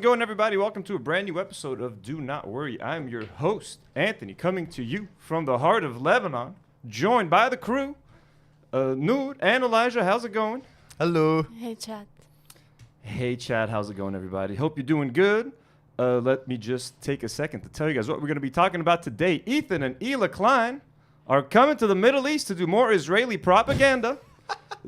it going, everybody? Welcome to a brand new episode of Do Not Worry. I'm your host, Anthony, coming to you from the heart of Lebanon, joined by the crew, Nour and Elijah. How's it going? Hello. Hey, chat. Hey, Chad. How's it going, everybody? Hope you're doing good. Let me just take a second to tell you guys what we're going to be talking about today. Ethan and Hila Klein are coming to the Middle East to do more Israeli propaganda.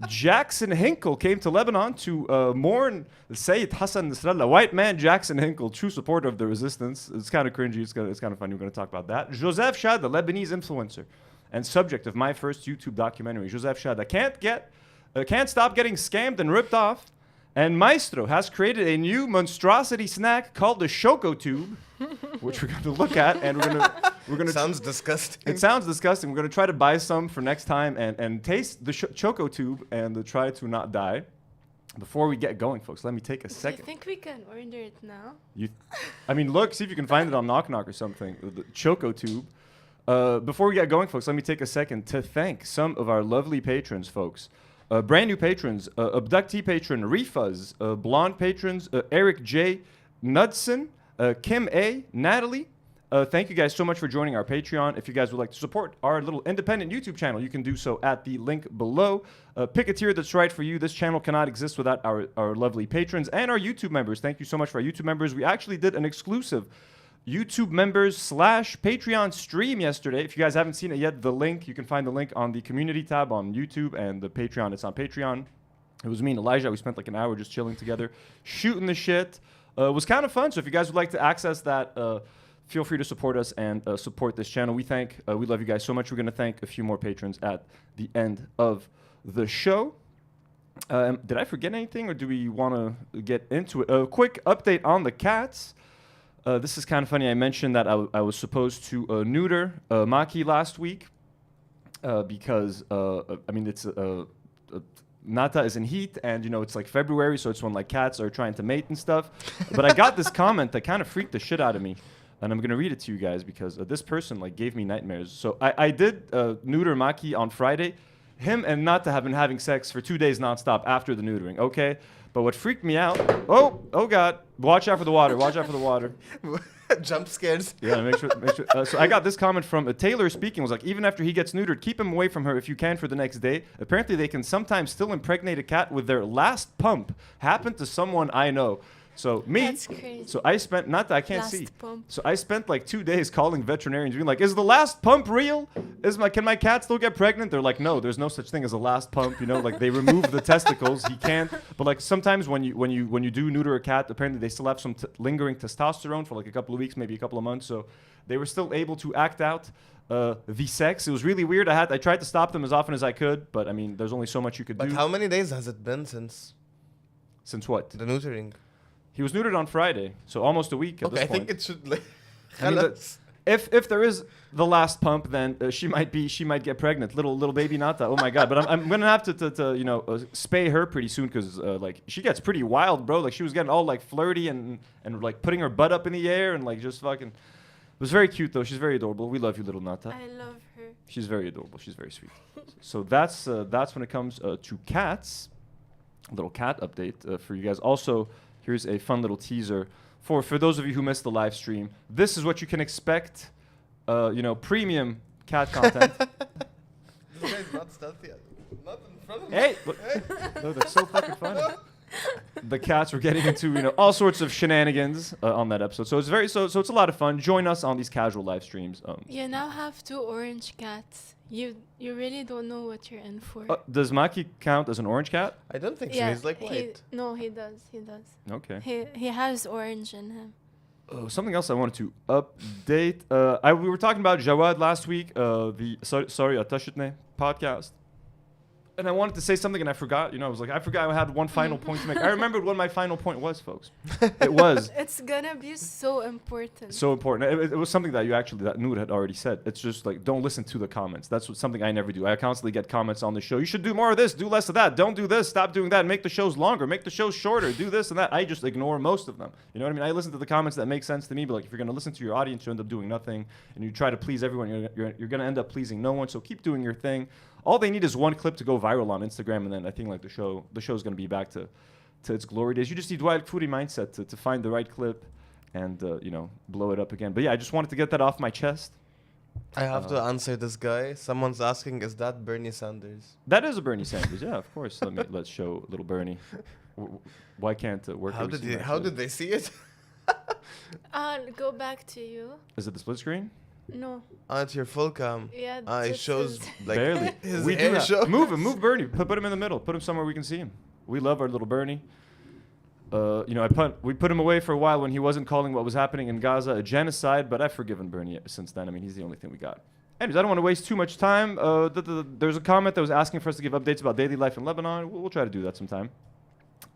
Jackson Hinkle came to Lebanon to mourn Sayyid Hassan Nasrallah, white man Jackson Hinkle, true supporter of the resistance. It's kind of cringy. It's kind of funny. We're going to talk about that. Joseph Chada, Lebanese influencer and subject of my first YouTube documentary. Joseph Chada can't stop getting scammed and ripped off. And Maestro has created a new monstrosity snack called the Chocotube, which we're going to look at, and we're going to. Sounds disgusting. It sounds disgusting. We're going to try to buy some for next time and taste the Chocotube and try to not die. Before we get going, folks, let me take a second. Do you think we can order it now? Look, see if you can find it on Knock Knock or something. The Chocotube. Before we get going, folks, let me take a second to thank some of our lovely patrons, folks. Brand new patrons, abductee patron Refuzz, blonde patrons Eric J, Knudsen, Kim A, Natalie. Thank you guys so much for joining our Patreon. If you guys would like to support our little independent YouTube channel, you can do so at the link below. Pick a tier that's right for you. This channel cannot exist without our lovely patrons and our YouTube members. Thank you so much for our YouTube members. We actually did an exclusive YouTube members / Patreon stream yesterday. If you guys haven't seen it yet, the link, you can find the link on the community tab on YouTube, and the Patreon, it's on Patreon. It was me and Elijah. We spent like an hour just chilling together, shooting the shit. It was kind of fun. So if you guys would like to access that, feel free to support us and support this channel. We love you guys so much. We're going to thank a few more patrons at the end of the show. Did I forget anything, or do we want to get into it? A quick update on the cats. This is kind of funny. I mentioned that I was supposed to neuter Maki last week because, it's Nata is in heat, and, it's like February, so it's when like cats are trying to mate and stuff. But I got this comment that kind of freaked the shit out of me, and I'm going to read it to you guys because this person like gave me nightmares. So I did neuter Maki on Friday. Him and Nata have been having sex for 2 days nonstop after the neutering, okay? But what freaked me out, oh God, watch out for the water, watch out for the water. Jump scares. Yeah, make sure. So I got this comment from Taylor speaking, was like, even after he gets neutered, keep him away from her if you can for the next day. Apparently they can sometimes still impregnate a cat with their last pump. Happened to someone I know. So me, That's crazy. so I spent, not that I can't Last see. pump. So I spent like 2 days calling veterinarians, being like, is the last pump real? Can my cat still get pregnant? They're like, no, there's no such thing as a last pump. Like they remove the testicles. He can't. But like sometimes when you do neuter a cat, apparently they still have some lingering testosterone for like a couple of weeks, maybe a couple of months. So they were still able to act out the sex. It was really weird. I tried to stop them as often as I could, but there's only so much you could do. But how many days has it been since what? the neutering? He was neutered on Friday, so almost a week at this I point. think it should like. If there is the last pump, then she might get pregnant, little baby Nata. Oh my God! But I'm gonna have to spay her pretty soon because she gets pretty wild, bro. Like she was getting all like flirty and like putting her butt up in the air and like just fucking. It was very cute though. She's very adorable. We love you, little Nata. I love her. She's very adorable. She's very sweet. So that's when it comes to cats. A little cat update for you guys. Also, here's a fun little teaser for those of you who missed the live stream. This is what you can expect. Premium cat content. This guy's not stealthy. Not in front of me. Hey, no, that's so fucking funny. The cats were getting into all sorts of shenanigans on that episode. So it's it's a lot of fun. Join us on these casual live streams. You now have 2 orange cats. You really don't know what you're in for. Does Maki count as an orange cat? I don't think so. Yeah, He's like white. He does. Okay. He has orange in him. Something else I wanted to update. We were talking about Jawad last week, the Atashitne podcast. And I wanted to say something and I forgot. I forgot I had one final point to make. I remembered what my final point was, folks. It was. It's gonna be so important. So important. It was something that Nour had already said. It's just like, don't listen to the comments. That's something I never do. I constantly get comments on the show. You should do more of this, do less of that. Don't do this, stop doing that. Make the shows longer, make the shows shorter, do this and that. I just ignore most of them. You know what I mean? I listen to the comments that make sense to me, but like if you're going to listen to your audience, you end up doing nothing. And you try to please everyone, you're going to end up pleasing no one. So keep doing your thing. All they need is one clip to go viral on Instagram, and then I think like the show's going to be back to to its glory days. You just need Dwight Kfouri mindset to find the right clip and, blow it up again. But yeah, I just wanted to get that off my chest. I have to answer this guy. Someone's asking, is that Bernie Sanders? That is a Bernie Sanders, yeah, of course. Let's show little Bernie. Why can't work? How did they see it? I'll go back to you. Is it the split screen? No. It's your full cam. Yeah. It shows like barely. his We do hair that. shows. Move Bernie. Put him in the middle. Put him somewhere we can see him. We love our little Bernie. We put him away for a while when he wasn't calling what was happening in Gaza a genocide, but I've forgiven Bernie since then. I mean, he's the only thing we got. Anyways, I don't want to waste too much time. There's a comment that was asking for us to give updates about daily life in Lebanon. We'll try to do that sometime.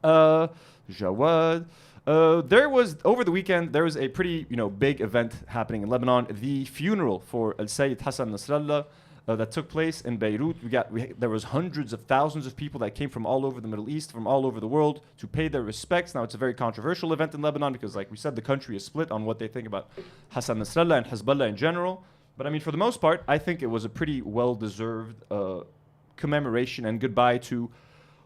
Jawad. Over the weekend, there was a pretty, big event happening in Lebanon. The funeral for Al-Sayyid Hassan Nasrallah that took place in Beirut. There was hundreds of thousands of people that came from all over the Middle East, from all over the world to pay their respects. Now, it's a very controversial event in Lebanon because, like we said, the country is split on what they think about Hassan Nasrallah and Hezbollah in general. But I mean, for the most part, I think it was a pretty well-deserved commemoration and goodbye to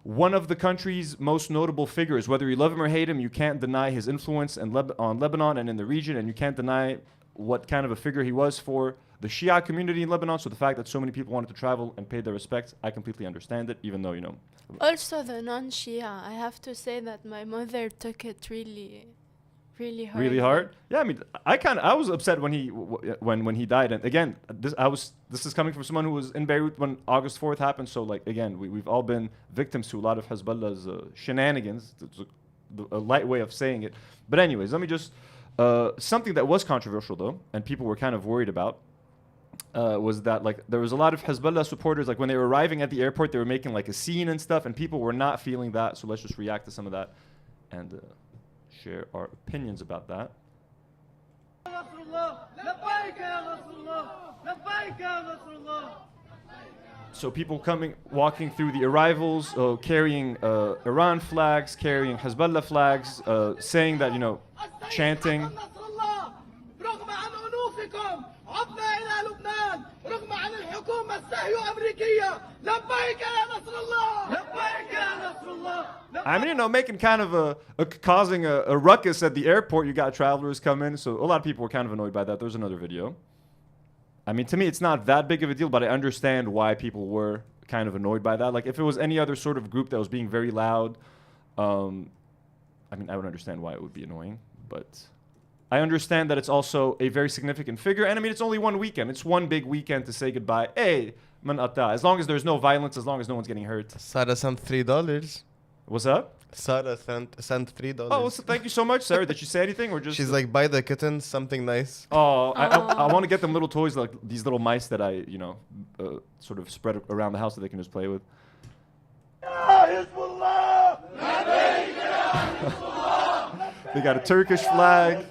one of the country's most notable figures. Whether you love him or hate him, you can't deny his influence on Lebanon and in the region, and you can't deny what kind of a figure he was for the Shia community in Lebanon. So the fact that so many people wanted to travel and pay their respects, I completely understand it, even though, Also, the non-Shia. I have to say that my mother took it really, really hard. Really hard? Yeah, I mean, I was upset when he died. And again, this is coming from someone who was in Beirut when August 4th happened. So like, again, we've all been victims to a lot of Hezbollah's shenanigans. It's a light way of saying it. But anyways, let me just, something that was controversial though, and people were kind of worried about, was that like there was a lot of Hezbollah supporters, like when they were arriving at the airport, they were making like a scene and stuff, and people were not feeling that. So let's just react to some of that and share our opinions about that. So people walking through the arrivals, carrying Iran flags, carrying Hezbollah flags, saying that, chanting. I mean, making kind of causing a ruckus at the airport. You got travelers come in, so a lot of people were kind of annoyed by that. There's another video. I mean, to me, it's not that big of a deal, but I understand why people were kind of annoyed by that. Like, if it was any other sort of group that was being very loud, I mean, I would understand why it would be annoying, but I understand that it's also a very significant figure. And I mean, it's only one weekend. It's one big weekend to say goodbye. Hey, man atta. As long as there's no violence, as long as no one's getting hurt. Sarah sent $3. What's up? Sarah sent $3. Oh, well, so thank you so much, Sarah. Did she say anything or just? She's like, buy the kittens something nice. Oh, I want to get them little toys, like these little mice that I, sort of spread around the house that they can just play with. They got a Turkish flag.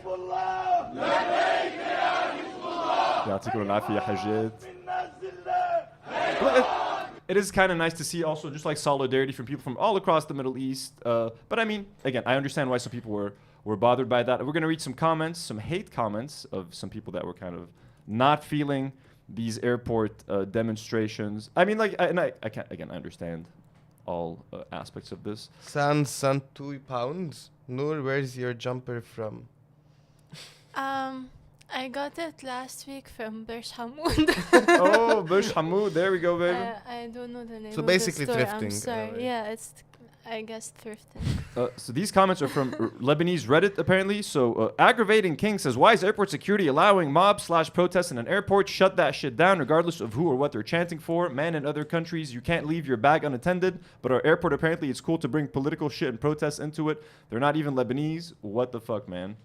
It is kind of nice to see also just like solidarity from people from all across the Middle East. But I mean, again, I understand why some people were bothered by that. We're going to read some comments, some hate comments of some people that were kind of not feeling these airport demonstrations. I mean, like, I can't, again, I understand all aspects of this. Sand sent £2. Nour, where's your jumper from? I got it last week from Bersh Hamoud. Oh, Bersh Hamoud. There we go, baby. I don't know the name So of basically the store. thrifting. I'm sorry. Yeah, it's, I guess, thrifting. So these comments are from Lebanese Reddit, apparently. So Aggravating King says, why is airport security allowing mob/protests in an airport? Shut that shit down, regardless of who or what they're chanting for. Man, in other countries, you can't leave your bag unattended. But our airport, apparently, it's cool to bring political shit and protests into it. They're not even Lebanese. What the fuck, man?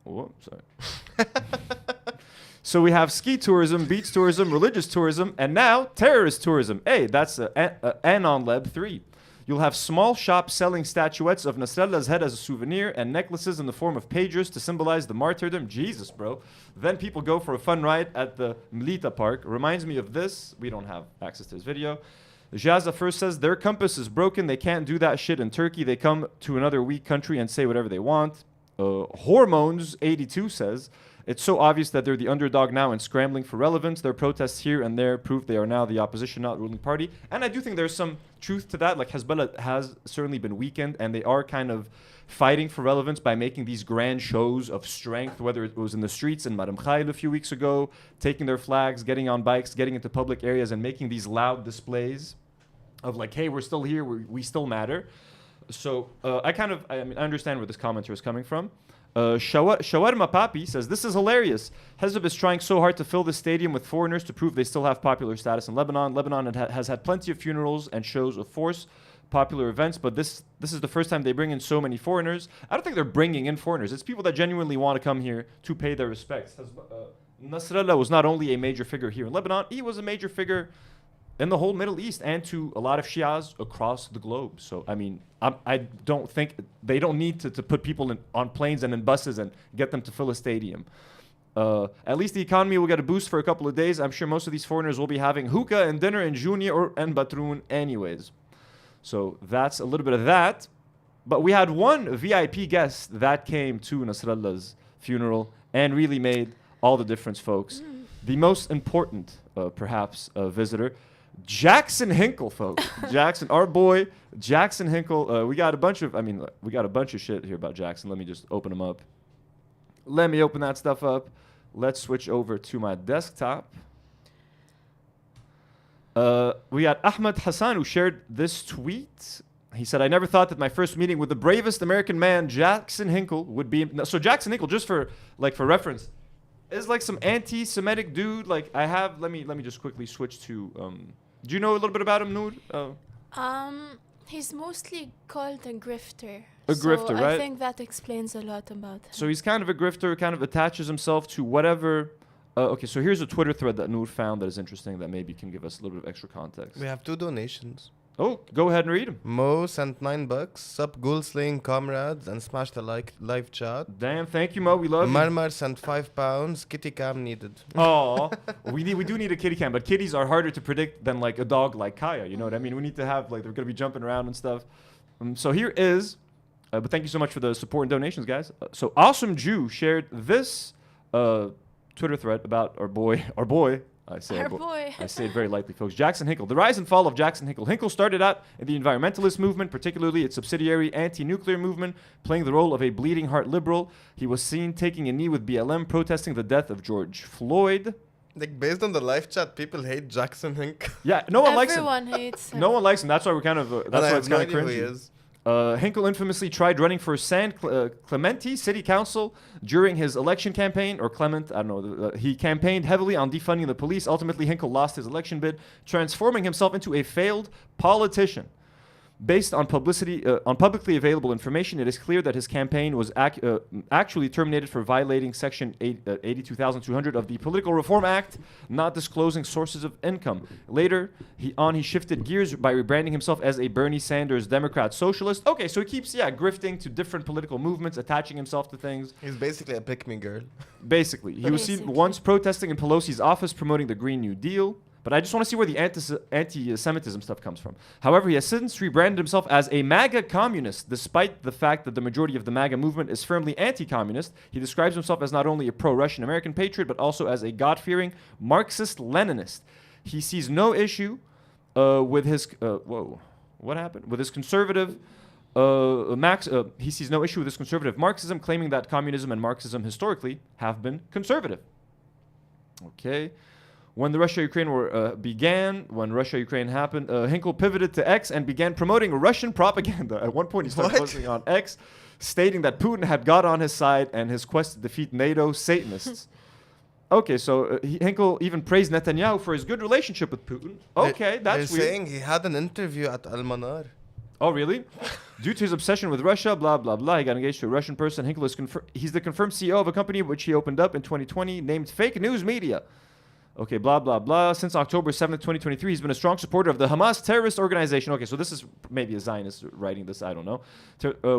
Oh, sorry. So we have ski tourism, beach tourism, religious tourism, and now terrorist tourism. Hey, that's Anon Leb 3. You'll have small shops selling statuettes of Nasrallah's head as a souvenir and necklaces in the form of pagers to symbolize the martyrdom. Jesus, bro. Then people go for a fun ride at the Mlita Park. Reminds me of this. We don't have access to this video. Jaza first says, their compass is broken. They can't do that shit in Turkey. They come to another weak country and say whatever they want. Hormones 82 says, It's so obvious that they're the underdog now and scrambling for relevance. Their protests here and there prove they are now the opposition, not ruling party. And I do think there's some truth to that. Like Hezbollah has certainly been weakened, and they are kind of fighting for relevance by making these grand shows of strength, whether it was in the streets in Madam Khail a few weeks ago, taking their flags, getting on bikes, getting into public areas, and making these loud displays of like, hey, we're still here, we still matter. So I understand where this commenter is coming from. Shawarma Papi says, this is hilarious. Hezb is trying so hard to fill the stadium with foreigners to prove they still have popular status in Lebanon. Lebanon has had plenty of funerals and shows of force, popular events, but this is the first time they bring in so many foreigners. I don't think they're bringing in foreigners. It's people that genuinely want to come here to pay their respects. Nasrallah was not only a major figure here in Lebanon, he was a major figure in the whole Middle East and to a lot of Shias across the globe. So, I mean, I don't think they don't need to put people on planes and in buses and get them to fill a stadium. At least the economy will get a boost for a couple of days. I'm sure most of these foreigners will be having hookah and dinner in Junia and Batroun anyways. So that's a little bit of that. But we had one VIP guest that came to Nasrallah's funeral and really made all the difference, folks. The most important, perhaps, visitor, Jackson Hinkle, folks. Jackson, our boy, Jackson Hinkle. We got a bunch of shit here about Jackson. Let me just open them up. Let me open that stuff up. Let's switch over to my desktop. We got Ahmed Hassan, who shared this tweet. He said, I never thought that my first meeting with the bravest American man, Jackson Hinkle, would be... So Jackson Hinkle, just for reference, is like some anti-Semitic dude. Like I have... Let me just quickly switch to... do you know a little bit about him, Nour? He's mostly called a grifter. A grifter, right? I think that explains a lot about him. So he's kind of a grifter, kind of attaches himself to whatever... okay, so here's a Twitter thread that Nour found that is interesting that maybe can give us a little bit of extra context. We have 2 donations. Oh, go ahead and read them. Mo sent $9. Sup, ghoul slaying comrades, and smashed the live chat. Damn, thank you, Mo. We love you. Marmar sent £5. Kitty cam needed. Oh, we do need a kitty cam, but kitties are harder to predict than like a dog like Kaya. You know what I mean? We need to have like they're gonna be jumping around and stuff. So here is, but thank you so much for the support and donations, guys. So Awesome Jew shared this Twitter thread about our boy. I say it very lightly, folks. Jackson Hinkle. The rise and fall of Jackson Hinkle. Hinkle started out in the environmentalist movement, particularly its subsidiary anti-nuclear movement, playing the role of a bleeding heart liberal. He was seen taking a knee with BLM, protesting the death of George Floyd. Like, based on the live chat, people hate Jackson Hinkle. Yeah, no one likes him. Everyone hates him. No one likes him. That's why we're kind of... that's why it's kind of cringy. Hinkle infamously tried running for San Clemente City Council during his election campaign, or Clement, I don't know. He campaigned heavily on defunding the police. Ultimately, Hinkle lost his election bid, transforming himself into a failed politician. Based on publicly available information, it is clear that his campaign was actually terminated for violating Section 82,200 of the Political Reform Act, not disclosing sources of income. Later, he shifted gears by rebranding himself as a Bernie Sanders Democrat socialist. Okay, so he keeps, grifting to different political movements, attaching himself to things. He's basically a pick-me girl. Basically. He was seen once protesting in Pelosi's office promoting the Green New Deal. But I just want to see where the anti-Semitism stuff comes from. However, he has since rebranded himself as a MAGA communist, despite the fact that the majority of the MAGA movement is firmly anti-communist. He describes himself as not only a pro-Russian American patriot, but also as a God-fearing Marxist-Leninist. He sees no issue with his... what happened? With his conservative... he sees no issue with his conservative Marxism, claiming that communism and Marxism historically have been conservative. Okay... When the Russia-Ukraine war began, when Russia-Ukraine happened, Hinkle pivoted to X and began promoting Russian propaganda. At one point, he started posting on X, stating that Putin had God on his side and his quest to defeat NATO Satanists. Okay, so Hinkle even praised Netanyahu for his good relationship with Putin. Okay, that's weird. They're saying he had an interview at Al-Manar. Oh, really? Due to his obsession with Russia, blah, blah, blah, he got engaged to a Russian person. Hinkle is he's the confirmed CEO of a company which he opened up in 2020 named Fake News Media. Okay, blah, blah, blah. Since October 7th, 2023, he's been a strong supporter of the Hamas terrorist organization. Okay, so this is maybe a Zionist writing this, I don't know.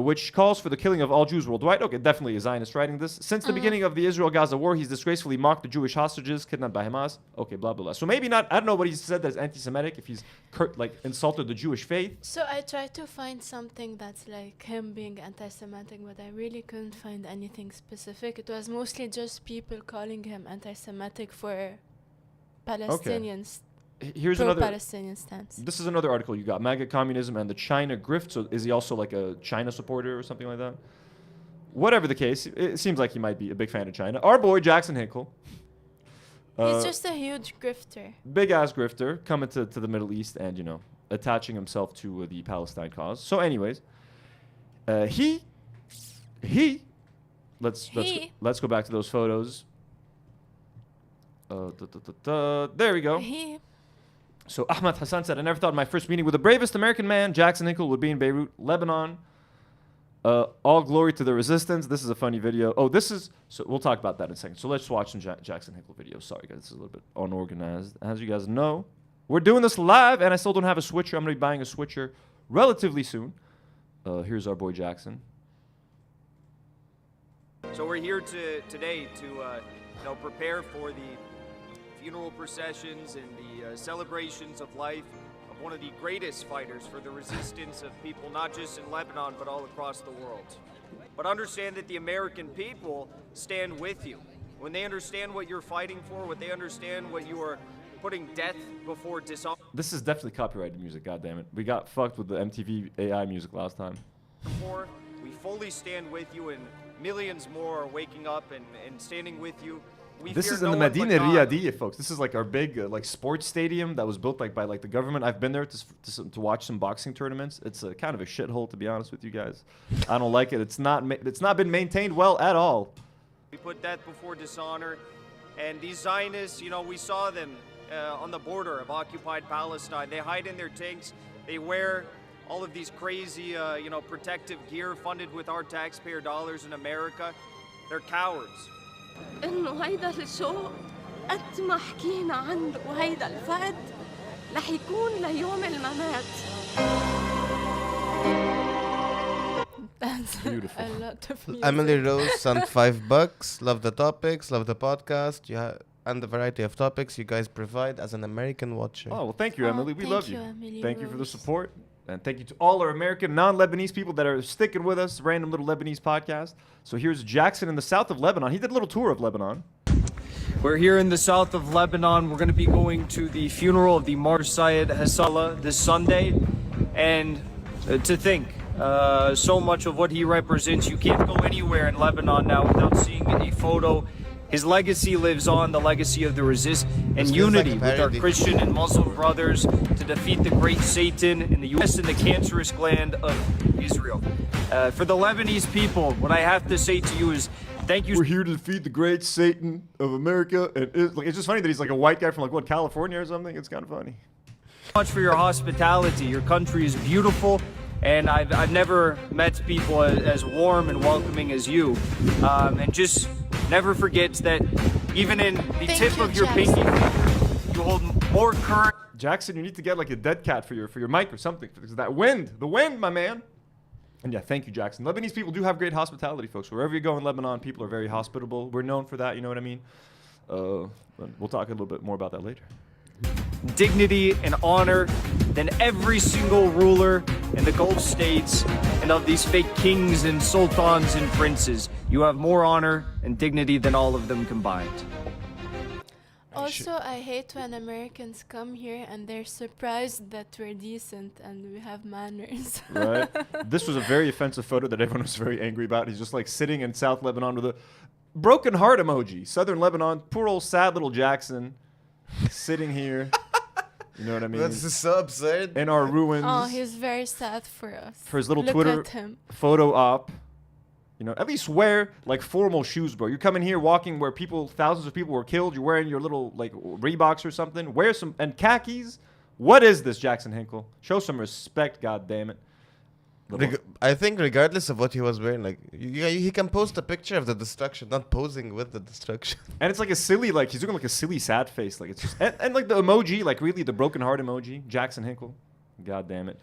Which calls for the killing of all Jews worldwide. Okay, definitely a Zionist writing this. Since the beginning of the Israel-Gaza war, he's disgracefully mocked the Jewish hostages kidnapped by Hamas. Okay, blah, blah, blah. So maybe not, I don't know what he said that's anti-Semitic, if he's insulted the Jewish faith. So I tried to find something that's like him being anti-Semitic, but I really couldn't find anything specific. It was mostly just people calling him anti-Semitic for Palestinians. Here's another Palestinian stance. This is another article you got. MAGA communism and the China grift. So is he also like a China supporter or something like that? Whatever the case, it seems like he might be a big fan of China. Our boy Jackson Hinkle. He's just a huge grifter. Big ass grifter coming to the Middle East and, you know, attaching himself to the Palestine cause. So anyways, let's go back to those photos. There we go. So Ahmad Hassan said, I never thought my first meeting with the bravest American man, Jackson Hinkle, would be in Beirut, Lebanon. All glory to the resistance. This is a funny video. Oh, so we'll talk about that in a second. So let's watch some Jackson Hinkle videos. Sorry, guys, this is a little bit unorganized. As you guys know, we're doing this live, and I still don't have a switcher. I'm going to be buying a switcher relatively soon. Here's our boy Jackson. So we're here today to prepare for the funeral processions and the celebrations of life of one of the greatest fighters for the resistance of people, not just in Lebanon, but all across the world. But understand that the American people stand with you. When they understand what you're fighting for, when they understand what you are putting death before dishonor. This is definitely copyrighted music, goddammit. We got fucked with the MTV AI music last time. We fully stand with you, and millions more are waking up and standing with you. This is in the Medina Riyadiyya, folks. This is like our big sports stadium that was built by the government. I've been there to watch some boxing tournaments. It's kind of a shithole, to be honest with you guys. I don't like it. It's not been maintained well at all. We put death before dishonor, and these Zionists, we saw them on the border of occupied Palestine. They hide in their tanks. They wear all of these crazy, protective gear funded with our taxpayer dollars in America. They're cowards. إنه هيدا الشو قد ما حكينا عنه وهيدا الفقد رح يكون ليوم الممات. That's beautiful. A lot of music. Emily Rose sent $5. Love the topics, love the podcast, and the variety of topics you guys provide as an American watcher. Oh, well, thank you, Emily. We love you. Emily Thank you for the Rose. support. And thank you to all our American non-Lebanese people that are sticking with us, random little Lebanese podcast. So here's Jackson in the south of Lebanon. He did a little tour of Lebanon. We're here in the south of Lebanon. We're going to be going to the funeral of the martyr Syed Hasala this Sunday. And to think, so much of what he represents, you can't go anywhere in Lebanon now without seeing a photo. His legacy lives on, the legacy of the resist and unity with our Christian and Muslim brothers to defeat the great Satan in the U.S. and the cancerous gland of Israel. For the Lebanese people, what I have to say to you is thank you. We're here to defeat the great Satan of America. And it's just funny that he's like a white guy from California or something. It's kind of funny. Much for your hospitality. Your country is beautiful, and I've never met people as warm and welcoming as you. And just never forget that even in the tip of your pinky finger, you hold more current. Jackson, you need to get like a dead cat for your mic or something. Because the wind, my man. And yeah, thank you, Jackson. Lebanese people do have great hospitality, folks. Wherever you go in Lebanon, people are very hospitable. We're known for that, you know what I mean? We'll talk a little bit more about that later. Dignity and honor than every single ruler in the Gulf states and of these fake kings and sultans and princes. You have more honor and dignity than all of them combined. Also, I hate when Americans come here and they're surprised that we're decent and we have manners. Right? This was a very offensive photo that everyone was very angry about. He's just like sitting in South Lebanon with a broken heart emoji. Southern Lebanon, poor old sad little Jackson sitting here. You know what I mean? This is so absurd. In our ruins. Oh, he's very sad for us. For his little Look Twitter at him. photo op. You know, at least wear like formal shoes, bro. You're coming here walking where thousands of people were killed. You're wearing your little like Reeboks or something. Wear some and khakis. What is this, Jackson Hinkle? Show some respect, god damn it. I think regardless of what he was wearing, like he can post a picture of the destruction, not posing with the destruction. And it's like a silly, like he's doing like a silly sad face, like it's just and like the emoji, like really the broken heart emoji, Jackson Hinkle. God damn it.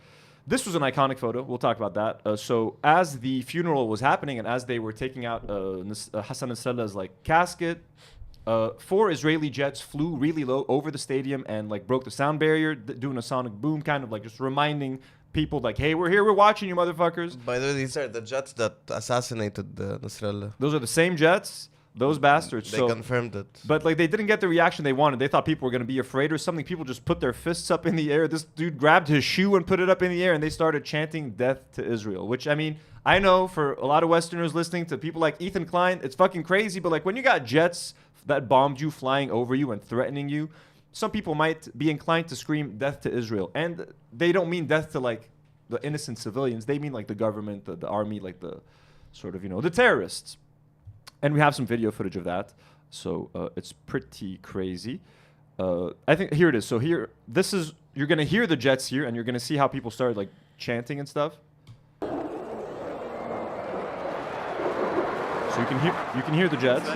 This was an iconic photo. We'll talk about that. So as the funeral was happening and as they were taking out Hassan Nasrallah's like casket, 4 Israeli jets flew really low over the stadium and like broke the sound barrier, doing a sonic boom, kind of like just reminding people like, hey, we're here, we're watching you motherfuckers. By the way, these are the jets that assassinated Nasrallah. Those are the same jets, those bastards. They confirmed it. But like they didn't get the reaction they wanted. They thought people were going to be afraid or something. People just put their fists up in the air. This dude grabbed his shoe and put it up in the air and they started chanting death to Israel, which I mean, I know for a lot of Westerners listening to people like Ethan Klein, it's fucking crazy. But like when you got jets that bombed you flying over you and threatening you, some people might be inclined to scream death to Israel. And they don't mean death to like the innocent civilians. They mean like the government, the army, like the sort of, the terrorists. And we have some video footage of that. So it's pretty crazy. I think here it is. So here, you're going to hear the jets here and you're going to see how people started like chanting and stuff. So you can hear the jets.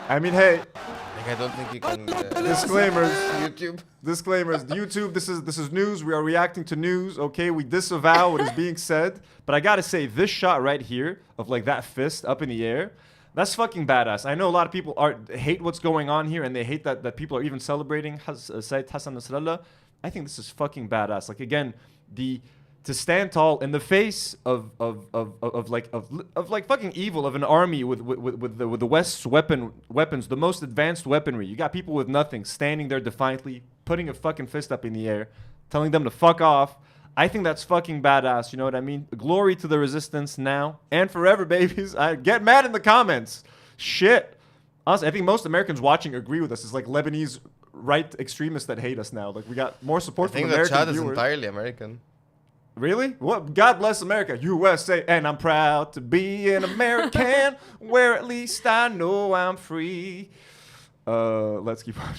I mean, hey. Like, I don't think you can. Disclaimers. YouTube. Disclaimers. YouTube. This is news. We are reacting to news. Okay, we disavow what is being said. But I gotta say, this shot right here of like that fist up in the air, that's fucking badass. I know a lot of people hate what's going on here, and they hate that people are even celebrating Sayyid Hassan Nasrallah. I think this is fucking badass. Like again, to stand tall in the face of fucking evil of an army with the West's weapons, the most advanced weaponry. You got people with nothing standing there defiantly, putting a fucking fist up in the air, telling them to fuck off. I think that's fucking badass. You know what I mean? Glory to the resistance now and forever, babies. I get mad in the comments. Shit. Honestly, I think most Americans watching agree with us. It's like Lebanese right extremists that hate us now. Like we got more support from American Chad is viewers. entirely American. Really? What? God bless America, USA, and I'm proud to be an American, where at least I know I'm free. Let's keep on.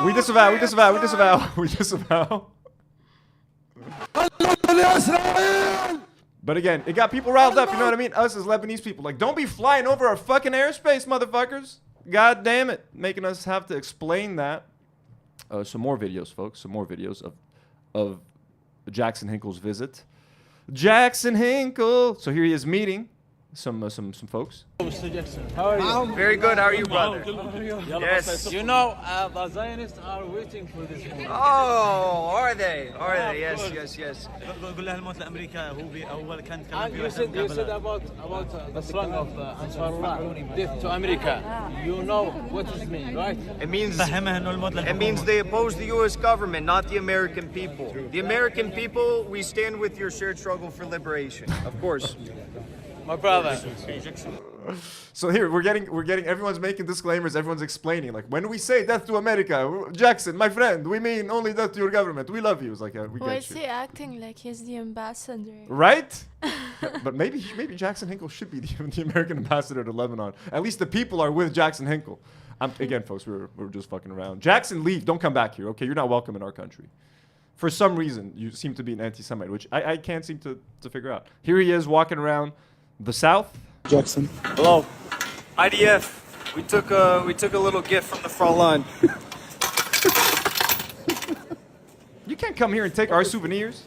We disavow. We disavow. We disavow. We disavow. But again, it got people riled up. You know what I mean? Us as Lebanese people, like, don't be flying over our fucking airspace, motherfuckers. God damn it, making us have to explain that. Some more videos, folks. Some more videos of Jackson Hinkle's visit. Jackson Hinkle. So here he is meeting some folks. How are you? Very good. How are you, brother? Yes. You know, the Zionists are waiting for this moment. Oh, are they? Are they? Yes, yes, yes. And you said about the song of Ansarullah, death to America. You know what it means, right? It means they oppose the U.S. government, not the American people. The American people, we stand with your shared struggle for liberation, of course. My brother. So here we're getting everyone's making disclaimers, everyone's explaining like when we say death to America, Jackson, my friend, we mean only death to your government. We love you. It's like we Why get is you. he acting like he's the ambassador? Right? But maybe Jackson Hinkle should be the American ambassador to Lebanon. At least the people are with Jackson Hinkle. Again, folks, we're just fucking around. Jackson, leave. Don't come back here. Okay, you're not welcome in our country. For some reason, you seem to be an anti-Semite, which I can't seem to figure out. Here he is walking around the South. Jackson. Hello. IDF. We took a little gift from the front line. You can't come here and take our souvenirs.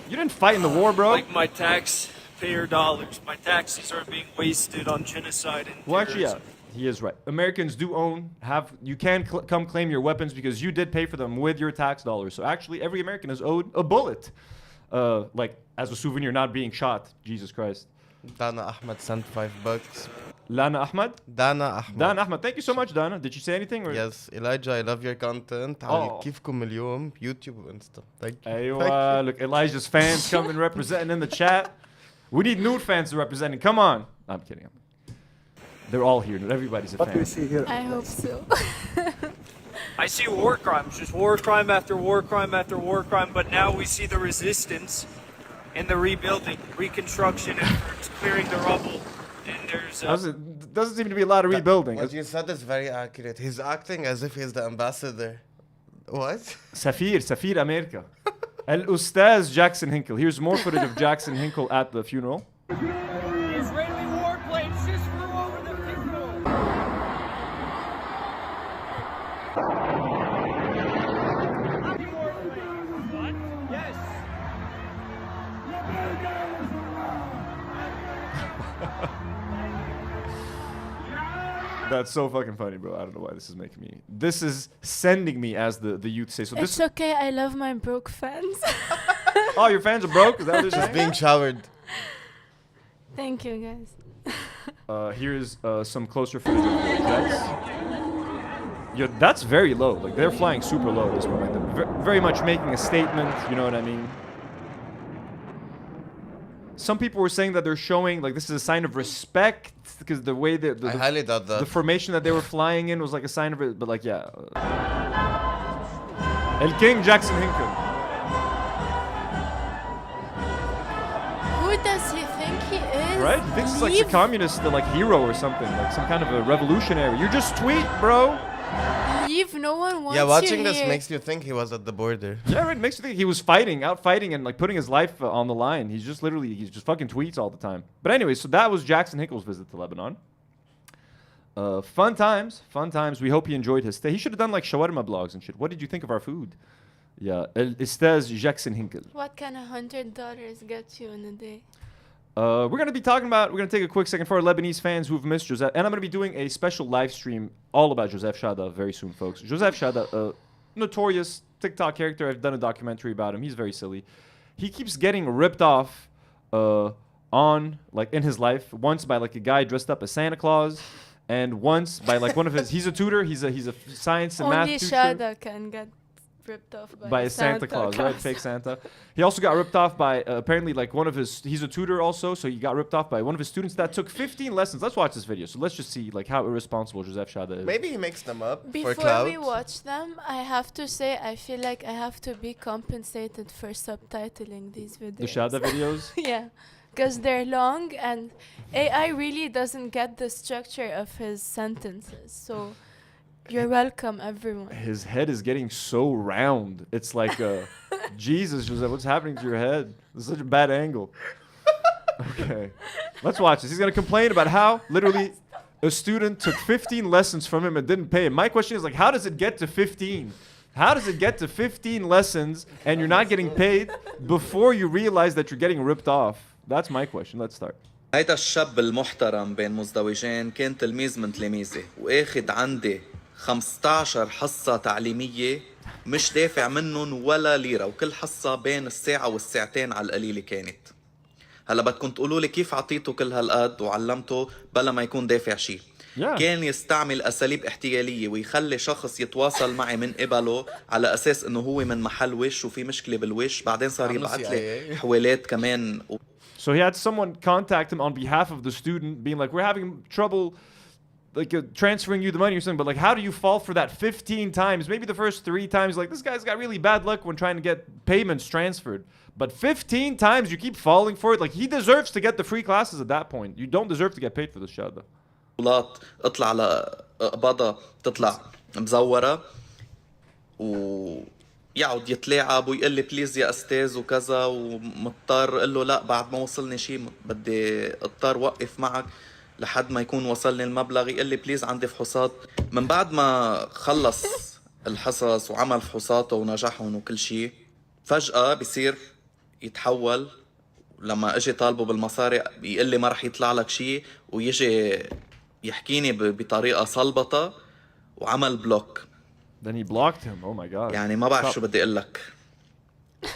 You didn't fight in the war, bro. Like my taxpayer dollars. My taxes are being wasted on genocide and Well, actually, yeah, terrorism. he is right. Americans do you can come claim your weapons because you did pay for them with your tax dollars. So actually, every American is owed a bullet, like as a souvenir, not being shot. Jesus Christ. Dana Ahmed sent $5. Lana Ahmed? Dana Ahmed. Dana Ahmed. Thank you so much, Dana. Did you say anything? Or? Yes, Elijah, I love your content. Oh. كيفكم اليوم YouTube وإنستا. Thank you. Aywa, look, Elijah's fans coming representing in the chat. We need Nour fans representing. Come on. No, I'm kidding. They're all here. Everybody's a What do fan. we see here? I hope so. I see war crimes, just war crime after war crime after war crime, but now we see the resistance and the rebuilding, reconstruction efforts, clearing the rubble, and there's... doesn't seem to be a lot of rebuilding. What you said is very accurate. He's acting as if he's the ambassador. What? Safir America. Al-Ustaz Jackson Hinkle. Here's more footage of Jackson Hinkle at the funeral. Israeli warplanes just flew over the Hinkle. Yes. That's so fucking funny, bro. I don't know why this is making me. This is sending me, as the youth say. So It's this. okay. I love my broke fans. Oh, your fans are broke? Is that what you're Just saying? being showered. Thank you, guys. Here's some closer footage of the jets. Yo, that's very low. Like, they're flying super low at this point. Like, they're very much making a statement. You know what I mean? Some people were saying that they're showing, like, this is a sign of respect because the way that I highly doubt that. the formation that they were flying in was like a sign of it. But like, yeah. El King Jackson Hinkle. Who does he think he is? Right? He thinks he's like a Leave- communist, like hero or something, like some kind of a revolutionary. You're just tweet, bro. Leave. No one wants Yeah, watching you this here. makes you think he was at the border. Yeah, right. Makes you think he was fighting, out fighting, and like putting his life on the line. He's just fucking tweets all the time. But anyway, so that was Jackson Hinkle's visit to Lebanon. Fun times. We hope he enjoyed his stay. He should have done like shawarma blogs and shit. What did you think of our food? Yeah, Ustaz Jackson Hinkle. What can $100 get you in a day? We're going to take a quick second for our Lebanese fans who've missed Joseph. And I'm going to be doing a special live stream all about Joseph Chada very soon, folks. Joseph Chada, a notorious TikTok character. I've done a documentary about him. He's very silly. He keeps getting ripped off in his life. Once by like a guy dressed up as Santa Claus. And once by like one of his... He's a tutor. He's a science and math Only tutor. Shada can get ripped off By a Santa Claus, right? Fake Santa. He also got ripped off by apparently like one of his. He's a tutor also, so he got ripped off by one of his students that took 15 lessons. Let's watch this video. So let's just see like how irresponsible Joseph Chada is. Maybe he makes them up Before for clout. we watch them, I have to say I feel like I have to be compensated for subtitling these videos. The Chada videos. Yeah, because they're long and AI really doesn't get the structure of his sentences. So you're welcome, everyone. His head is getting so round. It's like, Jesus, Joseph, what's happening to your head? This is such a bad angle. Okay, let's watch this. He's gonna complain about how literally a student took 15 lessons from him and didn't pay him. My question is like, how does it get to 15? How does it get to 15 lessons and you're not getting paid before you realize that you're getting ripped off? That's my question. Let's start. هيدا الشاب المحترم بين مزدوجين كان تلميذ من تلاميذي واخد عندي 15 حصة تعليمية مش دافع منهم ولا ليرة وكل حصة بين الساعة والساعتين على القليلة كانت. هلا بدكم تقولوا لي كيف عطيته كل هالقد وعلمته بلا ما يكون دافع شيء. كان يستعمل أساليب احتيالية ويخلي شخص يتواصل معي من قبله على أساس إنه هو من محل وش وفي مشكلة بالوش بعدين صار يبعث لي حوالات كمان. So he had someone contact him on behalf of the student, being like, we're having trouble like transferring you the money or something, but like, how do you fall for that 15 times? Maybe the first 3 times, like, this guy's got really bad luck when trying to get payments transferred. But 15 times you keep falling for it. Like, he deserves to get the free classes at that point. You don't deserve to get paid for this, Shada. اطلع على قبضة تطلع مزورة يقعد يتلاعب ويقول لي بليز يا استاذ وكذا ومضطر اقول له لا بعد ما وصلني شيء بدي اضطر وقف معك لحد ما يكون وصلني المبلغ يقول لي بليز عندي فحوصات من بعد ما خلص الحصص وعمل فحوصاته ونجحهم وكل شيء فجأة بيصير يتحول لما اجي طالبه بالمصاري يقول لي ما رح يطلع لك شيء ويجي يحكيني بطريقة صلبطة وعمل بلوك. Then he blocked him. Oh my God. يعني ما بعرف شو بدي اقول لك.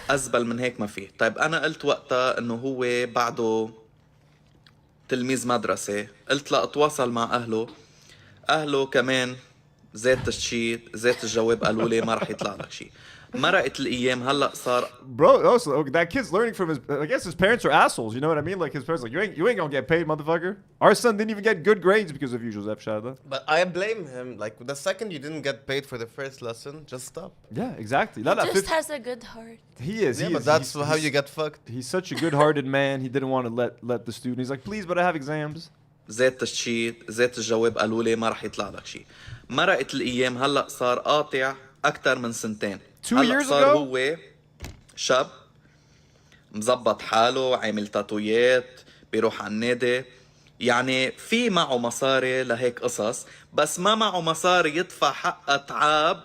أزبل من هيك ما فيه. طيب أنا قلت وقتها إنه هو بعده تلميذ مدرسة. قلت لا أتواصل مع أهله. أهله كمان ذات الشيء ذات الجواب قالوا لي ما رح يطلع لك شيء. مرقت الأيام هلأ صار. Bro, also, okay, that kid's learning from his. I guess his parents are assholes. You know what I mean? Like his parents, like you ain't gonna get paid, motherfucker. Our son didn't even get good grades because of you, Joseph Chada. But I blame him. Like the second you didn't get paid for the first lesson, just stop. Yeah, exactly. He just has a good heart. He is. Yeah, he but is. that's He's- how he's- you get fucked. He's such a good-hearted man. He didn't want to let the student. He's like, please, but I have exams. ذات الشيء ذات الجواب قالوا لي ما رح يطلع لك شيء. مرقت الأيام هلأ صار قاطع أكتر من سنتين. 2 years صار ago? هو شاب مزبط حاله عامل تاتويات بيروح على النادي يعني في معه مصاري لهيك قصص بس ما معه مصاري يدفع حق أتعاب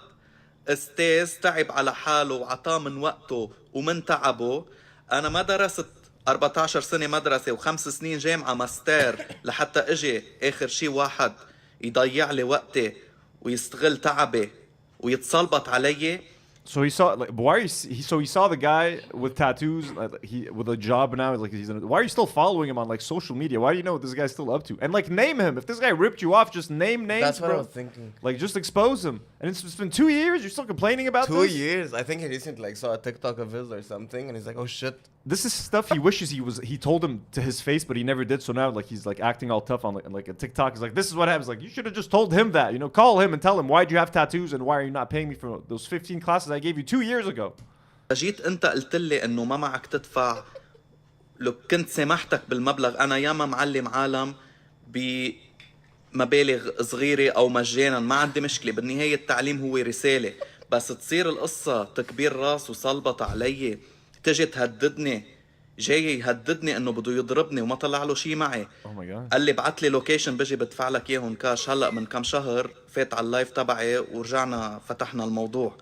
استاذ تعب على حاله وعطاه من وقته ومن تعبه. أنا ما درست 14 سنة مدرسة و5 سنين جامعة ماستر لحتى اجي آخر شي واحد يضيع لي وقتي ويستغل تعبي ويتصلبط علي. So he saw like why are you, he saw the guy with tattoos he with a job now like why are you still following him on like social media? Why do you know what this guy's still up to? And like name him. If this guy ripped you off, just name names. That's what bro. I was thinking. Like just expose him. And it's been 2 years. You're still complaining about 2 this? years. I think he recently like saw a TikTok of his or something, and he's like, "Oh shit." This is stuff he wishes he told him to his face, but he never did. So now like he's like acting all tough on like a TikTok. He's like, this is what happens. Like you should have just told him that. You know, call him and tell him why'd you have tattoos and why are you not paying me for those 15 classes I gave you 2 years ago. جيت انت قلت لي انه ما معك تدفع لو كنت سامحتك بالمبلغ. انا ياما معلم عالم بمبالغ صغيره او مجانا ما عندي مشكله. بالنهايه التعليم هو رساله بس تصير القصه تكبير راس وصلبط علي تجي تهددني. جاي يهددني انه بده يضربني وما طلع له شيء معي. Oh my God. قال لي بعت لي لوكيشن بجي بدفع لك اياهم كاش. هلا من كم شهر فات على اللايف تبعي ورجعنا فتحنا الموضوع.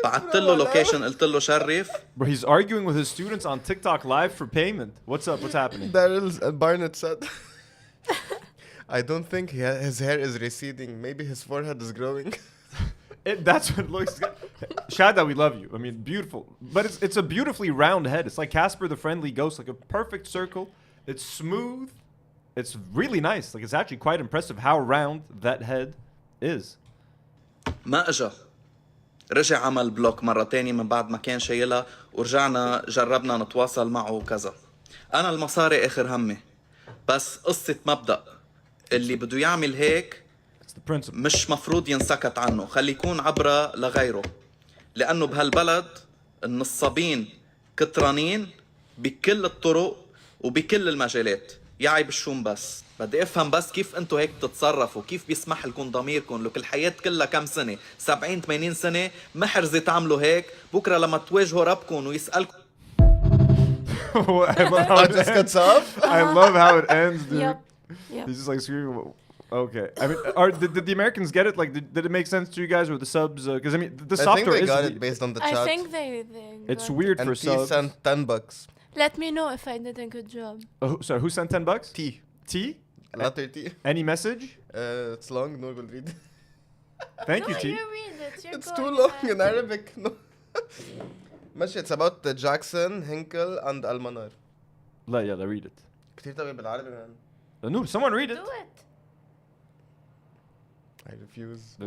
بعت له لوكيشن قلت له شرف. Bro, he's arguing with his students on TikTok live for payment. What's up? What's happening? Daryl's Barnett said, "I don't think his hair is receding. Maybe his forehead is growing." That's what looks good. Shada, we love you. I mean, beautiful. But it's a beautifully round head. It's like Casper the Friendly Ghost, like a perfect circle. It's smooth. It's really nice. Like it's actually quite impressive how round that head is. ما اجا رجع عمل بلوك مرة تانية من بعد ما كان شايلها ورجعنا جربنا نتواصل معه وكذا. أنا المصاري آخر همي بس قصة مبدأ اللي بده يعمل هيك مش مفروض ينسكت عنه. خلي يكون عبرة لغيره لأنه بهالبلد النصابين كترانين بكل الطرق وبكل المجالات. يعي بالشوم بس بدي افهم بس كيف انتو هيك تتصرفوا. كيف بيسمح لكم ضميركم لك الحياة كلها كم سنة 70-80 سنة محرزة تعملوا هيك. بكرة لما تواجهوا ربكم ويسألكم I love how it ends. I love how it ends, dude. Yep. He's just like screaming. Okay. I mean, did the Americans get it? Like, did it make sense to you guys with the subs? Because I mean, the I think software they is. got it based on the chat. I think they It's got weird and for T subs. sent $10. Let me know if I did a good job. Sorry, who sent $10? T. T? Letter T. Any message? It's long. Nour will read. Thank No, you, T. you read it. You're It's going too long ahead. in Arabic. No. ماشي. It's about Jackson, Hinkle, and Almanar. لا يلا read it. كتير طويل بالعربي man. Nour, someone read it. Do it. I refuse.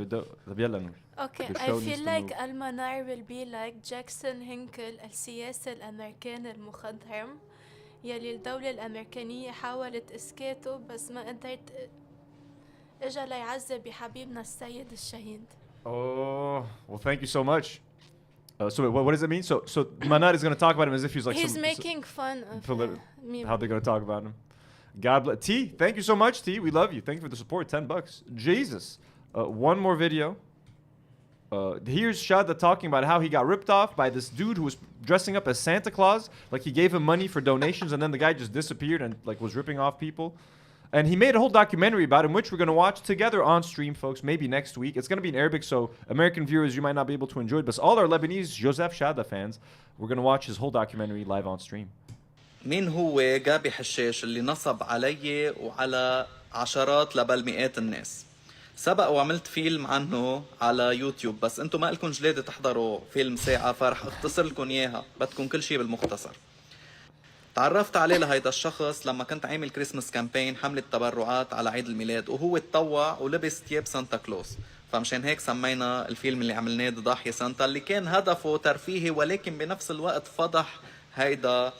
طب يلا نور. Okay, The I show feel needs to like move. Almanar will be like Jackson Hinkle السياسي الأمريكاني المخضرم يلي الدولة الأمريكانية حاولت إسكاته بس ما قدرت إجا ليعذب بحبيبنا السيد الشهيد. Oh, well, thank you so much. So wait, what does it mean? So Manat is going to talk about him as if he's like He's making fun of me. how they're going to talk about him. God bless. T, thank you so much, T. We love you. Thank you for the support. $10. Jesus. One more video. Here's Shada talking about how he got ripped off by this dude who was dressing up as Santa Claus. Like he gave him money for donations and then the guy just disappeared and like was ripping off people. And he made a whole documentary about him, which we're going to watch together on stream, folks, maybe next week. It's going to be in Arabic, so American viewers, you might not be able to enjoy it. But all our Lebanese Joseph Chada fans, we're going to watch his whole documentary live on stream. مين هو جابي حشاش اللي نصب علي وعلى عشرات لبل مئات الناس؟ سبق وعملت فيلم عنه على يوتيوب بس انتم ما لكم جلادة تحضروا فيلم ساعة فرح اختصر لكم اياها. بدكم كل شيء بالمختصر. تعرفت عليه لهيدا الشخص لما كنت عامل كريسمس كامبين حملة تبرعات على عيد الميلاد وهو اتطوع ولبس تياب سانتا كلوز فمشان هيك سمينا الفيلم اللي عملناه ضاحية سانتا اللي كان هدفه ترفيهي ولكن بنفس الوقت فضح هيدا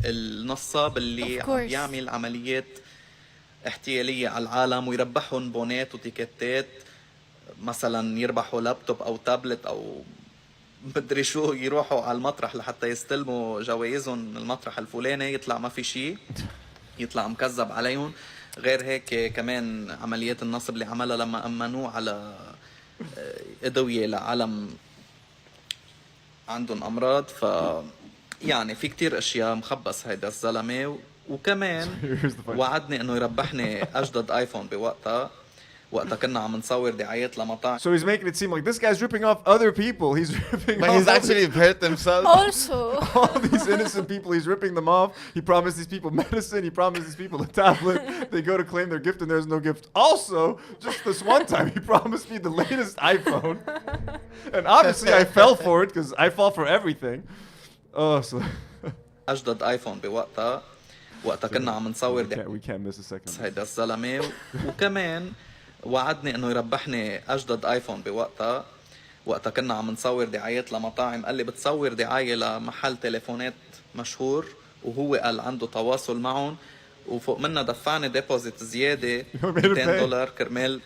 النصاب اللي عم بيعمل عمليات احتيالية على العالم ويربحهم بونات وتيكتات، مثلا يربحوا لابتوب او تابلت او مدري شو، يروحوا على المطرح لحتى يستلموا جوائزهم من المطرح الفلاني، يطلع ما في شيء، يطلع مكذب عليهم. غير هيك كمان عمليات النصب اللي عملها لما أمنوه على أدوية لعالم عندهم أمراض. ف يعني في كتير أشياء مخبص هيدا الزلمة. وكمان وعدني إنه يربحني أجدد آيفون بوقتها كنا عم نصور دعايات لمطاعم. So he's making it seem like this guy's ripping off other people. He's ripping But off he's actually hurt himself. Also, all these innocent people. He's ripping them off. He promised these people medicine. He promised these people a tablet. They go to claim their gift and there's no gift. Also, just this one time, he promised me the latest iPhone. And obviously I fell for it because I fall for everything. Oh, so... أجدد آيفون بوقتها كنا عم نصور we can't miss a second. هيدا الزلمة. وكمان وعدني انه يربحني اجدد ايفون بوقتها كنا عم نصور دعايات لمطاعم. قال لي بتصور دعاية لمحل تليفونات مشهور وهو قال عنده تواصل معهم، وفوق منها دفعني ديبوزيت زيادة $200 كرمال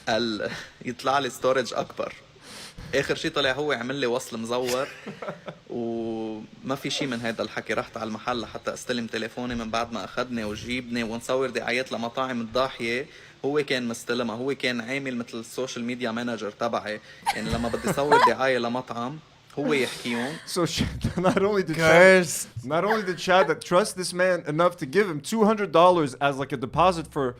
قال يطلع لي ستورج اكبر. اخر شيء طلع هو عمل لي وصل مزور وما في شيء من هذا الحكي. رحت على المحل لحتى استلم تليفوني من بعد ما اخذني وجيبني ونصور دعايات لمطاعم الضاحية. هو كان مستلمها، هو كان عامل مثل السوشيال ميديا مانجر تبعي، يعني لما بدي اصور دعاية لمطعم هو يحكيهم. So not only did Chada trust this man enough to give him $200 as like a deposit for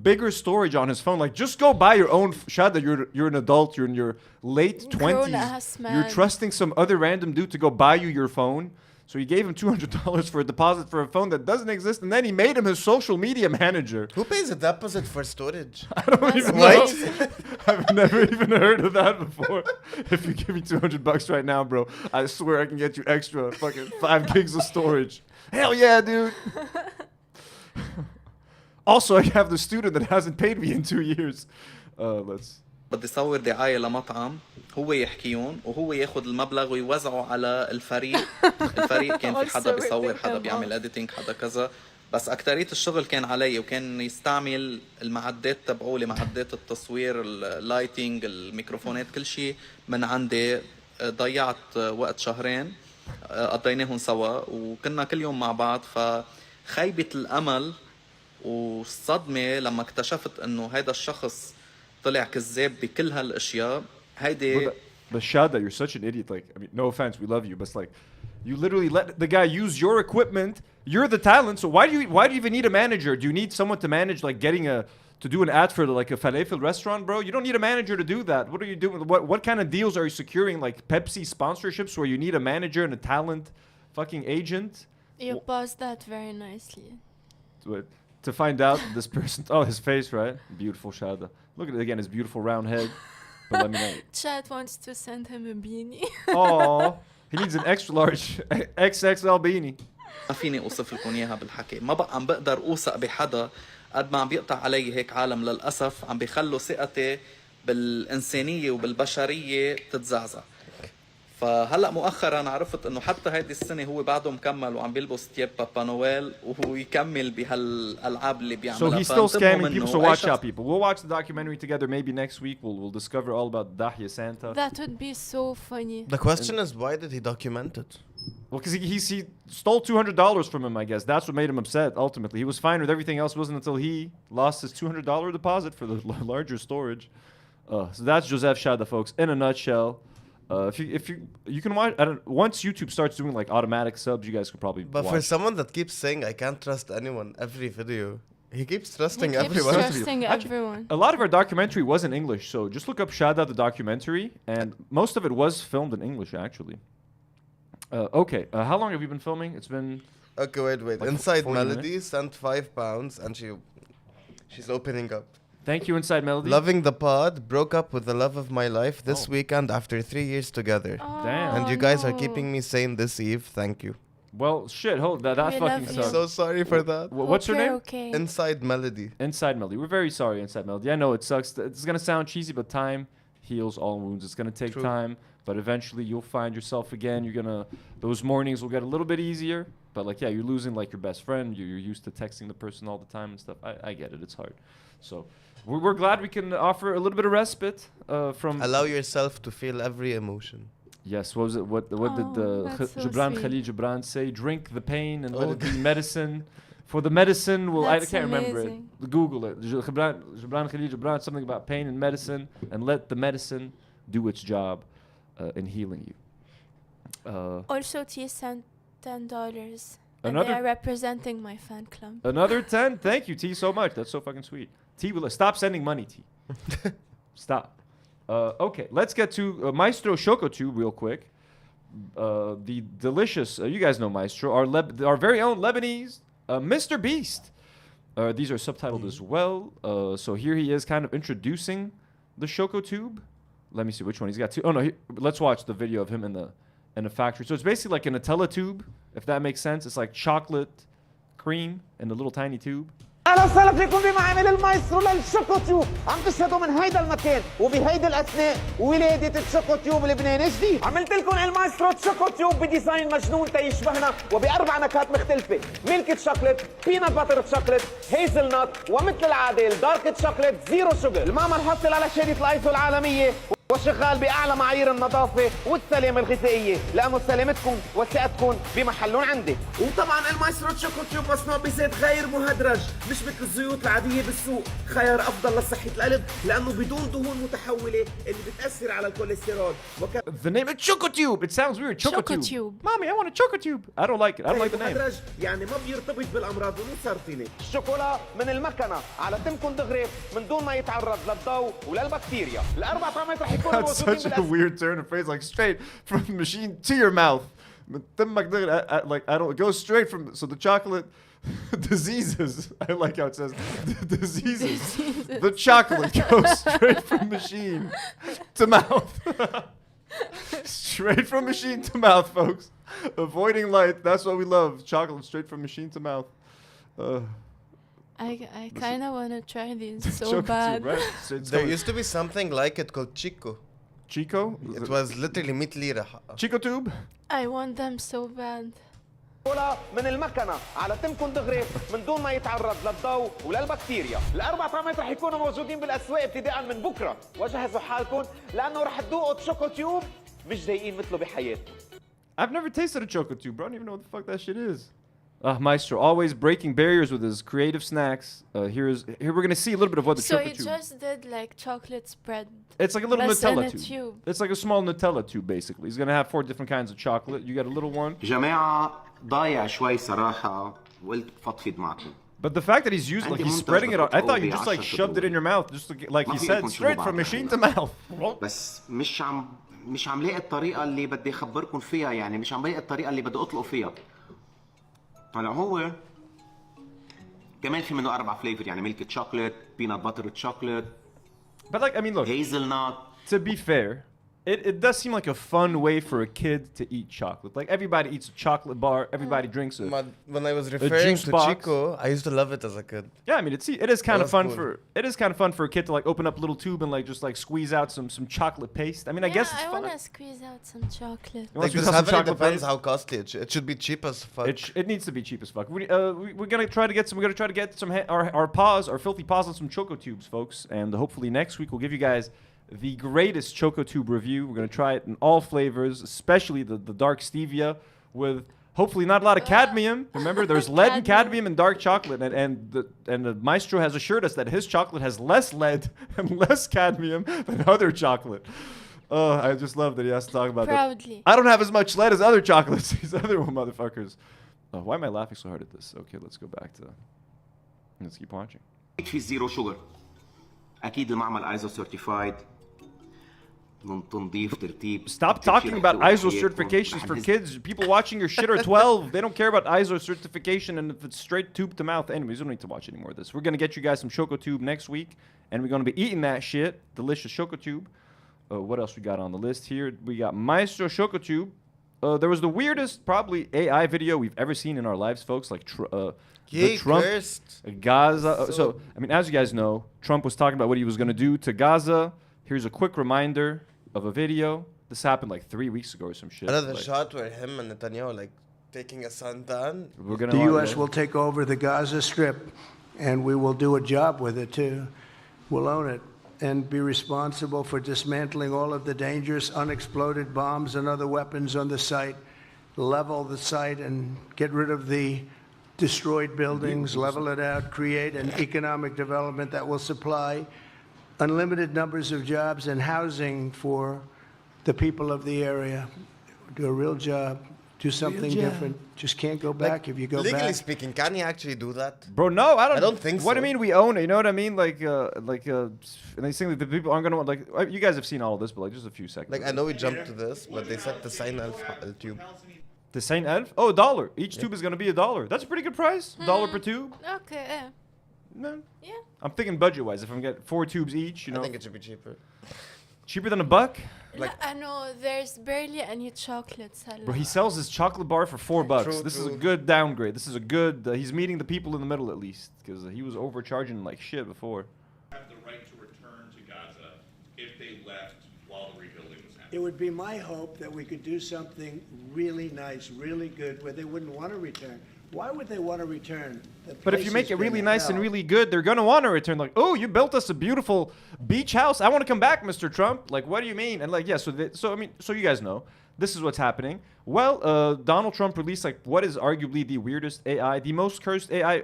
bigger storage on his phone, like just go buy your own. Chada, you're an adult, you're in your late 20s, you're trusting some other random dude to go buy you your phone. So he gave him $200 for a deposit for a phone that doesn't exist, and then he made him his social media manager. Who pays a deposit for storage? I don't even know. I've never even heard of that before. If you give me $200 right now, bro, I swear I can get you extra fucking 5 gigs of storage. Hell yeah, dude. Also, I have the student that hasn't paid me in 2 years. Let's... بدي صور دعاية لمطعم هو يحكيهم وهو ياخد المبلغ ويوزعه على الفريق. الفريق كان في حدا بيصور، حدا بيعمل اديتنج، حدا كذا، بس أكترية الشغل كان علي. وكان يستعمل المعدات تبعولي، معدات التصوير، اللايتينج، الميكروفونات، كل شيء من عندي. ضيعت وقت 2 قضيناهم سوا وكنا كل يوم مع بعض. فخيبة الأمل والصدمة لما اكتشفت انه هيدا الشخص طلع كذاب بكل هالاشياء هيدي. But Chada, you're such an idiot. Like, I mean, no offense, we love you, but like, you literally let the guy use your equipment. You're the talent, so why do you even need a manager? Do you need someone to manage, like, to do an ad for like a falafel restaurant, bro? You don't need a manager to do that. What are you doing? What kind of deals are you securing? Like Pepsi sponsorships where you need a manager and a talent fucking agent? You paused that very nicely. To find out this person, his face, right? Beautiful Chada. Look at it again, his beautiful round head. But let me know. Chad wants to send him a beanie. Oh, he needs an extra large XXL beanie. ما فيني اوصف لكم اياها بالحكي. ما بقى عم بقدر اوثق بحدا قد ما عم بيقطع علي هيك عالم. للاسف عم بيخلوا ثقتي بالانسانيه وبالبشريه تتزعزع. فهلا مؤخرا عرفت انه حتى هيدي السنه هو بعده مكمل وعم بيلبس ثياب بابا نويل وهو يكمل بهالالعاب اللي بيعملها. So he's still scamming people. So watch out, people. We'll watch the documentary together. Maybe next week we'll discover all about Dahya Santa. That would be so funny. The question is, why did he document it? Well, because he stole $200 from him, I guess. That's what made him upset, ultimately. He was fine with everything else. It wasn't until he lost his $200 deposit for the larger storage. So that's Joseph Chada, folks, in a nutshell. If you can watch, once YouTube starts doing like automatic subs, you guys could probably But watch. for someone that keeps saying, I can't trust anyone, every video, he keeps trusting He keeps everyone. trusting everyone. A lot of our documentary was in English, so just look up Chada, the documentary, and most of it was filmed in English, actually. Okay, how long have you been filming? It's been... Okay, wait. Like Inside 40 Melody minutes? sent £5 and she's opening up. Thank you, Inside Melody. Loving the pod, broke up with the love of my life this weekend after 3 years together. Oh, Damn. And you guys are keeping me sane this eve. Thank you. Well, shit, hold that We fucking love you. I'm sucks. so sorry for that. What's your Hope name? you're okay. Inside Melody. Inside Melody. We're very sorry, Inside Melody. I know it sucks. It's gonna sound cheesy, but time heals all wounds. It's going to take True. time, but eventually you'll find yourself again. You're going to, those mornings will get a little bit easier. But like, yeah, you're losing like your best friend. You're used to texting the person all the time and stuff. I get it. It's hard. So we're glad we can offer a little bit of respite from. Allow yourself to feel every emotion. Yes, what was it? What did that's so Gibran sweet. Khalil Gibran say? Drink the pain and let it be medicine. For the medicine, I That's can't remember it. amazing. Google it. Gibran Khalil Gibran, something about pain and medicine, and let the medicine do its job in healing you. Also, T sent $10. And Another- they are representing my fan club. Another 10. Thank you, T, so much. That's so fucking sweet. T, stop sending money, T. Stop. Okay, let's get to Maestro Chocotube real quick. The delicious, you guys know Maestro, our very own Lebanese Mr. Beast. These are subtitled as well. So here he is kind of introducing the Chocotube. Let me see which one. He's got two. Oh, no. Let's watch the video of him in the factory. So it's basically like a Nutella tube, if that makes sense. It's like chocolate cream in the little tiny tube. اهلا وسهلا فيكم بمعامل المايسترو للشوكوتيوب عم تشهدوا من هيدا المكان وبهيدي الاثناء ولاده الشوكوتيوب اللبناني جديد عملت لكم المايسترو تشوكوتيوب بديزاين مجنون تيشبهنا وباربع نكهات مختلفه ميلك شوكليت بينات باتر شوكليت هيزل نات ومثل العاده الدارك شوكليت زيرو شوجر المعمل حصل على شهاده الايزو العالميه وشغال باعلى معايير النظافه والسلامه الغذائيه لانه سلامتكم وثقتكم بمحلهم عندي وطبعا المايسترو تشوكوتيوب مصنوع بزيت غير مهدرج مش مثل الزيوت العاديه بالسوق خيار افضل لصحه القلب لانه بدون دهون متحوله اللي بتاثر على الكوليسترول The name is Chocotube. It sounds weird. Chocotube. Chocotube. Mommy, I want a Chocotube. I don't like it. I don't like the name. مهدرج يعني ما بيرتبط بالامراض والمسرطنه الشوكولا من المكنه على تمكن دغري من دون ما يتعرض للضوء وللبكتيريا الاربع طعمات رح يكونوا That's موجودين such a weird turn of phrase, like straight from the machine to your mouth. Like I don't, it goes straight from, so the chocolate diseases, I like how it says the diseases. The chocolate goes straight from machine to mouth. Straight from machine to mouth, folks. Avoiding light, that's what we love. Chocolate straight from machine to mouth. I kind of want to try these so Chocotube, bad. right? So it's There coming. used to be something like it called Chico. Chico? It was literally 100 lira. Chocotube? I want them so bad. الشوكولا من المكنه على تمكن دغري من دون ما يتعرض للضوء وللبكتيريا الاربع طعمات رح يكونوا موجودين بالاسواق ابتداء من بكره وجهزوا حالكم لانه رح تذوقوا تشوكوتيوب مش ضايقين مثله بحياتكم I've never tasted a Chocotube, bro. I don't even know what the fuck that shit is. Maestro, always breaking barriers with his creative snacks. Here we're gonna see a little bit of what the So he Chocotube. just did like chocolate spread. It's like a little best in Nutella a tube. tube. It's like a small Nutella tube, basically. He's gonna have 4 different kinds of chocolate. You got a little one. جماعة ضايع شوي صراحة وقلت فضفض معكم. But the fact that he's used, like he's spreading it on, I thought you just like shoved it in your mouth, just like he said, straight from machine to mouth. بس مش عم لاقي الطريقة اللي بدي أخبركم فيها يعني مش عم لاقي الطريقة اللي بدي أطلق فيها. هلا هو كمان في منه 4 فليفر يعني ميلك شوكليت، بينات باتر شوكليت. But like, I mean, look, هيزل نات. to be fair, it does seem like a fun way for a kid to eat chocolate. Like everybody eats a chocolate bar, everybody drinks a. When I was referring juice to box. Chico, I used to love it as a kid. Yeah, I mean, it is kind of was fun cool. for a kid to like open up a little tube and like just like squeeze out some chocolate paste. I mean, I guess it's I fun. want to squeeze out some chocolate. You wanna Like squeeze this out some heavily chocolate depends paste? how costly it should be cheap as fuck. It needs to be cheap as fuck. We're gonna try to get some. We're gonna try to get some our filthy paws on some Chocotubes, folks, and hopefully next week we'll give you guys the greatest Chocotube review. We're gonna try it in all flavors, especially the dark stevia with hopefully not a lot of cadmium. Remember, there's lead and cadmium in dark chocolate, and the Maestro has assured us that his chocolate has less lead and less cadmium than other chocolate. I just love that he has to talk about Proudly. that. I don't have as much lead as other chocolates. These other motherfuckers. Why am I laughing so hard at this? Okay, let's go back to. Let's keep watching. في زيرو شوجر. أكيد المعمل ايزو سيرتيفايد. تنظيف ترتيب. Stop talking about ISO certifications for kids. People watching your shit are 12. They don't care about ISO certification, and if it's straight tube to mouth. Anyways, we don't need to watch any more of this. We're gonna get you guys some Chocotube next week, and we're gonna be eating that shit. Delicious Chocotube. What else we got on the list here? We got Maestro Chocotube. There was the weirdest, probably AI video we've ever seen in our lives, folks. Like the Trump cursed. Gaza. So I mean, as you guys know, Trump was talking about what he was gonna do to Gaza. Here's a quick reminder of a video. This happened like 3 weeks ago or some shit. Another like, shot where him and Netanyahu like taking a suntan. We're gonna The U.S. will take over the Gaza Strip, and we will do a job with it too. We'll own it and be responsible for dismantling all of the dangerous unexploded bombs and other weapons on the site, level the site and get rid of the destroyed buildings, level it out, create an economic development that will supply unlimited numbers of jobs and housing for the people of the area. Do a real job. Do something different. Just can't go back. If you go Legally back. speaking, can you actually do that? Bro, no, I don't think What do so. you mean we own it? You know what I mean? And they saying that the people aren't gonna like. You guys have seen all of this, but like just a few seconds. Like I know we jumped to this, but they said the sign tube. The Saint Elf? Oh, $1. Each tube is gonna be $1. That's a pretty good price. $1 per tube. Okay, yeah. No. Yeah. I'm thinking budget-wise. If I'm getting 4 tubes each, you know. I think it should be cheaper. Cheaper than $1? Like, I know there's barely any chocolates. Bro, he sells his chocolate bar for $4. True, This is a true. good downgrade. This is a good. He's meeting the people in the middle at least, because he was overcharging like shit before. Have the right to return to Gaza if they left while the rebuilding was happening. It would be my hope that we could do something really nice, really good, where they wouldn't want to return. Why would they want to return? But if you make it really nice and really good, they're gonna want to return. Like, oh, you built us a beautiful beach house. I want to come back, Mr. Trump. Like, what do you mean? And like, yeah. So you guys know, this is what's happening. Well, Donald Trump released like what is arguably the weirdest AI, the most cursed AI.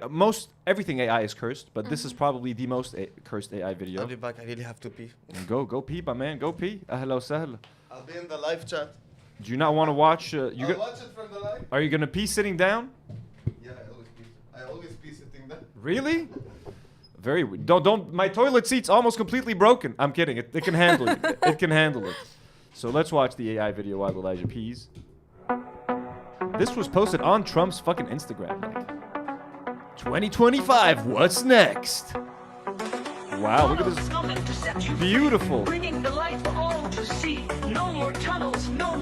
Everything AI is cursed, but this is probably the most cursed AI video. I'll be back. I really have to pee. And go pee, my man. Go pee. Ahla wa sahla. I'll be in the live chat. Do you not want to watch? I'll watch it from the live. Are you gonna pee sitting down? Yeah, I always pee sitting down. Really? Very weird. Don't. My toilet seat's almost completely broken. I'm kidding. It can handle it. It can handle it. So let's watch the AI video while Elijah pees. This was posted on Trump's fucking Instagram. Like, 2025. What's next? Wow, look at this. Beautiful.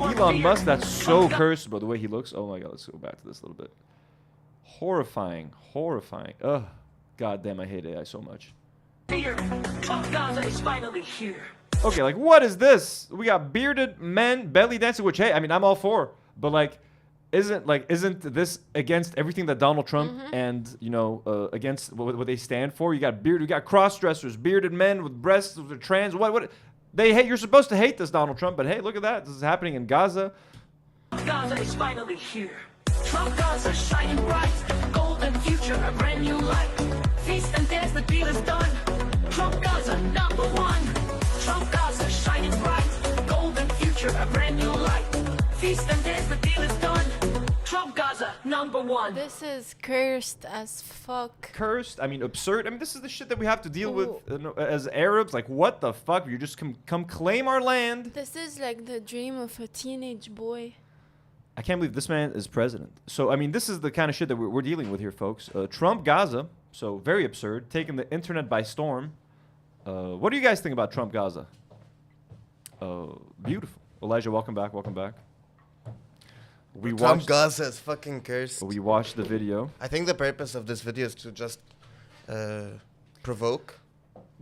Elon Musk, that's so cursed, bro, the way he looks. Oh my god, let's go back to this a little bit. Horrifying. Ugh. God damn, I hate AI so much. Gaza is finally here. Okay, like, what is this? We got bearded men belly dancing, which, hey, I mean, I'm all for. But, like, isn't this against everything that Donald Trump and, you know, against what they stand for? You got we got cross-dressers, bearded men with breasts, with trans, what? They hate, you're supposed to hate this, Donald Trump, but hey, look at that. This is happening in Gaza. Gaza is finally here. Trump Gaza shining bright. Golden future, a brand new light. Feast and dance, the deal is done. Trump Gaza, #1. Trump Gaza shining bright. Golden future, a brand new light. Feast and dance, the deal is done. Trump Gaza, #1. This is cursed as fuck. Cursed, I mean, absurd. I mean, this is the shit that we have to deal with as Arabs. Like, what the fuck? You just come claim our land. This is like the dream of a teenage boy. I can't believe this man is president. So, I mean, this is the kind of shit that we're dealing with here, folks. Trump Gaza, so very absurd, taking the internet by storm. What do you guys think about Trump Gaza? Beautiful. Elijah, welcome back. Trump Gaza is fucking cursed. We watched the video. I think the purpose of this video is to just provoke.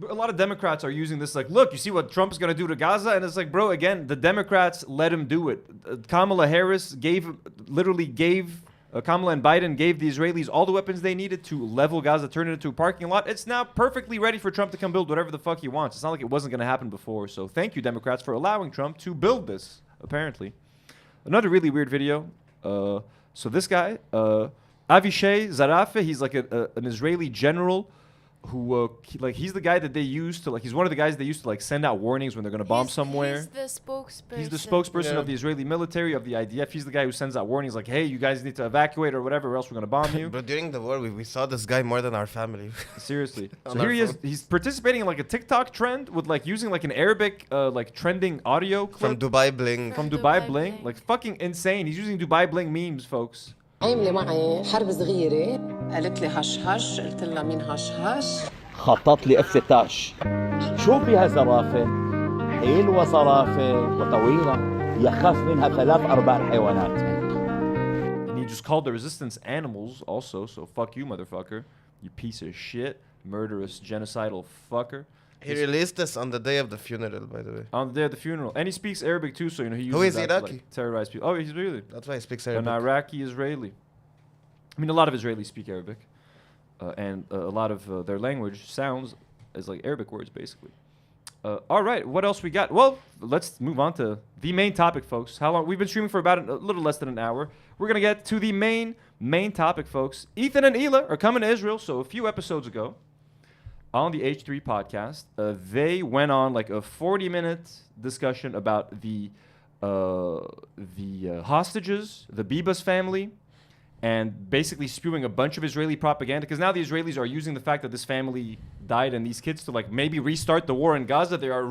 A lot of Democrats are using this like, look, you see what Trump's going to do to Gaza? And it's like, bro, again, the Democrats let him do it. Kamala Harris literally gave Kamala and Biden gave the Israelis all the weapons they needed to level Gaza, turn it into a parking lot. It's now perfectly ready for Trump to come build whatever the fuck he wants. It's not like it wasn't going to happen before. So thank you, Democrats, for allowing Trump to build this, apparently. Another really weird video. So this guy, Avishai Zarafe, he's like an Israeli general who, he's the guy that they use to, he's one of the guys they used to, send out warnings when they're going to bomb somewhere. He's the spokesperson. He's the spokesperson of the Israeli military, of the IDF. He's the guy who sends out warnings like, hey, you guys need to evacuate or whatever, or else we're going to bomb you. But during the war, we saw this guy more than our family. Seriously. So here he is. He's participating in, a TikTok trend with, using, an Arabic, trending audio clip. From Dubai Bling. From Dubai Bling. Fucking insane. He's using Dubai Bling memes, folks. عاملة معي حرب صغيرة قالت لي هش هش قلت لها مين هش هش خطط لي F16 شو فيها زرافة حلوة صرافة وطويلة يخاف منها 3-4 حيوانات. And he just called the resistance animals also, so fuck you, motherfucker. You piece of shit, murderous, genocidal fucker. He released this on the day of the funeral, by the way. On the day of the funeral. And he speaks Arabic too, so he uses Who is that to, Iraqi? like, terrorize people. Oh, he's really? That's why he speaks An Arabic. Iraqi Israeli. I mean, a lot of Israelis speak Arabic. And a lot of their language sounds as like Arabic words, basically. All right, what else we got? Well, let's move on to the main topic, folks. How long? We've been streaming for about a little less than an hour. We're going to get to the main topic, folks. Ethan and Hila are coming to Israel. So a few episodes ago, on the H3 podcast, they went on like a 40-minute discussion about the hostages, the Bibas family, and basically spewing a bunch of Israeli propaganda, because now the Israelis are using the fact that this family died and these kids to like maybe restart the war in Gaza. They are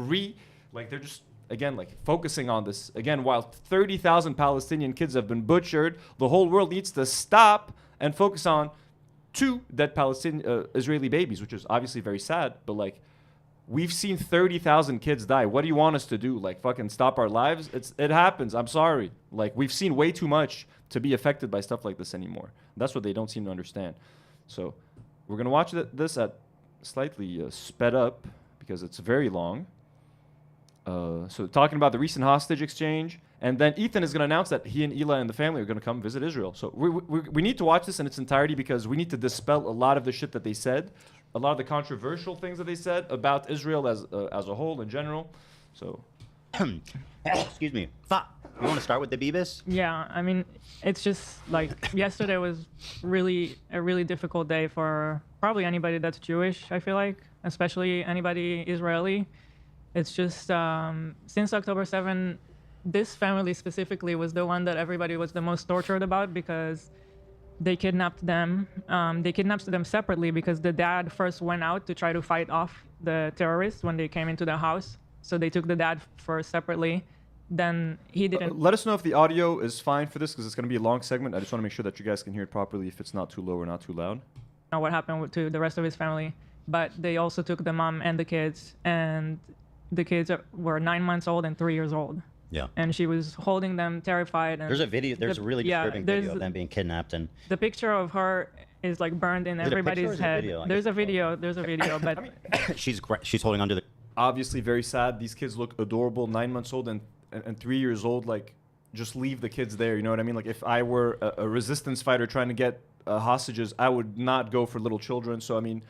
they're just again like focusing on this again. While 30,000 Palestinian kids have been butchered, the whole world needs to stop and focus on 2 dead Palestinian Israeli babies, which is obviously very sad. But like, we've seen 30,000 kids die. What do you want us to do? Like fucking stop our lives? It happens. I'm sorry. Like, we've seen way too much to be affected by stuff like this anymore. That's what they don't seem to understand. So we're going to watch this at slightly sped up because it's very long. So talking about the recent hostage exchange. And then Ethan is going to announce that he and Hila and the family are going to come visit Israel. So we need to watch this in its entirety because we need to dispel a lot of the shit that they said, a lot of the controversial things that they said about Israel as a whole in general. So, excuse me. You want to start with the Bibas? Yeah, I mean, it's just like yesterday was a really difficult day for probably anybody that's Jewish, I feel like, especially anybody Israeli. It's just since October 7, this family specifically was the one that everybody was the most tortured about because they kidnapped them. They kidnapped them separately because the dad first went out to try to fight off the terrorists when they came into the house. So they took the dad first separately. Then he didn't. Let us know if the audio is fine for this because it's going to be a long segment. I just want to make sure that you guys can hear it properly if it's not too low or not too loud. Know what happened to the rest of his family, but they also took the mom and the kids, and the kids were 9 months old and 3 years old. Yeah. And she was holding them terrified. And there's a video. There's a really disturbing video of them being kidnapped, and the picture of her is like burned in everybody's head. There's a video, but she's holding onto the. Obviously, very sad. These kids look adorable, 9 months old and 3 years old. Like, just leave the kids there. You know what I mean? Like, if I were a resistance fighter trying to get hostages, I would not go for little children. So I mean,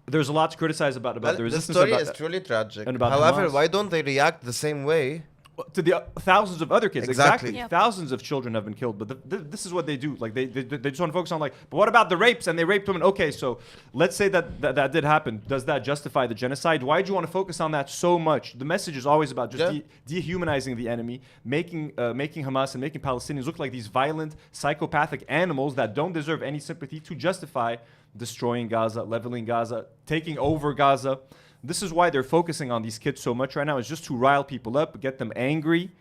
there's a lot to criticize about the resistance. The story is truly tragic. However, why don't they react the same way to the thousands of other kids? Exactly. Yep. Thousands of children have been killed, but this is what they do. Like they just want to focus on like, but what about the rapes? And they raped women. Okay, so let's say that did happen. Does that justify the genocide? Why do you want to focus on that so much? The message is always about just dehumanizing the enemy, making Hamas and making Palestinians look like these violent, psychopathic animals that don't deserve any sympathy to justify destroying Gaza, leveling Gaza, taking over Gaza. This is why they're focusing on these kids so much right now, is just to rile people up, get them angry.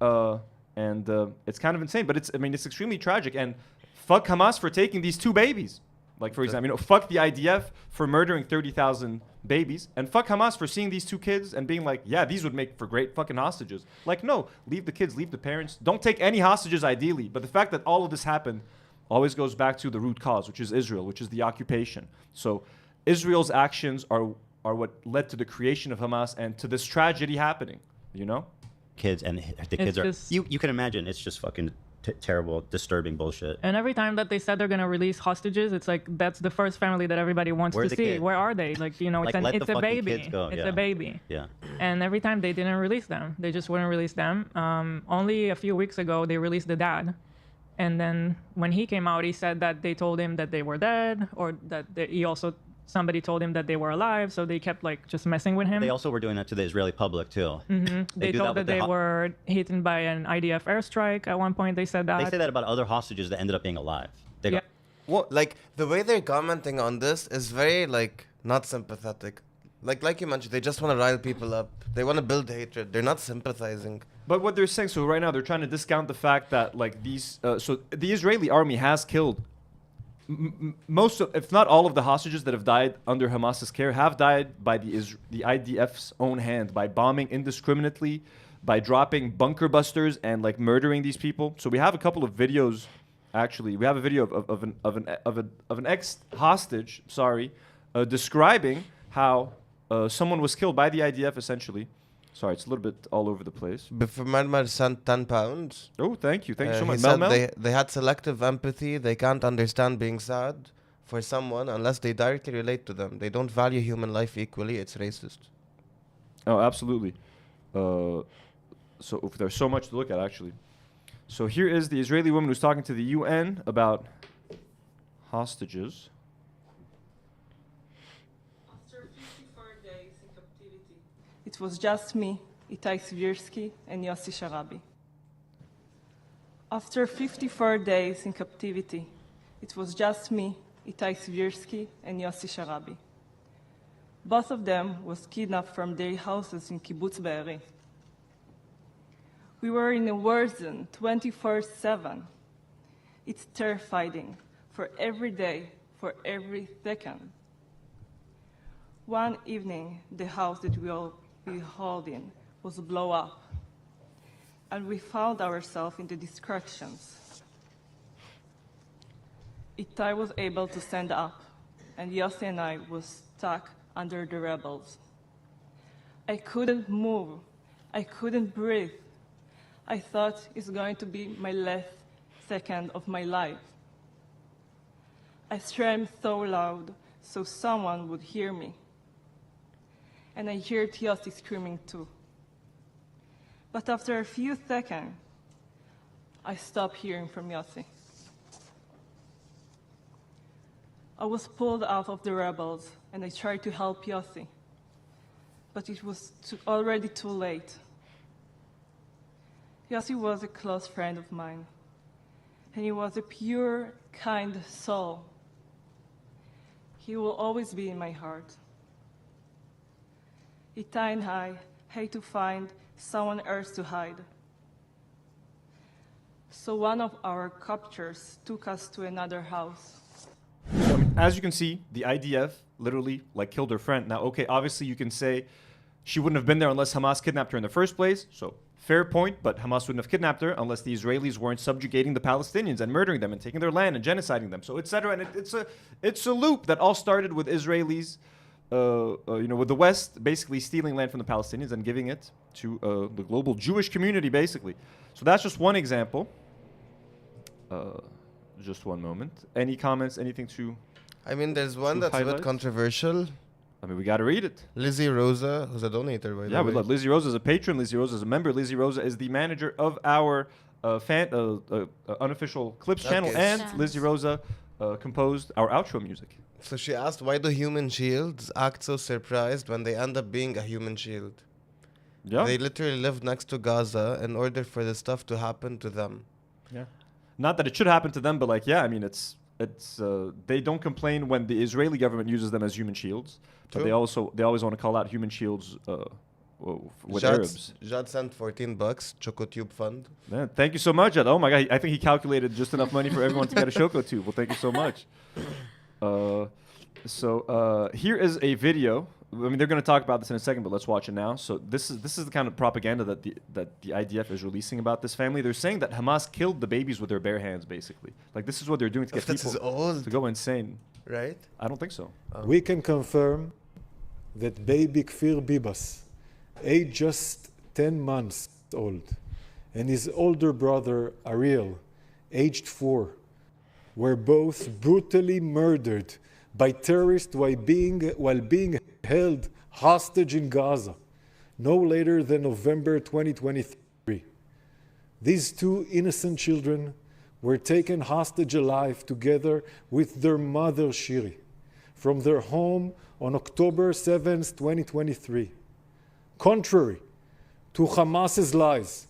And it's kind of insane, but it's extremely tragic. And fuck Hamas for taking these 2 babies. Like, for example, fuck the IDF for murdering 30,000 babies. And fuck Hamas for seeing these 2 kids and being like, yeah, these would make for great fucking hostages. Like, no, leave the kids, leave the parents. Don't take any hostages, ideally. But the fact that all of this happened always goes back to the root cause, which is Israel, which is the occupation. So Israel's actions are what led to the creation of Hamas and to this tragedy happening, you know? Kids and the kids are, you can imagine, it's just fucking terrible, disturbing bullshit. And every time that they said they're going to release hostages, it's like, that's the first family that everybody wants to see. Kids? Where are they? Like, you know, like, it's a baby. It's a baby. Yeah. And every time they didn't release them. They just wouldn't release them. Only a few weeks ago, they released the dad. And then when he came out, he said that they told him that they were dead, or that somebody told him that they were alive, so they kept like just messing with him. They also were doing that to the Israeli public too. Mm-hmm. They told that they were hit by an IDF airstrike. At one point, they said that. They say that about other hostages that ended up being alive. Well, like the way they're commenting on this is very like not sympathetic. Like you mentioned, they just want to rile people up. They want to build hatred. They're not sympathizing. But what they're saying, so right now they're trying to discount the fact that like these, so the Israeli army has killed most of, if not all of the hostages that have died under Hamas's care have died by the IDF's own hand, by bombing indiscriminately, by dropping bunker busters and like murdering these people. So we have a couple of videos. Actually, we have a video of an ex hostage, describing how someone was killed by the IDF, essentially. Sorry, it's a little bit all over the place. Before Melmel sent 10 pounds. Oh, thank you. Thank you so much. He said Melmel? they had selective empathy. They can't understand being sad for someone unless they directly relate to them. They don't value human life equally. It's racist. Oh, absolutely. So there's so much to look at, actually. So here is the Israeli woman who's talking to the UN about hostages. After 54 days in captivity, it was just me, Itai Svirsky, and Yossi Sharabi. After 54 days in captivity, it was just me, Itai Svirsky, and Yossi Sharabi. Both of them was kidnapped from their houses in Kibbutz Be'eri. We were in a war zone 24/7. It's terrifying for every day, for every second. One evening, the house that we all be holding was blown up, and we found ourselves in the destructions. Itai was able to stand up, and Yossi and I was stuck under the rebels. I couldn't move. I couldn't breathe. I thought it's going to be my last second of my life. I screamed so loud so someone would hear me. And I heard Yossi screaming too. But after a few seconds, I stopped hearing from Yossi. I was pulled out of the rebels and I tried to help Yossi, but it was already too late. Yossi was a close friend of mine, and he was a pure, kind soul. He will always be in my heart. Itai and I had to find someone else to hide. So one of our captors took us to another house. So, I mean, as you can see, the IDF literally killed her friend. Now, okay, obviously you can say she wouldn't have been there unless Hamas kidnapped her in the first place. So fair point, but Hamas wouldn't have kidnapped her unless the Israelis weren't subjugating the Palestinians and murdering them and taking their land and genociding them. So etc. And it's a loop that all started with Israelis, with the West basically stealing land from the Palestinians and giving it to the global Jewish community, basically. So that's just one example. Just one moment. Any comments? Anything to? I mean, there's one that's a bit controversial. I mean, we got to read it. Lizzie Rosa, who's a donator, by the way. Yeah, we love Lizzie Rosa is a patron. Lizzie Rosa is a member. Lizzie Rosa is the manager of our unofficial Clips channel, and Lizzie Rosa composed our outro music. So she asked, why do human shields act so surprised when they end up being a human shield? Yeah. They literally lived next to Gaza in order for this stuff to happen to them. Yeah. Not that it should happen to them, but I mean, it's they don't complain when the Israeli government uses them as human shields, but they always want to call out human shields with Arabs. Jad sent $14, Chocotube fund. Man, thank you so much, Jad. Oh my God, I think he calculated just enough money for everyone to get a Chocotube. Well, thank you so much. Here is a video. I mean, they're going to talk about this in a second, but let's watch it now. So this is the kind of propaganda that the IDF is releasing about this family. They're saying that Hamas killed the babies with their bare hands, basically. This is what they're doing to get people to go insane. Right? I don't think so. We can confirm that baby Kfir Bibas, aged just 10 months old, and his older brother Ariel, aged 4, were both brutally murdered by terrorists while being held hostage in Gaza, no later than November 2023. These two innocent children were taken hostage alive together with their mother Shiri from their home on October 7, 2023. Contrary to Hamas's lies,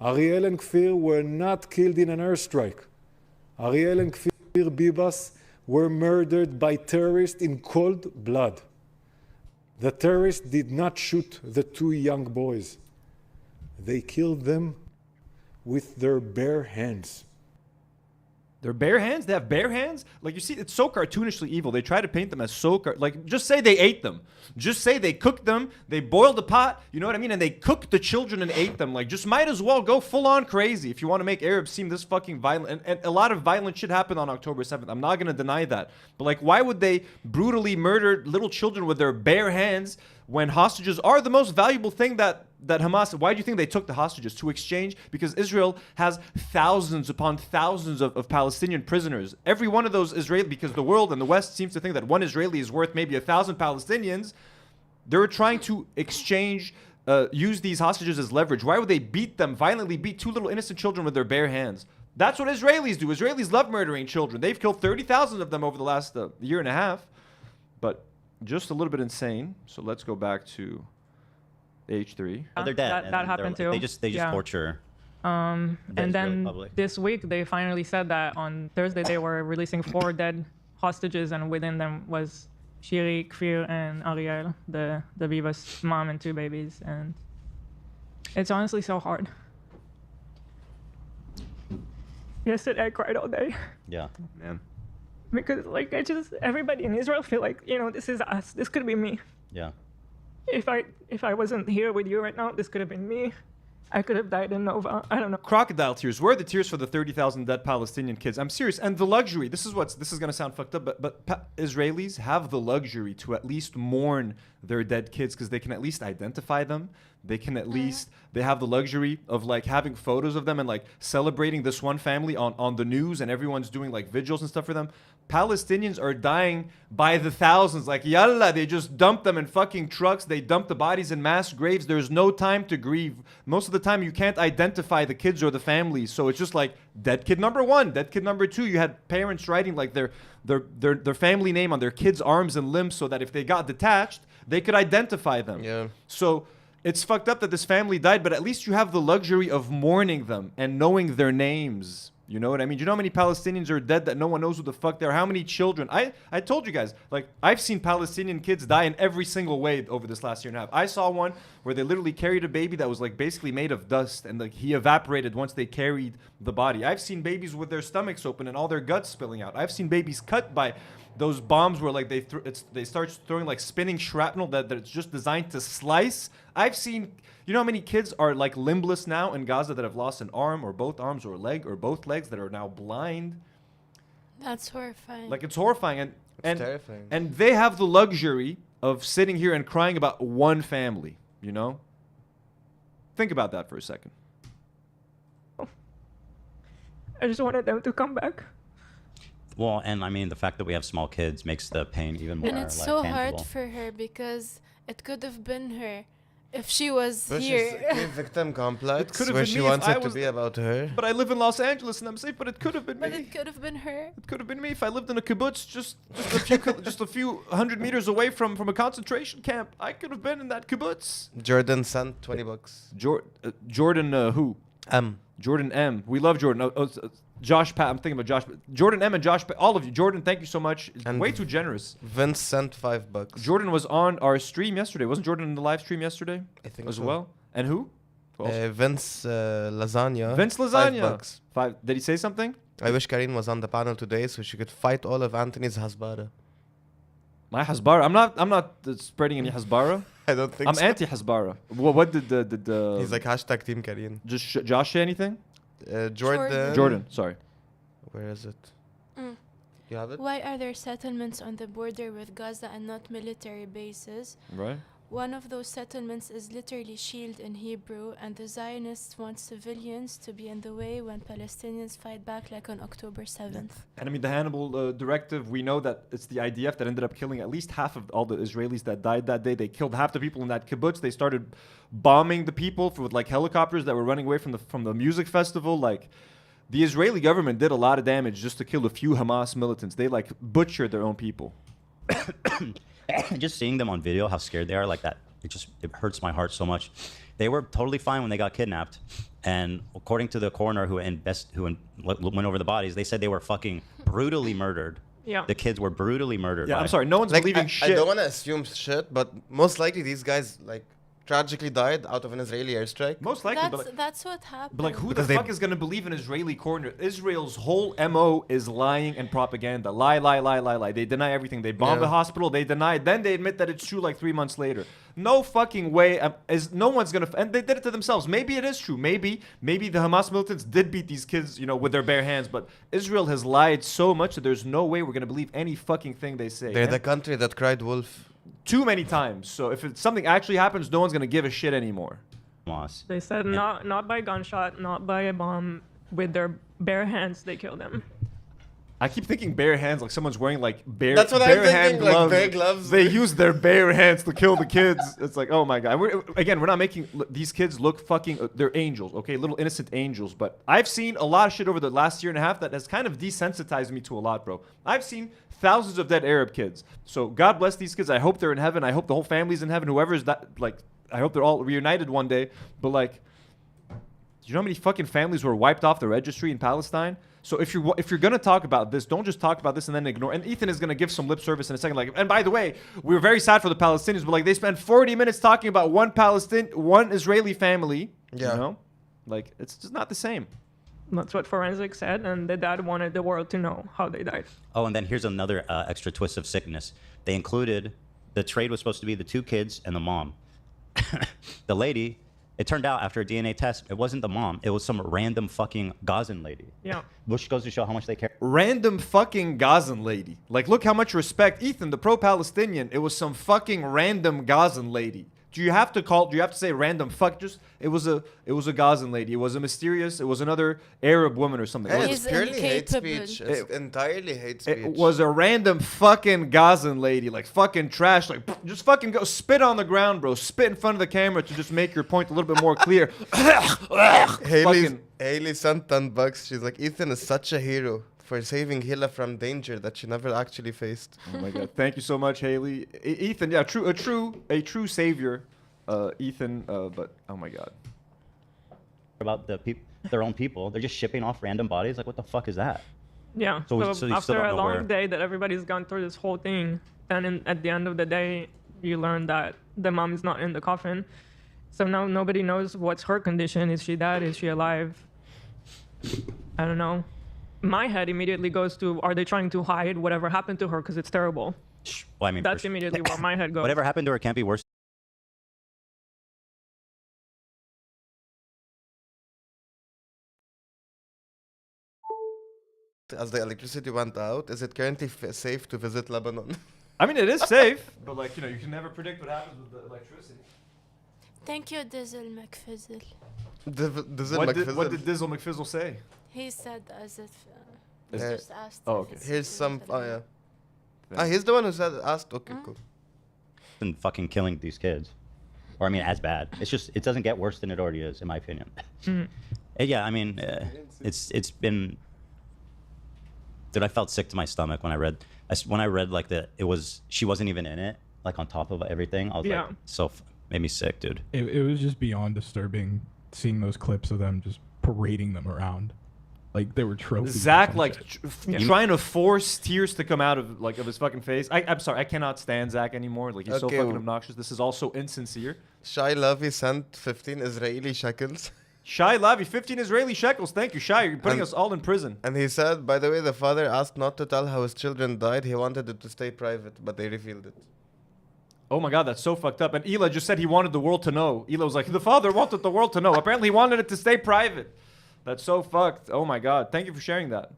Ariel and Kfir were not killed in an airstrike. Ariel and Kfir Bibas were murdered by terrorists in cold blood. The terrorists did not shoot the two young boys. They killed them with their bare hands. They're bare hands? They have bare hands? Like, you see, it's so cartoonishly evil. They try to paint them as so... Like, just say they ate them. Just say they cooked them. They boiled the pot. You know what I mean? And they cooked the children and ate them. Like, just might as well go full-on crazy if you want to make Arabs seem this fucking violent. And a lot of violent shit happened on October 7th. I'm not going to deny that. But, like, why would they brutally murder little children with their bare hands when hostages are the most valuable thing that Hamas... Why do you think they took the hostages? To exchange? Because Israel has thousands upon thousands of Palestinian prisoners. Every one of those Israeli... Because the world and the West seems to think that one Israeli is worth maybe 1,000 Palestinians. They're trying to exchange... use these hostages as leverage. Why would they beat them, violently beat two little innocent children with their bare hands? That's what Israelis do. Israelis love murdering children. They've killed 30,000 of them over the last year and a half. But just a little bit insane. So let's go back to... H3. Well, they're dead. That happened too. They just torture. And then this week they finally said that on Thursday they were releasing 4 dead hostages, and within them was Shiri, Kfir, and Ariel, the Vivas mom and 2 babies. And it's honestly so hard. Yesterday I cried all day. Yeah, man. Because like everybody in Israel feel like, you know, this is us. This could be me. Yeah. If I wasn't here with you right now, this could have been me. I could have died in Nova. I don't know. Crocodile tears. Where are the tears for the 30,000 dead Palestinian kids? I'm serious. And the luxury. This is gonna sound fucked up, but Israelis have the luxury to at least mourn their dead kids because they can at least identify them. They can at least, they have the luxury of like having photos of them and like celebrating this one family on the news, and everyone's doing like vigils and stuff for them. Palestinians are dying by the thousands. Like, yalla, they just dump them in fucking trucks. They dump the bodies in mass graves. There's no time to grieve. Most of the time, you can't identify the kids or the families. So it's just like dead kid number 1, dead kid number 2. You had parents writing like their family name on their kids' arms and limbs so that if they got detached, they could identify them. Yeah. So it's fucked up that this family died, but at least you have the luxury of mourning them and knowing their names. You know what I mean? Do you know how many Palestinians are dead that no one knows who the fuck they are? How many children? I told you guys, like, I've seen Palestinian kids die in every single way over this last year and a half. I saw one where they literally carried a baby that was like basically made of dust, and like he evaporated once they carried the body. I've seen babies with their stomachs open and all their guts spilling out. I've seen babies cut by those bombs where like they start throwing like spinning shrapnel that it's just designed to slice. I've seen, you know how many kids are like limbless now in Gaza that have lost an arm or both arms or a leg or both legs that are now blind? That's horrifying. Like, it's horrifying. It's terrifying. And they have the luxury of sitting here and crying about one family, you know? Think about that for a second. I just wanted them to come back. Well, and I mean, the fact that we have small kids makes the pain even more And it's like, so tangible. hard for her because it could have been her if she was But here. she's a victim complex could've where been she me if wants I it to was be about her. But I live in Los Angeles and I'm safe, but it could have been But me. it could have been her. It could have been me if I lived in a kibbutz just a few 100 meters away from a concentration camp. I could have been in that kibbutz. Jordan sent $20. Jordan who? M. Jordan M. We love Jordan. Josh Pat. I'm thinking about Josh. Jordan M and Josh Pat. All of you. Jordan, thank you so much. And way too generous. Vince sent $5. Jordan was on our stream yesterday. Wasn't Jordan in the live stream yesterday? I think as so. well. And who? Vince Lasagna. Vince Lasagna. $5. 5. Did he say something? I wish Karine was on the panel today so she could fight all of Anthony's hasbara. My hasbara. I'm not spreading any hasbara. I don't think I'm so. anti-hasbara. What did the He's like hashtag Team Karine. Just Josh say anything? Jordan. Sorry. Where is it? You have it? Why are there settlements on the border with Gaza and not military bases? Right. One of those settlements is literally shield in Hebrew, and the Zionists want civilians to be in the way when Palestinians fight back like on October 7th. And I mean, the Hannibal directive, we know that it's the IDF that ended up killing at least half of all the Israelis that died that day. They killed half the people in that kibbutz. They started bombing the people with like helicopters that were running away from the music festival. Like, the Israeli government did a lot of damage just to kill a few Hamas militants. They like butchered their own people. Just seeing them on video, how scared they are, like that, it hurts my heart so much. They were totally fine when they got kidnapped, and according to the coroner who went over the bodies, they said they were fucking brutally murdered. Yeah. The kids were brutally murdered. Yeah, I'm sorry, no one's believing shit. I don't want to assume shit, but most likely these guys like tragically died out of an Israeli airstrike? Most likely, That's what happened. but like, who the fuck is gonna believe in Israeli corner? Israel's whole MO is lying and propaganda. Lie. They deny everything. They bomb the hospital. They deny it. Then they admit that it's true like 3 months later. No fucking way. No one's gonna. And they did it to themselves. Maybe it is true. Maybe the Hamas militants did beat these kids, with their bare hands. But Israel has lied so much that there's no way we're gonna believe any fucking thing they say. They're the country that cried wolf. Too many times. So if something actually happens, no one's gonna give a shit anymore. They said not by gunshot, not by a bomb. With their bare hands, they killed him. I keep thinking bare hands, like someone's wearing like bare. That's what bare I'm hand thinking, like gloves. bare gloves. They use their bare hands to kill the kids. It's like, oh my god. We're not making these kids look fucking. They're angels, okay, little innocent angels. But I've seen a lot of shit over the last year and a half that has kind of desensitized me to a lot, bro. I've seen thousands of dead Arab kids. So God bless these kids. I hope they're in heaven. I hope the whole family's in heaven. Whoever's that, like, I hope they're all reunited one day. But like, do you know how many fucking families were wiped off the registry in Palestine? So if you're gonna talk about this, don't just talk about this and then ignore. And Ethan is gonna give some lip service in a second. Like, and by the way, we were very sad for the Palestinians, but like they spent 40 minutes talking about one Israeli family. Yeah. Like it's just not the same. That's what forensics said, and the dad wanted the world to know how they died. Oh, and then here's another extra twist of sickness. They included, the trade was supposed to be the 2 kids and the mom. The lady, it turned out after a DNA test, it wasn't the mom. It was some random fucking Gazan lady. Yeah. Which goes to show how much they care. Random fucking Gazan lady. Like, look how much respect. Ethan, the pro-Palestinian, it was some fucking random Gazan lady. Do you have to say random fuck? It was a Gazan lady. It was it was another Arab woman or something. Hey, it's purely hate speech. It's entirely hate speech. It was a random fucking Gazan lady, like fucking trash, like just fucking go spit on the ground, bro. Spit in front of the camera to just make your point a little bit more clear. Haley sent $10. She's like, Ethan is such a hero for saving Hila from danger that she never actually faced. Oh my god! Thank you so much, Haley. Ethan, yeah, a true savior, Ethan. But oh my god. About their own people, they're just shipping off random bodies. Like, what the fuck is that? Yeah. So So, you still after don't a know long where. day that everybody's gone through this whole thing, and at the end of the day, you learn that the mom is not in the coffin. So now nobody knows what's her condition. Is she dead? Is she alive? I don't know. My head immediately goes to, are they trying to hide whatever happened to her because it's terrible? Well, I mean, That's immediately where my head goes. Whatever happened to her can't be worse. As the electricity went out, is it currently safe to visit Lebanon? I mean, it is safe, but like you can never predict what happens with the electricity. Thank you, Dizzle McFizzle. What did Dizzle McFizzle say? He said as if he Is- just asked. Oh, if okay. it's Here's some. something Oh yeah. He's the one who asked. Okay, cool. Than fucking killing these kids, or I mean, as bad. It's just it doesn't get worse than it already is, in my opinion. Yeah, I mean, it's been. Dude, I felt sick to my stomach when I read like she wasn't even in it, like on top of everything. I was like, made me sick, dude. It was just beyond disturbing seeing those clips of them just parading them around, like they were trophies. Zach trying to force tears to come out of his fucking face. I'm sorry, I cannot stand Zach anymore. Like he's so fucking obnoxious. This is also insincere. Shai Lavi sent 15 Israeli shekels. Shai Lavi, 15 Israeli shekels. Thank you, Shai. You're putting us all in prison. And he said, by the way, the father asked not to tell how his children died. He wanted it to stay private, but they revealed it. Oh my god, that's so fucked up. And Hila just said he wanted the world to know. Hila was like, the father wanted the world to know. Apparently he wanted it to stay private. That's so fucked. Oh my god. Thank you for sharing that.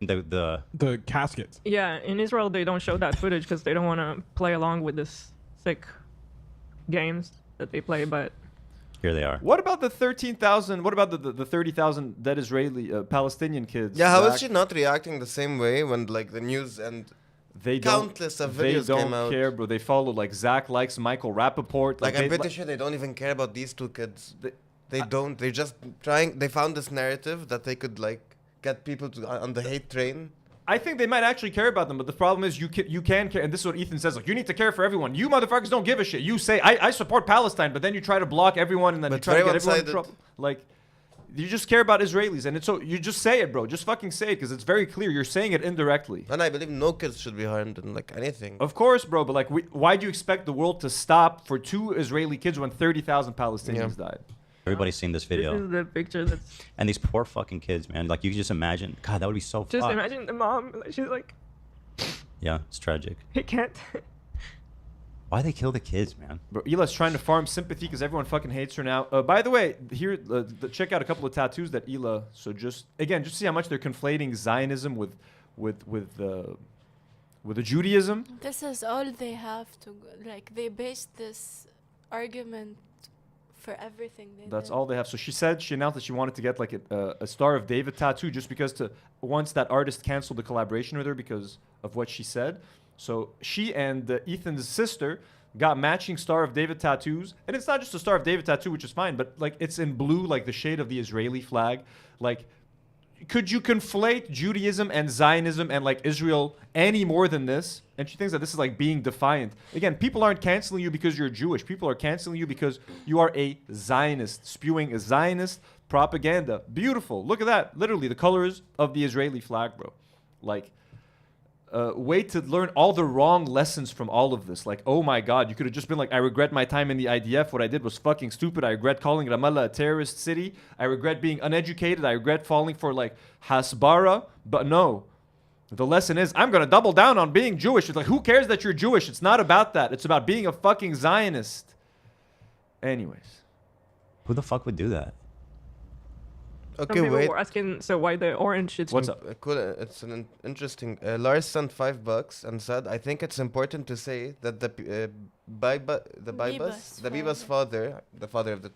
The caskets. Yeah, in Israel they don't show that footage because they don't want to play along with this sick games that they play. But here they are. What about the 13,000? What about the 30,000 dead Israeli Palestinian kids? Yeah, how Zach? is she not reacting the same way when like the news and countless of videos came out? They don't care, bro. They follow like Zach likes Michael Rappaport. Like I'm pretty sure they don't even care about these 2 kids. They don't. They're just trying. They found this narrative that they could like get people to on the hate train. I think they might actually care about them, but the problem is you can care, and this is what Ethan says. Like you need to care for everyone. You motherfuckers don't give a shit. You say I support Palestine, but then you try to block everyone, and then you try to get everyone in trouble. Like You just care about Israelis, and it's so you just say it, bro. Just fucking say it, because it's very clear. You're saying it indirectly. And I believe no kids should be harmed in like anything. Of course, bro. But like, why do you expect the world to stop for 2 Israeli kids when 30,000 Palestinians died? Everybody's seen this video. This is the picture that's. And these poor fucking kids, man. Like, you can just imagine. God, that would be so Just fucked. imagine the mom. She's like, Yeah, it's tragic. he can't. Why they kill the kids, man? Bro, Hila's trying to farm sympathy because everyone fucking hates her now. By the way, here, check out a couple of tattoos that Hila. So just see how much they're conflating Zionism with the Judaism. This is all they have to like. They based this argument for everything. That's all they have. So she announced that she wanted to get like a Star of David tattoo just because once that artist canceled the collaboration with her because of what she said. So she and Ethan's sister got matching Star of David tattoos. And it's not just a Star of David tattoo, which is fine, but like it's in blue, like the shade of the Israeli flag. Like, could you conflate Judaism and Zionism and like Israel any more than this? And she thinks that this is like being defiant. Again, people aren't canceling you because you're Jewish. People are canceling you because you are a Zionist, spewing a Zionist propaganda. Beautiful. Look at that. Literally the colors of the Israeli flag, bro. Like, way to learn all the wrong lessons from all of this. Like, oh my God, you could have just been like, I regret my time in the IDF. What I did was fucking stupid. I regret calling Ramallah a terrorist city. I regret being uneducated. I regret falling for like Hasbara. But no, the lesson is I'm going to double down on being Jewish. It's like, who cares that you're Jewish? It's not about that. It's about being a fucking Zionist. Anyways. Who the fuck would do that? Okay, Some people wait. were asking, so why the orange? What's up? Cool. It's an interesting. Lars sent $5 and said, "I think it's important to say that the Bibas father, the father of the,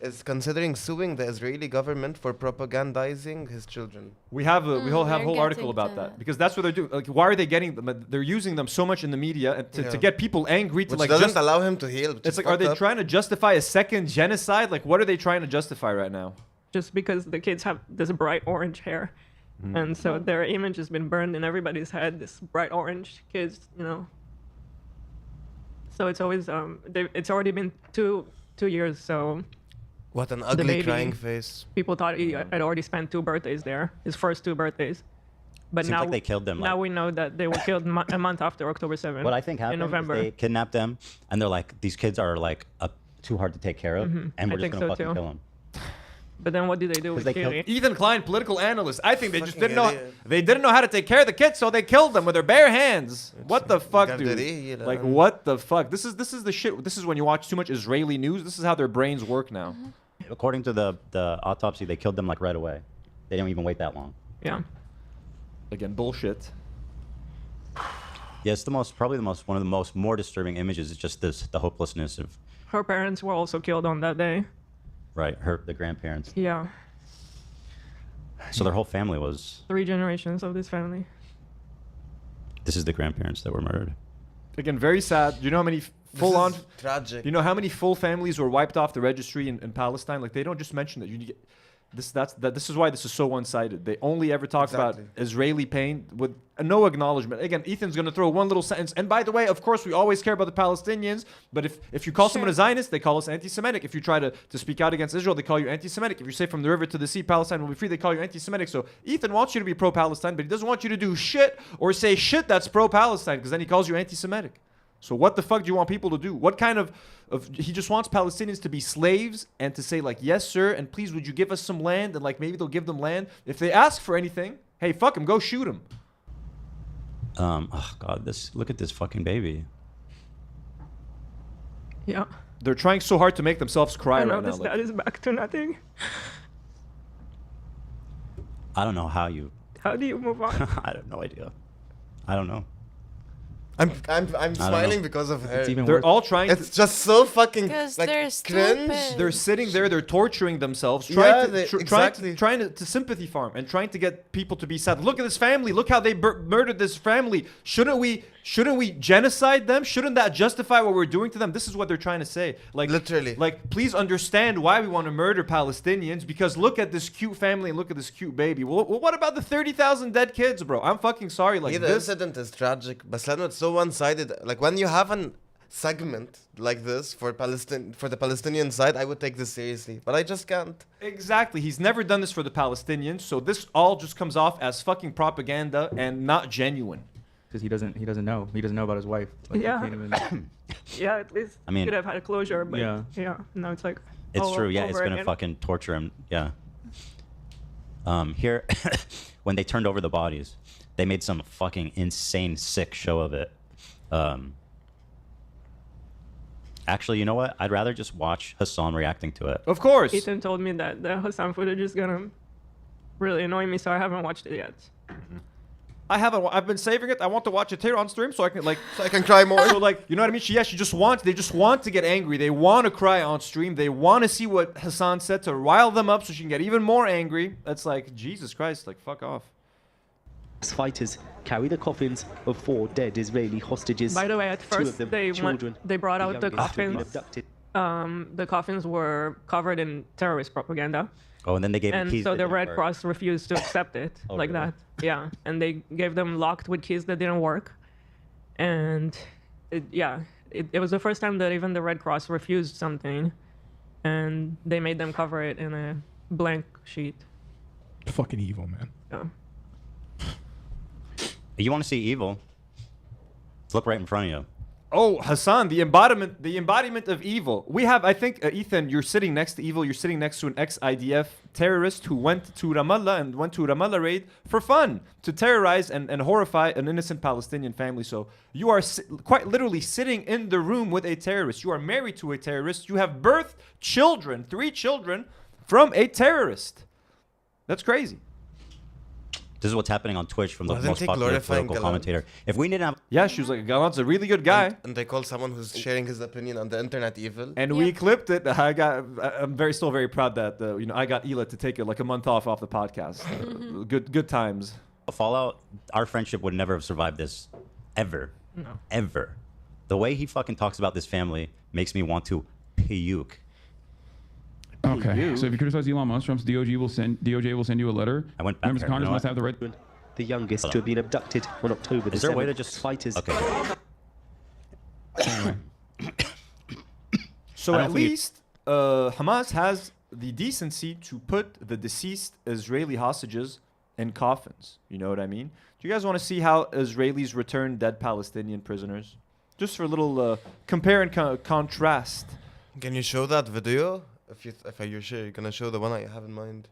is considering suing the Israeli government for propagandizing his children." We have a whole article about that because that's what they're doing. Like, why are they getting them? They're using them so much in the media and to get people angry to Which like doesn't allow him to heal. It's like, are they trying to justify a second genocide? Like, what are they trying to justify right now? Just because the kids have this bright orange hair. And so their image has been burned in everybody's head, this bright orange kids, you know. So it's always, it's already been two years, so. What an the ugly baby, crying face. People thought he had already spent 2 birthdays there, his first 2 birthdays. But Seems now like they killed them. Now we know that they were killed a month after October 7th. What I think happened in November. is they kidnapped them, and they're like, these kids are like too hard to take care of, and I we're just think gonna so fucking too. kill them. But then what did they do with Karine? Ethan Klein, political analyst. I think they just didn't know. They didn't know how to take care of the kids, so they killed them with their bare hands. What the fuck, dude? Like, what the fuck? This is the shit. This is when you watch too much Israeli news. This is how their brains work now. According to the autopsy, they killed them like right away. They didn't even wait that long. Yeah. Again, bullshit. Yeah, it's probably one of the more disturbing images. It's just the hopelessness of. Her parents were also killed on that day. Right, the grandparents. Yeah. So their whole family was. 3 generations of this family. This is the grandparents that were murdered. Again, very sad. You know how many full-on tragic. You know how many full families were wiped off the registry in Palestine? Like, they don't just mention that. You get this is why this is so one-sided. They only ever talk about Israeli pain with no acknowledgement. Again, Ethan's going to throw one little sentence. And by the way, of course, we always care about the Palestinians. But if you call someone a Zionist, they call us anti-Semitic. If you try to speak out against Israel, they call you anti-Semitic. If you say from the river to the sea, Palestine will be free, they call you anti-Semitic. So Ethan wants you to be pro-Palestine, but he doesn't want you to do shit or say shit that's pro-Palestine, because then he calls you anti-Semitic. So what the fuck do you want people to do? What kind of he just wants Palestinians to be slaves and to say like, yes, sir, and please would you give us some land? And like maybe they'll give them land. If they ask for anything, hey, fuck them, go shoot them. Oh God, look at this fucking baby. Yeah. They're trying so hard to make themselves cry I know right now. this dad is back to nothing. I don't know how you. How do you move on? I have no idea. I don't know. I'm smiling because of her. They're all trying. It's just so fucking like they're cringe. They're sitting there. They're torturing themselves, trying to sympathy farm and trying to get people to be sad. Look at this family. Look how they murdered this family. Shouldn't we genocide them? Shouldn't that justify what we're doing to them? This is what they're trying to say. Like literally. Like, please understand why we want to murder Palestinians, because look at this cute family and look at this cute baby. Well, what about the 30,000 dead kids, bro? I'm fucking sorry. Like, the incident is tragic, but it's so one-sided. Like when you have segment like this for the Palestinian side, I would take this seriously. But I just can't. Exactly. He's never done this for the Palestinians, so this all just comes off as fucking propaganda and not genuine. Because he doesn't know. He doesn't know about his wife. Like, Yeah. he can't even- Yeah, at least I mean- could have had a closure, but Yeah. no, it's like It's all true. Yeah, it's over gonna again. fucking torture him. Yeah. Here, when they turned over the bodies, they made some fucking insane, sick show of it. Actually, you know what? I'd rather just watch Hassan reacting to it. Of course. Ethan told me that the Hassan footage is gonna really annoy me, so I haven't watched it yet. I haven't. I've been saving it. I want to watch it here on stream so I can so I can cry more. So like, you know what I mean? She just wants. They just want to get angry. They want to cry on stream. They want to see what Hassan said to rile them up so she can get even more angry. That's like Jesus Christ. Like fuck off. Fighters carry the coffins of 4 dead Israeli hostages. By the way, at 2 of first them they children. brought The out the youngest to be coffins. abducted. The coffins were covered in terrorist propaganda. Oh, and then they gave him And keys so that the didn't Red work. Cross refused to accept it Oh, like really? that. Yeah, and they gave them locked with keys that didn't work. And it was the first time that even the Red Cross refused something, and they made them cover it in a blank sheet. Fucking evil, man. Yeah. You want to see evil? Look right in front of you. Oh, Hassan, the embodiment of evil. We have, I think, Ethan, you're sitting next to evil. You're sitting next to an ex-IDF terrorist who went to Ramallah and went to Ramallah raid for fun to terrorize and horrify an innocent Palestinian family. So you are quite literally sitting in the room with a terrorist. You are married to a terrorist. You have birthed children, 3 children, from a terrorist. That's crazy. This is what's happening on Twitch from the Wasn't most he popular glorifying political Galant? commentator. If we didn't have... Yeah, she was like, Galant's a really good guy. And they call someone who's sharing his opinion on the internet evil. And we clipped it. I'm still very proud that I got Hila to take it like a month off the podcast. Good times. Fallout, our friendship would never have survived this, ever, No. ever. The way he fucking talks about this family makes me want to puke. Okay, so if you criticize Elon Musk, Trump's DOJ will send you a letter. I went back Members there, of Congress you know must what? have the right. The youngest to have been abducted on October the Is there a way 7th. to just... Fighters. Okay. So I don't at think least Hamas has the decency to put the deceased Israeli hostages in coffins. You know what I mean? Do you guys want to see how Israelis return dead Palestinian prisoners? Just for a little compare and contrast. Can you show that video? If you're sure, you're gonna show the one I have in mind.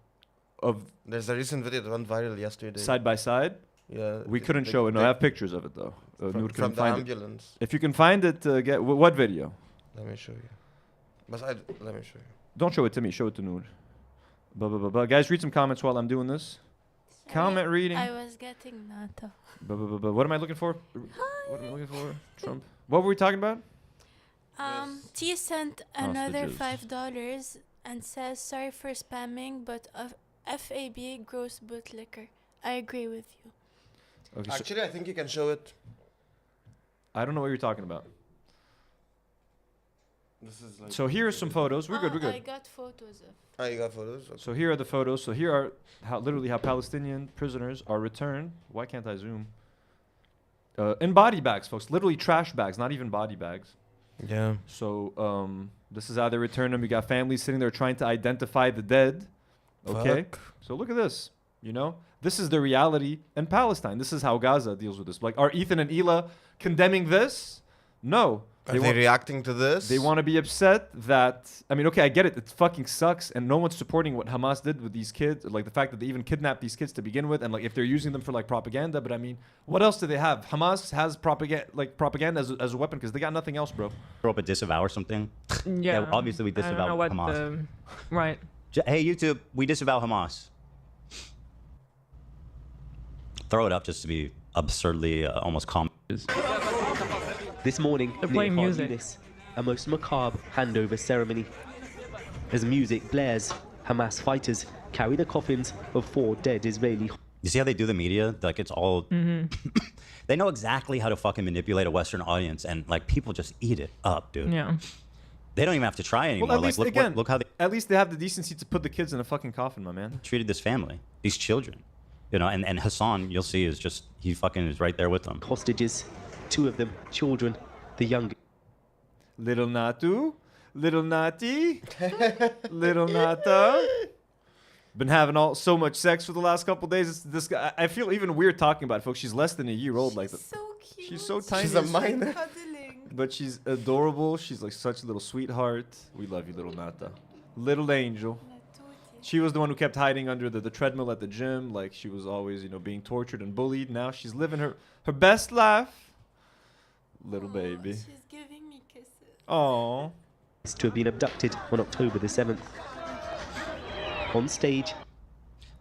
There's a recent video that went viral yesterday. Side by side? Yeah. We couldn't show it. No, I have pictures of it though. Nour From couldn't the find it. ambulance. If you can find it, what video? Let me show you. Let me show you. Don't show it to me. Show it to Nour. Guys, read some comments while I'm doing this. Comment reading. I was getting Nata. What am I looking for? What am I looking for? Trump. What were we talking about? T sent another Hostages. $5 and says sorry for spamming, but FAB gross bootlicker. I agree with you. Okay, Actually, I think you can show it. I don't know what you're talking about. This is like. So here are some photos. We're good. I got photos of. Oh, you got photos? Okay. So here are the photos. So here are literally how Palestinian prisoners are returned. Why can't I zoom? In body bags, folks. Literally trash bags, not even body bags. Yeah. So this is how they return them. You got families sitting there trying to identify the dead. Okay. Fuck. So look at this. This is the reality in Palestine. This is how Gaza deals with this. Like, are Ethan and Hila condemning this? No. Are they reacting to this? They want to be upset that... I mean, okay, I get it. It fucking sucks. And no one's supporting what Hamas did with these kids. Like, the fact that they even kidnapped these kids to begin with. And, like, if they're using them for, like, propaganda. But, I mean, what else do they have? Hamas has propaganda as a weapon because they got nothing else, bro. Throw up a disavow or something? Yeah. Obviously, we I don't disavow know what Hamas. Right. Hey, YouTube, we disavow Hamas. Throw it up just to be absurdly almost calm. This morning, They're playing near Khan music. Yunis, a most macabre handover ceremony. As music blares, Hamas fighters carry the coffins of 4 dead Israeli. You see how they do the media? Like, it's all... Mhm. They know exactly how to fucking manipulate a Western audience, and, like, people just eat it up, dude. Yeah. They don't even have to try anymore. Well, at Like, least, look, again, look how they at least they have the decency to put the kids in a fucking coffin, my man. treated this family, these children. And Hassan, you'll see, is just... He fucking is right there with them. Hostages, 2 of them children, the youngest. Little Natu, little Nati, little Nata. Been having so much sex for the last couple days. This guy, I feel even weird talking about it, folks. She's less than a year old. Like, so cute. She's so tiny. She's a minor. But she's adorable. She's like such a little sweetheart. We love you, little Nata. Little angel. She was the one who kept hiding under the treadmill at the gym. Like, she was always, being tortured and bullied. Now she's living her best life. Little baby. She's giving me kisses. Aww. To have been abducted on October the 7th. On stage.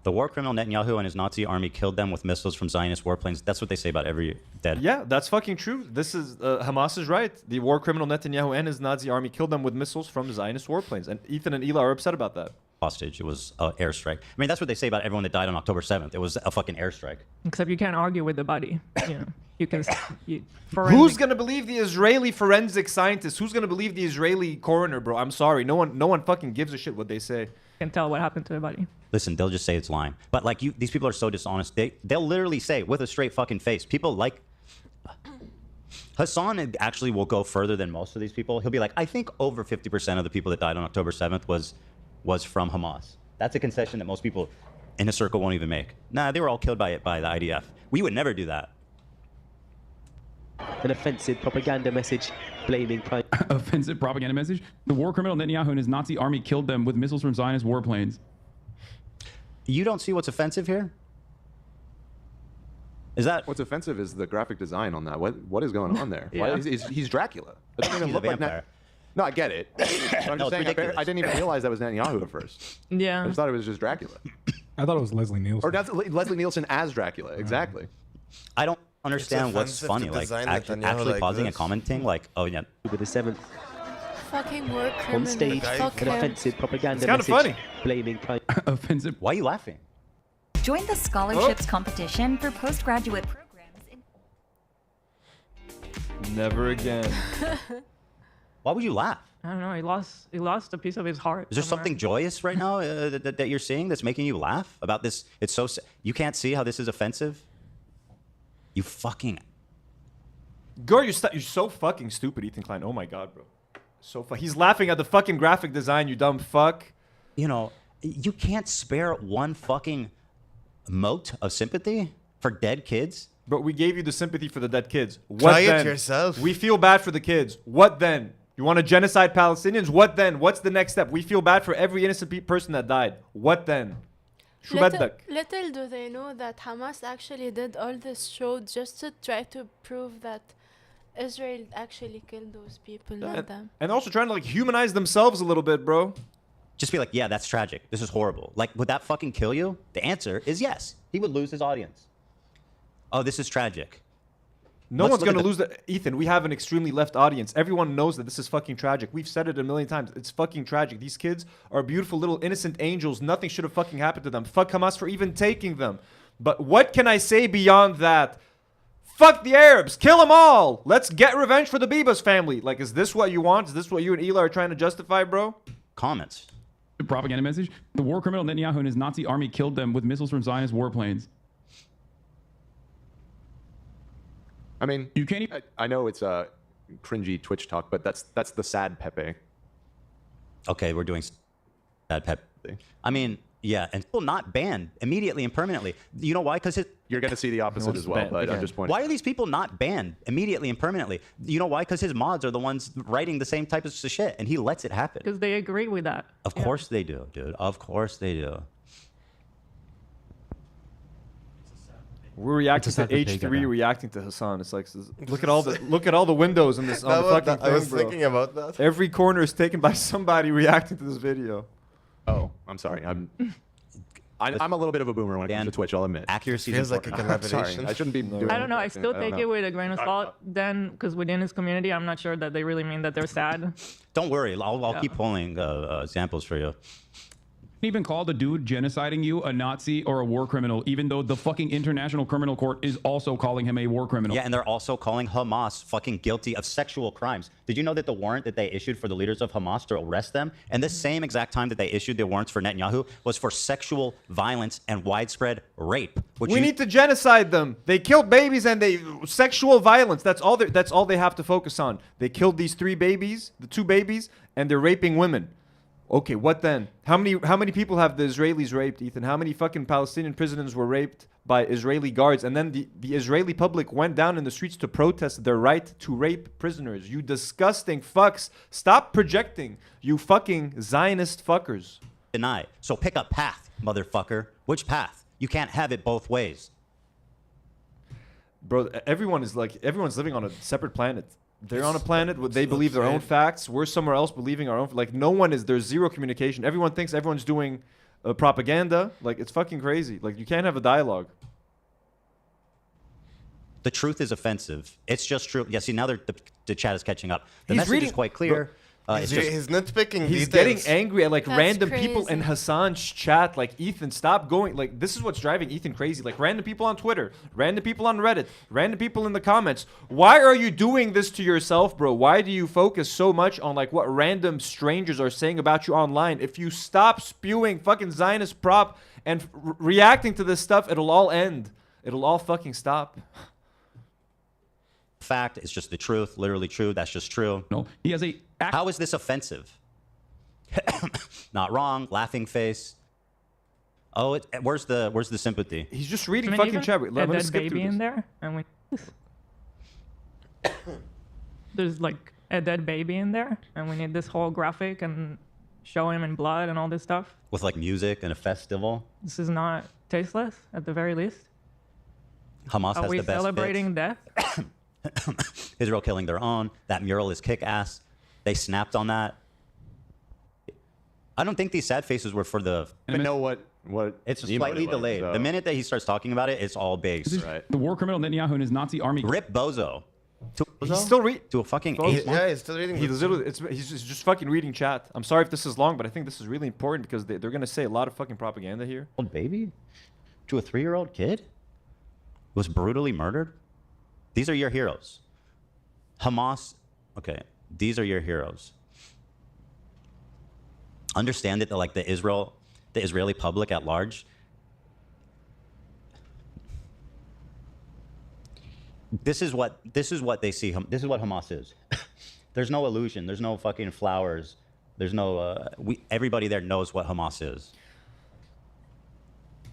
The war criminal Netanyahu and his Nazi army killed them with missiles from Zionist warplanes. That's what they say about every dead. Yeah, that's fucking true. This is Hamas is right. The war criminal Netanyahu and his Nazi army killed them with missiles from Zionist warplanes. And Ethan and Hila are upset about that. Hostage. It was an airstrike. I mean, that's what they say about everyone that died on October 7th. It was a fucking airstrike. Except you can't argue with the body. You can. Who's gonna believe the Israeli forensic scientist? Who's gonna believe the Israeli coroner, bro? I'm sorry. No one fucking gives a shit what they say. Can tell what happened to the body. Listen, they'll just say it's lying. But like these people are so dishonest. They'll literally say with a straight fucking face. People like Hassan actually will go further than most of these people. He'll be like, I think over 50% of the people that died on October 7th was from Hamas. That's a concession that most people in a circle won't even make. Nah, they were all killed by the IDF. We would never do that. An offensive propaganda message blaming Prime. Offensive propaganda message? The war criminal Netanyahu and his Nazi army killed them with missiles from Zionist warplanes. You don't see what's offensive here? Is that what's offensive? Is the graphic design on that? What is going on there? Yeah. He's Dracula. It doesn't even He's look a like vampire. No, I get it. But I'm No, just it's saying, I didn't even realize that was Netanyahu at first. Yeah. I just thought it was just Dracula. I thought it was Leslie Nielsen. Or that's Leslie Nielsen as Dracula. Exactly. I don't understand what's offensive funny. to Like design actually Netanyahu like pausing and this. commenting. Like, oh yeah. With the 7th. Fucking war criminal. On stage. Fuck An him. offensive propaganda It's kinda message funny. blaming Prime. Offensive. Why are you laughing? Join the scholarships competition for postgraduate programs. Never again. Why would you laugh? I don't know. He lost a piece of his heart. Is there somewhere. something joyous right now that you're seeing that's making you laugh about this? It's so you can't see how this is offensive. You fucking. Girl, you're so fucking stupid, Ethan Klein. Oh my god, bro. He's laughing at the fucking graphic design, you dumb fuck. You can't spare one fucking mote of sympathy for dead kids. But we gave you the sympathy for the dead kids. What Try then? it yourself. We feel bad for the kids. What then? You want to genocide Palestinians? What then? What's the next step? We feel bad for every innocent person that died. What then? Little do they know that Hamas actually did all this show just to try to prove that Israel actually killed those people, not them. And also trying to humanize themselves a little bit, bro. Just be like, yeah, that's tragic. This is horrible. Like, would that fucking kill you? The answer is yes. He would lose his audience. Oh, this is tragic. No Let's one's look going to at lose the... Ethan, we have an extremely left audience. Everyone knows that this is fucking tragic. We've said it a million times. It's fucking tragic. These kids are beautiful little innocent angels. Nothing should have fucking happened to them. Fuck Hamas for even taking them. But what can I say beyond that? Fuck the Arabs. Kill them all. Let's get revenge for the Bibas family. Like, is this what you want? Is this what you and Hila are trying to justify, bro? Comments. Propaganda message. The war criminal Netanyahu and his Nazi army killed them with missiles from Zionist warplanes. I mean, you can't even... I know it's a cringy Twitch talk, but that's the sad Pepe. Okay, we're doing sad Pepe. I mean, yeah, and still not banned immediately and permanently. You know why? Because you're going to see the opposite as well, but I'm just pointing. Why are these people not banned immediately and permanently? You know why? Because his mods are the ones writing the same type of shit, and he lets it happen. Because they agree with that. Of course they do, dude. Of course they do. We're reacting to H3 reacting to Hassan. It's like, look at all the windows in this on the fucking thing, I was bro. thinking about that. Every corner is taken by somebody reacting to this video. Oh, I'm sorry. I'm a little bit of a boomer when it comes to Twitch, I'll admit. Accuracy feels like a collaboration. Sorry, I shouldn't be doing I don't know. I still don't take know. it with a grain of salt. Then, because within his community, I'm not sure that they really mean that they're sad. Don't worry. I'll keep pulling examples for you. even call the dude genociding you a Nazi or a war criminal, even though the fucking International Criminal Court is also calling him a war criminal. Yeah, and they're also calling Hamas fucking guilty of sexual crimes. Did you know that the warrant that they issued for the leaders of Hamas to arrest them, and the same exact time that they issued the warrants for Netanyahu, was for sexual violence and widespread rape? We need to genocide them. They killed babies and sexual violence. That's all they have to focus on. They killed these 3 babies, the 2 babies, and they're raping women. Okay, what then? How many people have the Israelis raped, Ethan? How many fucking Palestinian prisoners were raped by Israeli guards? And then the Israeli public went down in the streets to protest their right to rape prisoners. You disgusting fucks. Stop projecting, you fucking Zionist fuckers. Deny. So pick a path, motherfucker. Which path? You can't have it both ways. Bro, everyone's living on a separate planet. They're on a planet where they believe their own facts. We're somewhere else believing our own. Like, there's zero communication. Everyone thinks everyone's doing propaganda. Like, it's fucking crazy. Like, you can't have a dialogue. The truth is offensive. It's just true. Yeah, see, now the chat is catching up. The message is quite clear. He's nitpicking He's details. getting angry at, like, That's random crazy. people in Hassan's chat. Like, Ethan, stop going. Like, this is what's driving Ethan crazy. Like, random people on Twitter, random people on Reddit, random people in the comments. Why are you doing this to yourself, bro? Why do you focus so much on, like, what random strangers are saying about you online? If you stop spewing fucking Zionist prop and reacting to this stuff, it'll all end. It'll all fucking stop. Fact, it's just the truth, literally true. That's just true. No, he has a. How is this offensive? Not wrong. Laughing face. Oh, where's the sympathy? He's just reading even fucking chat. a dead baby in there, and there's like a dead baby in there, and we need this whole graphic and show him in blood and all this stuff. With like music and a festival. This is not tasteless, at the very least. Hamas Are has we the best celebrating bits. death? Israel killing their own. That mural is kick-ass. They snapped on that. I don't think these sad faces were for the... I know what it's you know what slightly it was, delayed. so. The minute that he starts talking about it, it's all base. Right. The war criminal Netanyahu and his Nazi army. Rip Bozo. He's still reading. To a fucking Folks, 8 month. Yeah, he's still reading. He's just fucking reading chat. I'm sorry if this is long, but I think this is really important because they're going to say a lot of fucking propaganda here. Old baby? To a 3-year-old kid? Was brutally murdered? These are your heroes. Hamas, okay, these are your heroes. Understand that the Israeli public at large, this is what they see. This is what Hamas is. There's no illusion. There's no fucking flowers. There's no. Everybody there knows what Hamas is.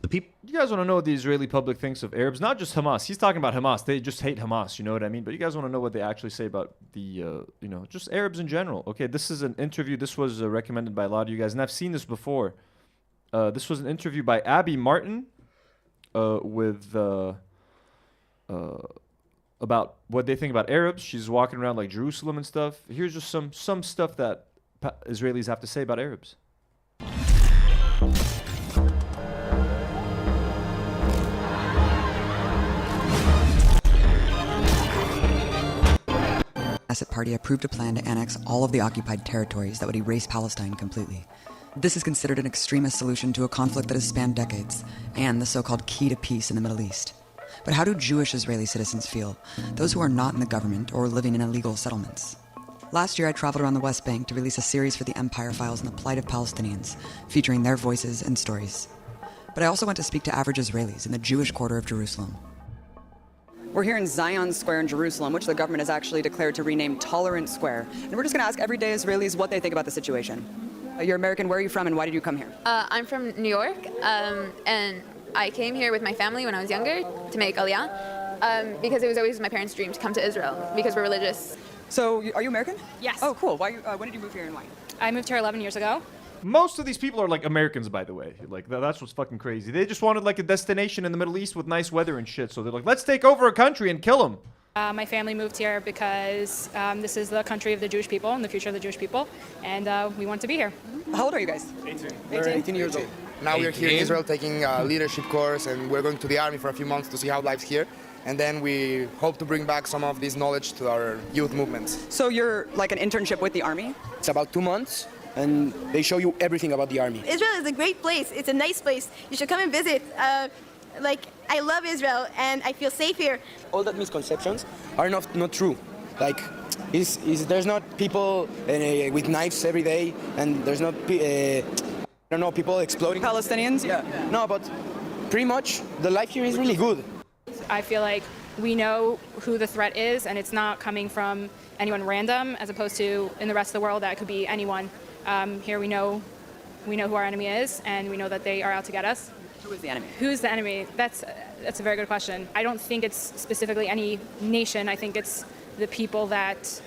The people. You guys want to know what the Israeli public thinks of Arabs? Not just Hamas. He's talking about Hamas. They just hate Hamas. You know what I mean? But you guys want to know what they actually say about the, just Arabs in general. Okay, this is an interview. This was recommended by a lot of you guys, and I've seen this before. This was an interview by Abby Martin with about what they think about Arabs. She's walking around like Jerusalem and stuff. Here's just some stuff that Israelis have to say about Arabs. Knesset Party approved a plan to annex all of the occupied territories that would erase Palestine completely. This is considered an extremist solution to a conflict that has spanned decades, and the so-called key to peace in the Middle East. But how do Jewish Israeli citizens feel, those who are not in the government or living in illegal settlements? Last year I traveled around the West Bank to release a series for the Empire Files on the plight of Palestinians, featuring their voices and stories. But I also went to speak to average Israelis in the Jewish quarter of Jerusalem. We're here in Zion Square in Jerusalem, which the government has actually declared to rename Tolerant Square. And we're just going to ask everyday Israelis what they think about the situation. You're American. Where are you from, and why did you come here? I'm from New York, and I came here with my family when I was younger to make Aliyah, because it was always my parents' dream to come to Israel, because we're religious. So, are you American? Yes. Oh, cool. When did you move here and why? I moved here 11 years ago. Most of these people are like Americans, by the way. Like that's what's fucking crazy. They just wanted like a destination in the Middle East with nice weather and shit. So they're like, let's take over a country and kill them. My family moved here because this is the country of the Jewish people and the future of the Jewish people, and we want to be here. How old are you guys? 18. We're 18 years old. Now we're here in Israel taking a leadership course, and we're going to the army for a few months to see how life's here. And then we hope to bring back some of this knowledge to our youth movements. So you're like an internship with the army? It's about 2 months. and they show you everything about the army. Israel is a great place. It's a nice place. You should come and visit. I love Israel, and I feel safe here. All that misconceptions are not true. Like, there's not people with knives every day, and there's not, people exploding. Palestinians? Yeah. No, but pretty much the life here is really good. I feel like we know who the threat is, and it's not coming from anyone random, as opposed to in the rest of the world that could be anyone. Here we know who our enemy is, and we know that they are out to get us. Who is the enemy? Who's the enemy? That's a very good question. I don't think it's specifically any nation. I think it's the people that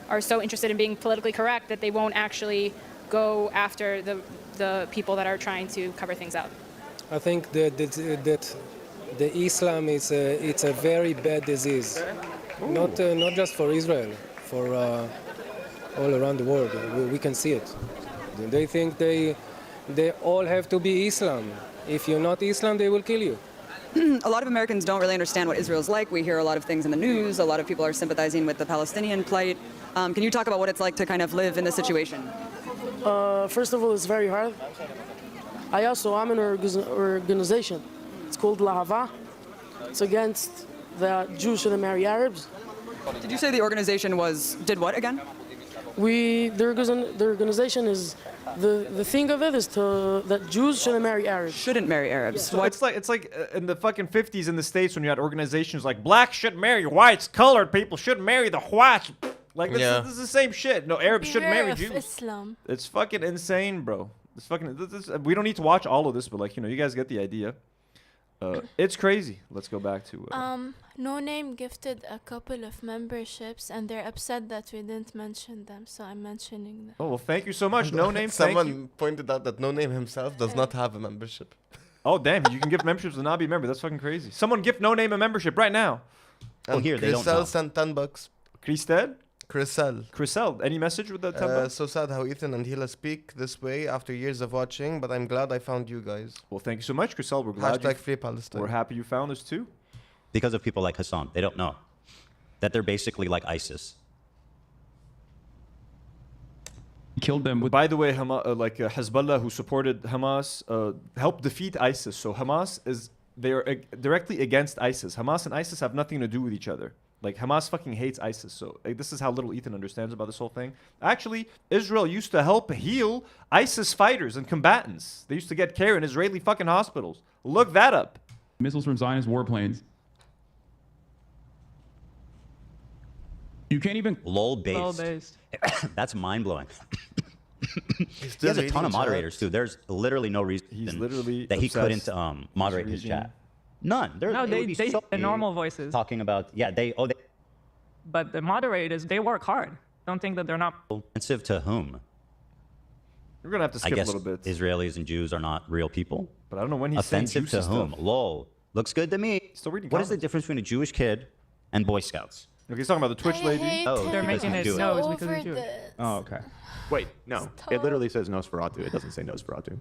are so interested in being politically correct that they won't actually go after the people that are trying to cover things up. I think that the Islam is it's a very bad disease, not just for Israel, for all around the world. We can see it. They think they all have to be Islam. If you're not Islam, they will kill you. A lot of Americans don't really understand what Israel's like. We hear a lot of things in the news. A lot of people are sympathizing with the Palestinian plight. Can you talk about what it's like to kind of live in this situation? First of all, it's very hard. I'm in an organization. It's called Lahava. It's against the Jews shouldn't marry Arabs. Did you say the organization did what again? The organization is, the thing of it is that Jews shouldn't marry Arabs. Shouldn't marry Arabs. So it's like in the fucking 50s in the States when you had organizations like blacks shouldn't marry whites, colored people shouldn't marry the whites. Like this is the same shit. No, Arabs shouldn't marry Jews. Islam. It's fucking insane, bro. It's fucking. We don't need to watch all of this, but you guys get the idea. It's crazy. Let's go back to. No Name gifted a couple of memberships, and they're upset that we didn't mention them, so I'm mentioning them. Oh well, thank you so much, No Name. Someone pointed out that No Name himself does not have a membership. Oh damn! You can give memberships and not be a member. That's fucking crazy. Someone gift No Name a membership right now. And here they don't. Chriselle sent $10. Chriselle, any message with that $10? So sad how Ethan and Hila speak this way after years of watching, but I'm glad I found you guys. Well, thank you so much, Chriselle. We're glad. Free Palestine. We're happy you found us too. Because of people like Hassan, they don't know that they're basically like ISIS. Killed them with. By the way, Hezbollah, who supported Hamas, helped defeat ISIS. So Hamas they are directly against ISIS. Hamas and ISIS have nothing to do with each other. Like, Hamas fucking hates ISIS. So this is how little Ethan understands about this whole thing. Actually, Israel used to help heal ISIS fighters and combatants. They used to get care in Israeli fucking hospitals. Look that up. Missiles from Zionist warplanes. You can't even. LOL-based. That's mind-blowing. He has a ton of moderators, too. There's literally no reason that he couldn't moderate his chat. None. They normal voices. Talking about, But the moderators, they work hard. Don't think that they're not. Offensive to whom? We're going to have to skip a little bit. Israelis and Jews are not real people. But I don't know when he's offensive to whom? Stuff. LOL. Looks good to me. Still reading What is the difference between a Jewish kid and Boy Scouts? Okay, he's talking about the Twitch lady. They're making it nose because of Jewish. Oh, okay. Wait, no. It literally says Nosferatu. It doesn't say Nosferatu.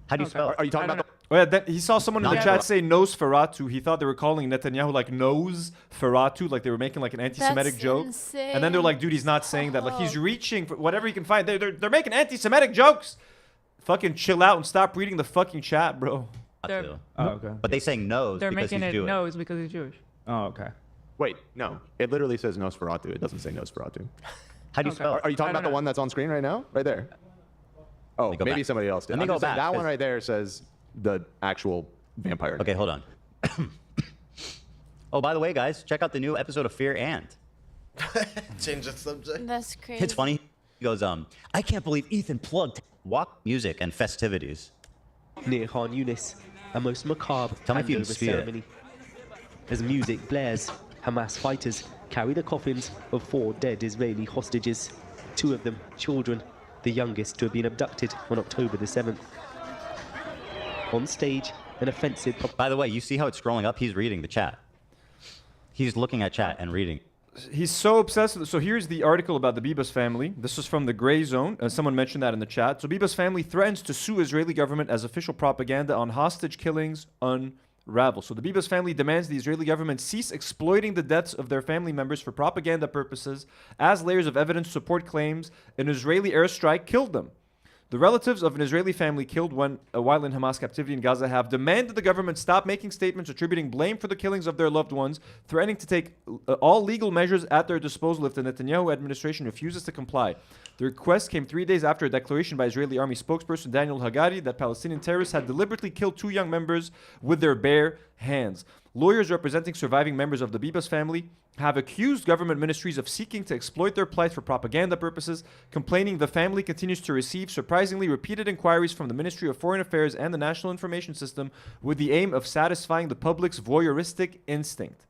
How do you spell it? Are you talking about Oh yeah, he saw someone in the chat say Nosferatu. He thought they were calling Netanyahu like Nosferatu, like they were making like an anti-Semitic joke. Insane. And then they're like, dude, he's not saying that. Like he's reaching for whatever he can find. They're making anti-Semitic jokes. Fucking chill out and stop reading the fucking chat, bro. okay. But they saying nose. They're because making he's it Jewish. nose because he's Jewish. Oh, okay. Wait, no. It literally says Nosferatu. It doesn't say Nosferatu. How do you spell it? Are you talking about the one that's on screen right now? Right there. Oh, maybe back. somebody else did. Let me I'm go just saying back, that one right there says the actual vampire. Okay, hold on. Oh, by the way, guys, check out the new episode of Fear and. Change the subject. That's crazy. It's funny. He goes, I can't believe Ethan plugged walk music and festivities. Near Khan Yunis, a most macabre Tell me if you can handover see it. ceremony. As music blares, Hamas fighters carry the coffins of 4 dead Israeli hostages, 2 of them children, the youngest to have been abducted on October the 7th. On stage, an offensive... By the way, you see how it's scrolling up? He's reading the chat. He's looking at chat and reading. He's so obsessed with it. So here's the article about the Bibas family. This is from the Gray Zone. Someone mentioned that in the chat. So Bibas family threatens to sue Israeli government as official propaganda on hostage killings unravel. So the Bibas family demands the Israeli government cease exploiting the deaths of their family members for propaganda purposes, as layers of evidence support claims an Israeli airstrike killed them. The relatives of an Israeli family killed while in Hamas captivity in Gaza have demanded the government stop making statements attributing blame for the killings of their loved ones, threatening to take all legal measures at their disposal if the Netanyahu administration refuses to comply. The request came 3 days after a declaration by Israeli army spokesperson Daniel Hagari that Palestinian terrorists had deliberately killed 2 young members with their bare hands. Lawyers representing surviving members of the Bibas family have accused government ministries of seeking to exploit their plight for propaganda purposes, complaining the family continues to receive surprisingly repeated inquiries from the Ministry of Foreign Affairs and the National Information System with the aim of satisfying the public's voyeuristic instinct.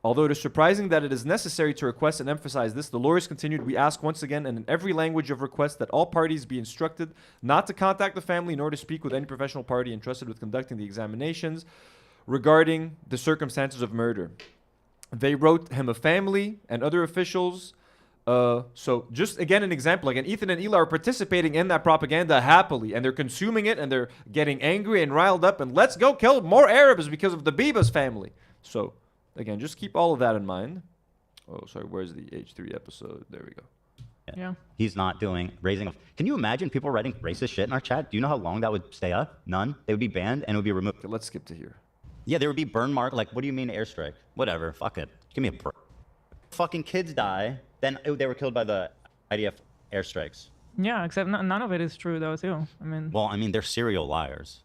Although it is surprising that it is necessary to request and emphasize this, the lawyers continued, we ask once again and in every language of request that all parties be instructed not to contact the family nor to speak with any professional party entrusted with conducting the examinations regarding the circumstances of murder. They wrote him a family and other officials. So just again an example, again, Ethan and Hila are participating in that propaganda happily, and they're consuming it, and they're getting angry and riled up, and let's go kill more Arabs because of the Bibas family. So again, just keep all of that in mind. Oh, sorry, where's the H3 episode? There we go. Yeah. He's not doing raising of. Can you imagine people writing racist shit in our chat? Do you know how long that would stay up? None. They would be banned and it would be removed. Okay, let's skip to here. Yeah, there would be burn mark. Like, what do you mean airstrike? Whatever. Fuck it. Give me a break. Fucking kids die. Then they were killed by the IDF airstrikes. Yeah, except none of it is true though too. I mean. Well, I mean, they're serial liars.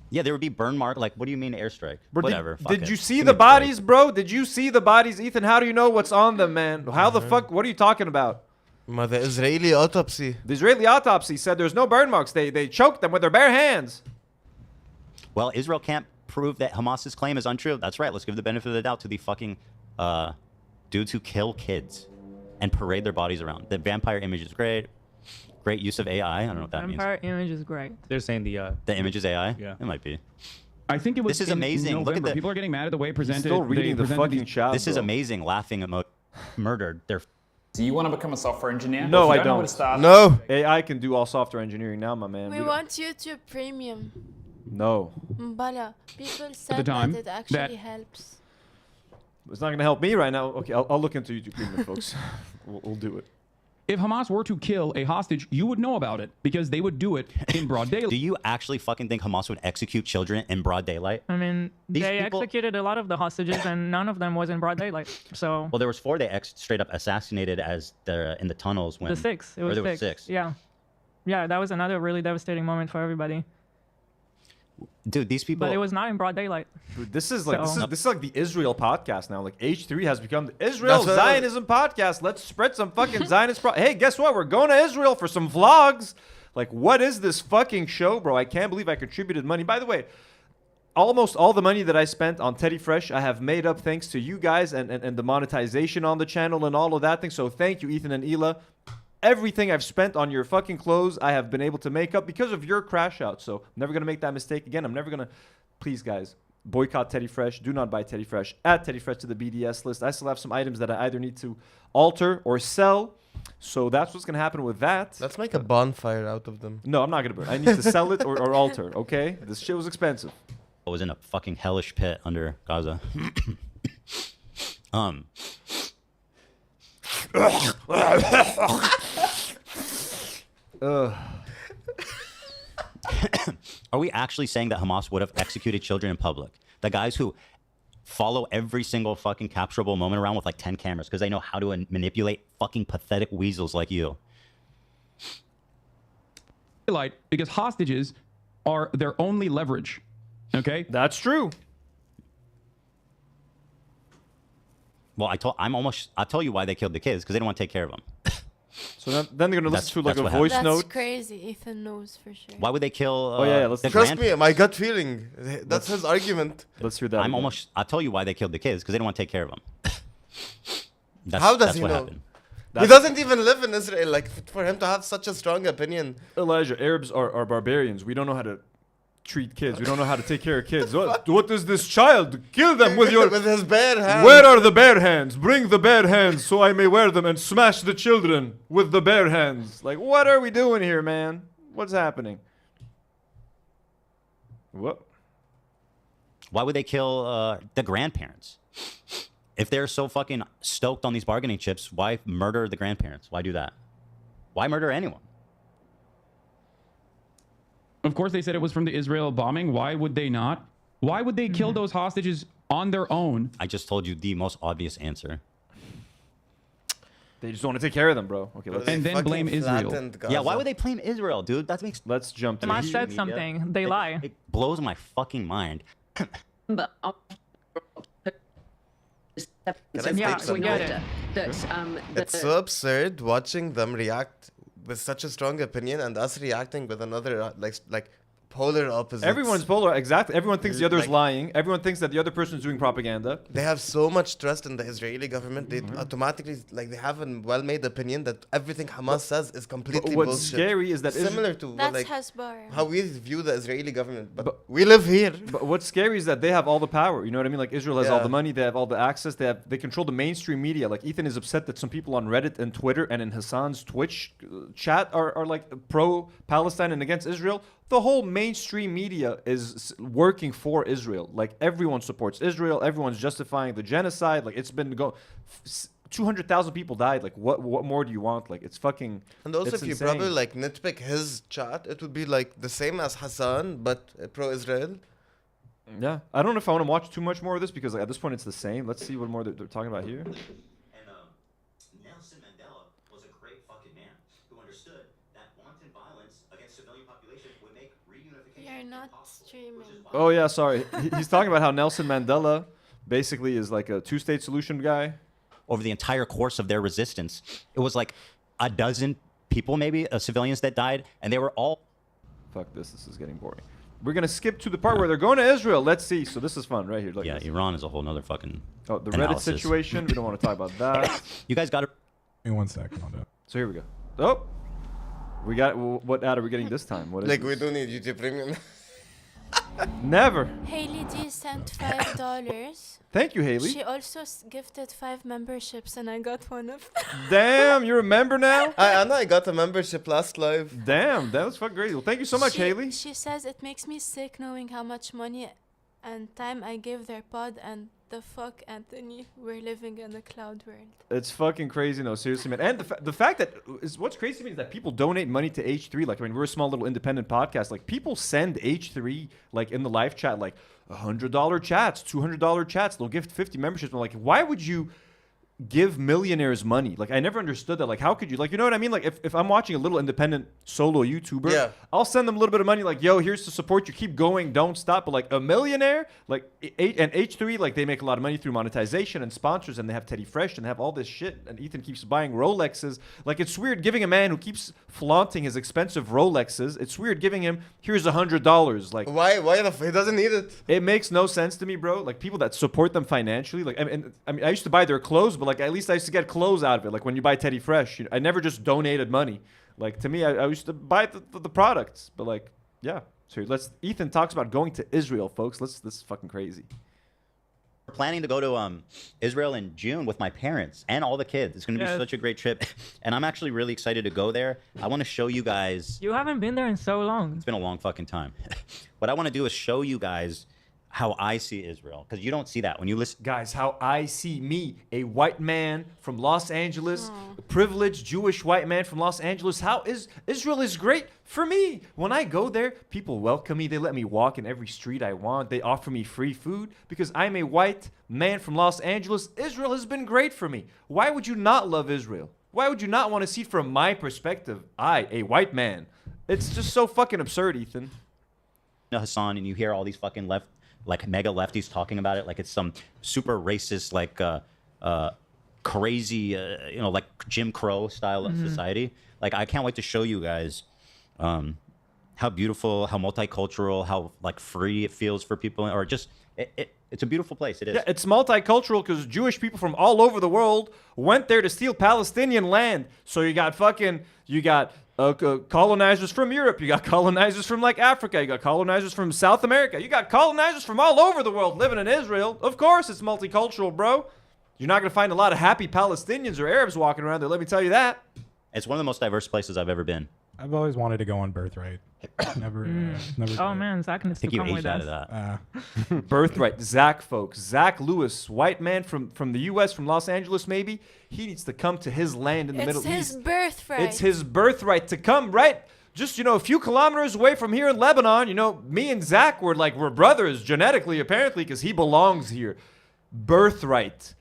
Yeah, there would be burn mark. Like, what do you mean airstrike? Bro, whatever. Did you see the bodies, bro? Did you see the bodies, Ethan? How do you know what's on them, man? How the fuck? What are you talking about? The Israeli autopsy. The Israeli autopsy said there's no burn marks. They choked them with their bare hands. Well, Israel can't prove that Hamas's claim is untrue. That's right. Let's give the benefit of the doubt to the fucking dudes who kill kids and parade their bodies around. The vampire image is great. Great use of AI. I don't know what that means. Vampire image is great. They're saying the image is AI? Yeah. It might be. I think it was. This is amazing. November. Look at the. People are getting mad at the way it presented. Still reading the fucking chat. This is amazing. Laughing at murdered. They're. Do you want to become a software engineer? No, I know don't. where to start- No. AI can do all software engineering now, my man. We want YouTube Premium. No. Mbala. People said time that it actually that- helps. It's not going to help me right now. Okay, I'll look into YouTube Premium, folks. We'll do it. If Hamas were to kill a hostage, you would know about it because they would do it in broad daylight. Do you actually fucking think Hamas would execute children in broad daylight? I mean, These they people- executed a lot of the hostages, and none of them was in broad daylight. So Well, there was 4 they straight up assassinated as they're in the tunnels when. the 6, it was or there 6. was 6. Yeah, yeah, that was another really devastating moment for everybody. Dude, these people. But it was not in broad daylight. Dude, this is like So- this is like the Israel podcast now. Like H3 has become the Israel That's what- Zionism podcast. Let's spread some fucking Zionist. Hey, guess what? We're going to Israel for some vlogs. Like, what is this fucking show, bro? I can't believe I contributed money. By the way, almost all the money that I spent on Teddy Fresh, I have made up thanks to you guys and the monetization on the channel and all of that thing. So thank you, Ethan and Hila. Everything I've spent on your fucking clothes, I have been able to make up because of your crash out. So I'm never going to make that mistake again. I'm never going to, please guys, boycott Teddy Fresh. Do not buy Teddy Fresh. Add Teddy Fresh to the BDS list. I still have some items that I either need to alter or sell. So that's what's going to happen with that. Let's make a bonfire out of them. No, I'm not going to burn. I need to sell it or alter, okay? This shit was expensive. I was in a fucking hellish pit under Gaza. Are we actually saying that Hamas would have executed children in public? The guys who follow every single fucking capturable moment around with like 10 cameras because they know how to manipulate fucking pathetic weasels like you. Daylight because hostages are their only leverage. Okay? That's true. Well, I'll tell you why they killed the kids because they didn't want to take care of them. So then they're going to listen to like a voice That's note. crazy. Ethan knows for sure. Why would they kill? Let's Trust me, my gut feeling. That's his argument. Let's hear that. I'll tell you why they killed the kids because they didn't want to take care of them. How does that's he what know? happened. He doesn't even live in Israel. Like, for him to have such a strong opinion. Elijah, Arabs are barbarians. We don't know how to treat kids. We don't know how to take care of kids. What is this child? Kill them with your... with his bare hands. Where are the bare hands? Bring the bare hands so I may wear them and smash the children with the bare hands. Like, what are we doing here, man? What's happening? What? Why would they kill the grandparents? If they're so fucking stoked on these bargaining chips, why murder the grandparents? Why do that? Why murder anyone? Of course, they said it was from the Israel bombing. Why would they not? Why would they kill those hostages on their own? I just told you the most obvious answer. They just want to take care of them, bro. Okay, let's and then blame Israel. Yeah, why would they blame Israel, dude? That makes. Let's jump to. Hamas said something. They lie. It blows my fucking mind. Yeah, we get it. It's so absurd watching them react with such a strong opinion and us reacting with another like polar opposites. Everyone's polar, exactly. Everyone thinks the other is Like- lying. Everyone thinks that the other person is doing propaganda. They have so much trust in the Israeli government. They automatically, like, they have a well-made opinion that everything Hamas says is completely what's bullshit. scary is that similar to That's like Hezbollah. how we view the Israeli government, but we live here. But what's scary is that they have all the power. You know what I mean? Like Israel has all Yeah. the money. They have all the access. They control the mainstream media. Like Ethan is upset that some people on Reddit and Twitter and in Hassan's Twitch chat are like pro-Palestine and against Israel. The whole mainstream media is working for Israel. Like everyone supports Israel. Everyone's justifying the genocide. Like it's been 200,000 people died. Like what more do you want? Like it's fucking. And also, it's if you insane. probably like nitpick his chat, it would be like the same as Hassan, but pro-Israel. Yeah, I don't know if I want to watch too much more of this because like, at this point it's the same. Let's see what more they're talking about here. Nelson Mandela was a great fucking man who understood that wanton violence against civilian population would make reunification. You're not streaming. Oh yeah, sorry. He's talking about how Nelson Mandela basically is like a two-state solution guy. Over the entire course of their resistance, it was like a dozen people, maybe civilians that died, and they were all. Fuck this. This is getting boring. We're gonna skip to the part where they're going to Israel. Let's see. So this is fun right here. Look Yeah, at this. Iran is a whole nother fucking. Oh, the Reddit analysis. situation. We don't want to talk about that. You guys got to. In 1 second, I'll do it. So here we go. Oh, we got what ad are we getting this time? What is Like, we this? don't need YouTube Premium. Never. Haley D sent $5. Thank you, Haley. She also gifted 5 memberships, and I got one of them. Damn, you're a member now? I know I got a membership last live. Damn, that was fucking crazy. Well, thank you so much, Haley. She says it makes me sick knowing how much money and time I give their pod, and the fuck, Anthony, we're living in a cloud world. It's fucking crazy, no, seriously, man. And the fact that is what's crazy to me is that people donate money to H3. Like, I mean, we're a small little independent podcast. Like, people send H3 like in the live chat like $100 chats, $200 chats. They'll give 50 memberships. I'm like, why would you give millionaires money? Like, I never understood that. Like, how could you? Like, you know what I mean? Like, if I'm watching a little independent solo YouTuber, Yeah. I'll send them a little bit of money. Like, yo, here's to support you. Keep going. Don't stop. But like a millionaire, like and H3, like they make a lot of money through monetization and sponsors, and they have Teddy Fresh and they have all this shit. And Ethan keeps buying Rolexes. Like, it's weird giving a man who keeps flaunting his expensive Rolexes. It's weird giving him here's $100. Like, Why he doesn't need it? it makes no sense to me, bro. Like people that support them financially. Like I mean, I used to buy their clothes, but like at least I used to get clothes out of it. Like when you buy Teddy Fresh, I never just donated money. Like to me, I used to buy the products. But like, yeah. So Ethan talks about going to Israel, folks. This is fucking crazy. We're planning to go to Israel in June with my parents and all the kids. It's going to be Yes. such a great trip. And I'm actually really excited to go there. I want to show you guys. You haven't been there in so long. It's been a long fucking time. What I want to do is show you guys how I see Israel. Because you don't see that when you listen. Guys, how I see me, a white man from Los Angeles, a privileged Jewish white man from Los Angeles. How is Israel is great for me. When I go there, people welcome me. They let me walk in every street I want. They offer me free food because I'm a white man from Los Angeles. Israel has been great for me. Why would you not love Israel? Why would you not want to see from my perspective? I, a white man. It's just so fucking absurd, Ethan. Hassan, and you hear all these fucking mega lefties talking about it like it's some super racist, like crazy, like Jim Crow style of society. Like, I can't wait to show you guys how beautiful, how multicultural, how like free it feels for people, or just it's a beautiful place. It is. Yeah, it's multicultural because Jewish people from all over the world went there to steal Palestinian land. So you got colonizers from Europe. You got colonizers from like Africa. You got colonizers from South America. You got colonizers from all over the world living in Israel. Of course, it's multicultural, bro. You're not going to find a lot of happy Palestinians or Arabs walking around there. Let me tell you that. It's one of the most diverse places I've ever been. I've always wanted to go on Birthright. never. Oh man, Zach can still come with us. Birthright. Zach, folks. Zach Lewis, white man from the U.S., from Los Angeles, maybe. He needs to come to his land in the Middle East. It's his birthright. It's his birthright to come, right? Just, a few kilometers away from here in Lebanon. Me and Zach we're brothers genetically, apparently, because he belongs here. Birthright.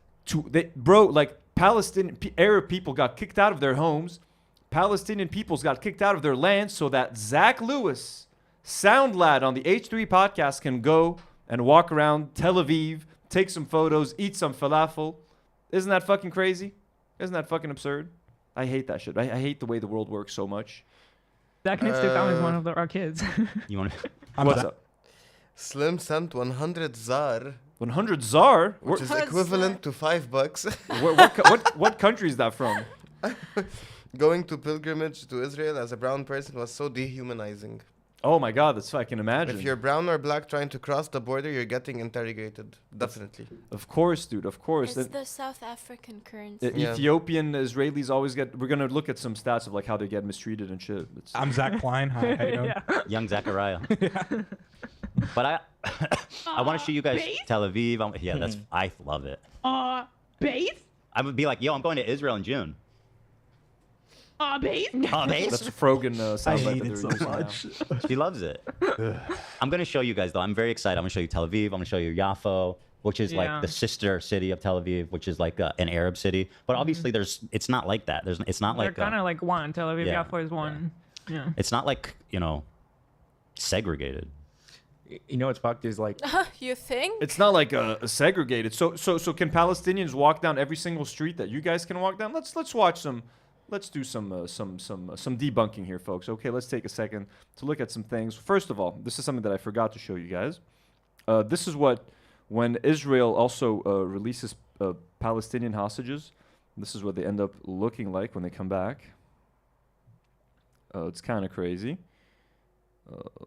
Palestinian Arab people got kicked out of their homes. Palestinian peoples got kicked out of their land so that Zach Lewis, sound lad on the H3 podcast, can go and walk around Tel Aviv, take some photos, eat some falafel. Isn't that fucking crazy? Isn't that fucking absurd? I hate that shit. I hate the way the world works so much. Zach needs to come as one of our kids. You want to? What's up? Slim sent 100 zar. 100 zar? Which is equivalent to what $5. what country is that from? Going to pilgrimage to Israel as a brown person was so dehumanizing. Oh my God, I can imagine. If you're brown or black trying to cross the border, you're getting interrogated. Definitely. Of course, dude. Of course. It's the South African currency. Ethiopian Israelis always get. We're gonna look at some stats of how they get mistreated and shit. I'm Zach Klein. Hi, how you doing? Young Zachariah. But I want to show you guys Tel Aviv. I love it. Base? I would be like, yo, I'm going to Israel in June. Base? Base? That's Frogan soundbite that it they're so using much. now. She loves it. I'm going to show you guys, though. I'm very excited. I'm going to show you Tel Aviv. I'm going to show you Yaffo, which is the sister city of Tel Aviv, which is an Arab city. But obviously, it's not like that. It's not They're kind of like one. Tel Aviv, Yaffo is one. Yeah. It's not segregated. What's fucked is You think? It's not segregated. So can Palestinians walk down every single street that you guys can walk down? Let's watch some. Let's do some debunking here, folks. Okay, let's take a second to look at some things. First of all, this is something that I forgot to show you guys. This is when Israel also releases Palestinian hostages, this is what they end up looking like when they come back. It's kind of crazy.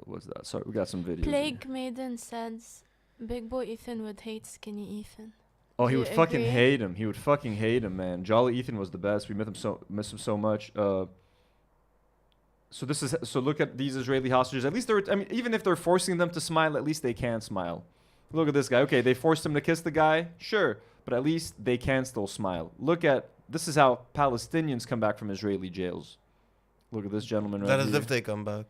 What's that? Sorry, we got some videos. Plague Maiden says, Big Boy Ethan would hate Skinny Ethan. Oh, he would fucking hate him. He would fucking hate him, man. Jolly Ethan was the best. We miss him so much. So look at these Israeli hostages. At least even if they're forcing them to smile, at least they can smile. Look at this guy. Okay, they forced him to kiss the guy, sure, but at least they can still smile. This is how Palestinians come back from Israeli jails. Look at this gentleman right here. That is if they come back.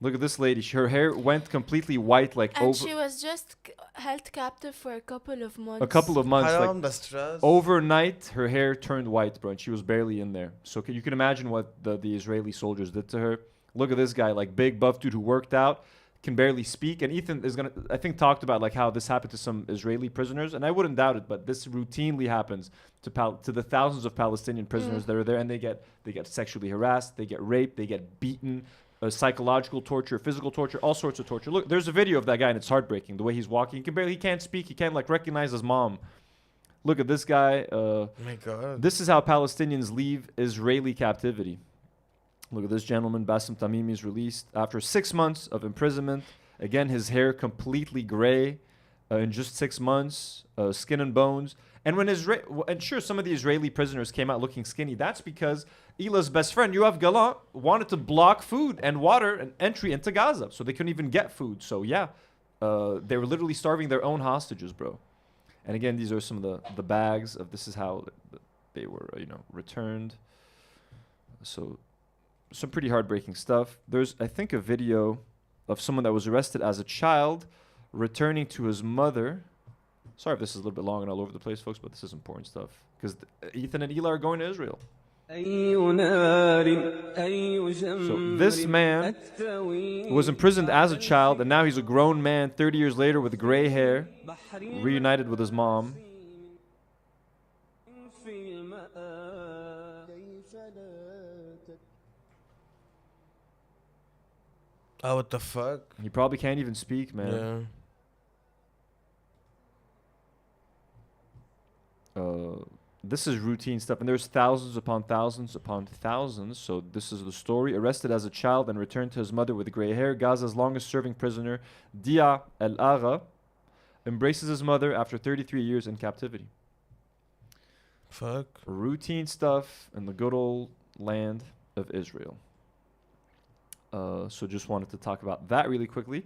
Look at this lady. Her hair went completely white, and she was just held captive for a couple of months. Overnight, her hair turned white, bro, and she was barely in there. So you can imagine what the Israeli soldiers did to her. Look at this guy, big buff dude who worked out, can barely speak. And Ethan is I think, talked about how this happened to some Israeli prisoners, and I wouldn't doubt it, but this routinely happens to the thousands of Palestinian prisoners that are there, and they get sexually harassed, they get raped, they get beaten. Psychological torture, physical torture, all sorts of torture. Look, there's a video of that guy, and it's heartbreaking. The way he's walking, he can't speak. He can't recognize his mom. Look at this guy. My God. This is how Palestinians leave Israeli captivity. Look at this gentleman. Bassem Tamimi is released after 6 months of imprisonment. Again, his hair completely gray in just 6 months. Skin and bones. And and sure, some of the Israeli prisoners came out looking skinny. That's because Hila's best friend, Yoav Galan, wanted to block food and water and entry into Gaza, so they couldn't even get food. So yeah, they were literally starving their own hostages, bro. And again, these are some of the bags of this is how they were, returned. So some pretty heartbreaking stuff. There's, I think, a video of someone that was arrested as a child returning to his mother. Sorry if this is a little bit long and all over the place, folks, but this is important stuff. Because Ethan and Hila are going to Israel. So this man was imprisoned as a child, and now he's a grown man 30 years later with gray hair, reunited with his mom. Oh, what the fuck? He probably can't even speak, man. Yeah. This is routine stuff, and there's thousands upon thousands upon thousands. So this is the story. Arrested as a child and returned to his mother with gray hair, Gaza's longest-serving prisoner, Dia El-Agha, embraces his mother after 33 years in captivity. Fuck. Routine stuff in the good old land of Israel. So just wanted to talk about that really quickly.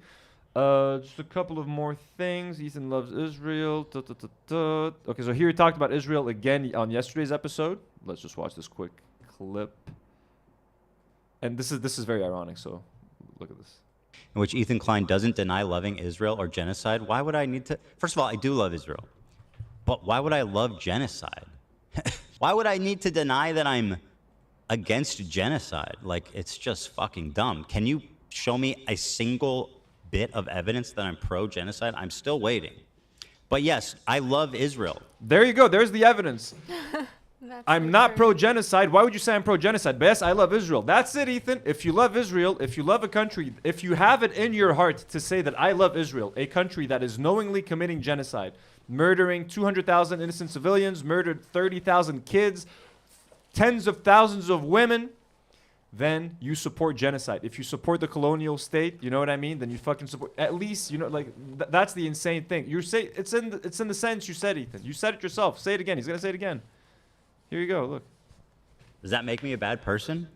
Just a couple of more things. Ethan loves Israel. Okay, so here he talked about Israel again on yesterday's episode. Let's just watch this quick clip. And this is very ironic, so look at this. In which Ethan Klein doesn't deny loving Israel or genocide. Why would I need to? First of all, I do love Israel. But why would I love genocide? Why would I need to deny that I'm against genocide? Like, it's just fucking dumb. Can you show me a single bit of evidence that I'm pro-genocide? I'm still waiting. But yes, I love Israel. There you go. There's the evidence. I'm not pro-genocide. Why would you say I'm pro-genocide? But yes, I love Israel. That's it, Ethan. If you love Israel, if you love a country, if you have it in your heart to say that I love Israel, a country that is knowingly committing genocide, murdering 200,000 innocent civilians, murdered 30,000 kids, tens of thousands of women, then you support genocide. If you support the colonial state, you know what I mean? Then you fucking support. At least, you know, like that's the insane thing. You say it's in the sentence you said, Ethan. You said it yourself. Say it again. He's gonna say it again. Here you go. Look. Does that make me a bad person?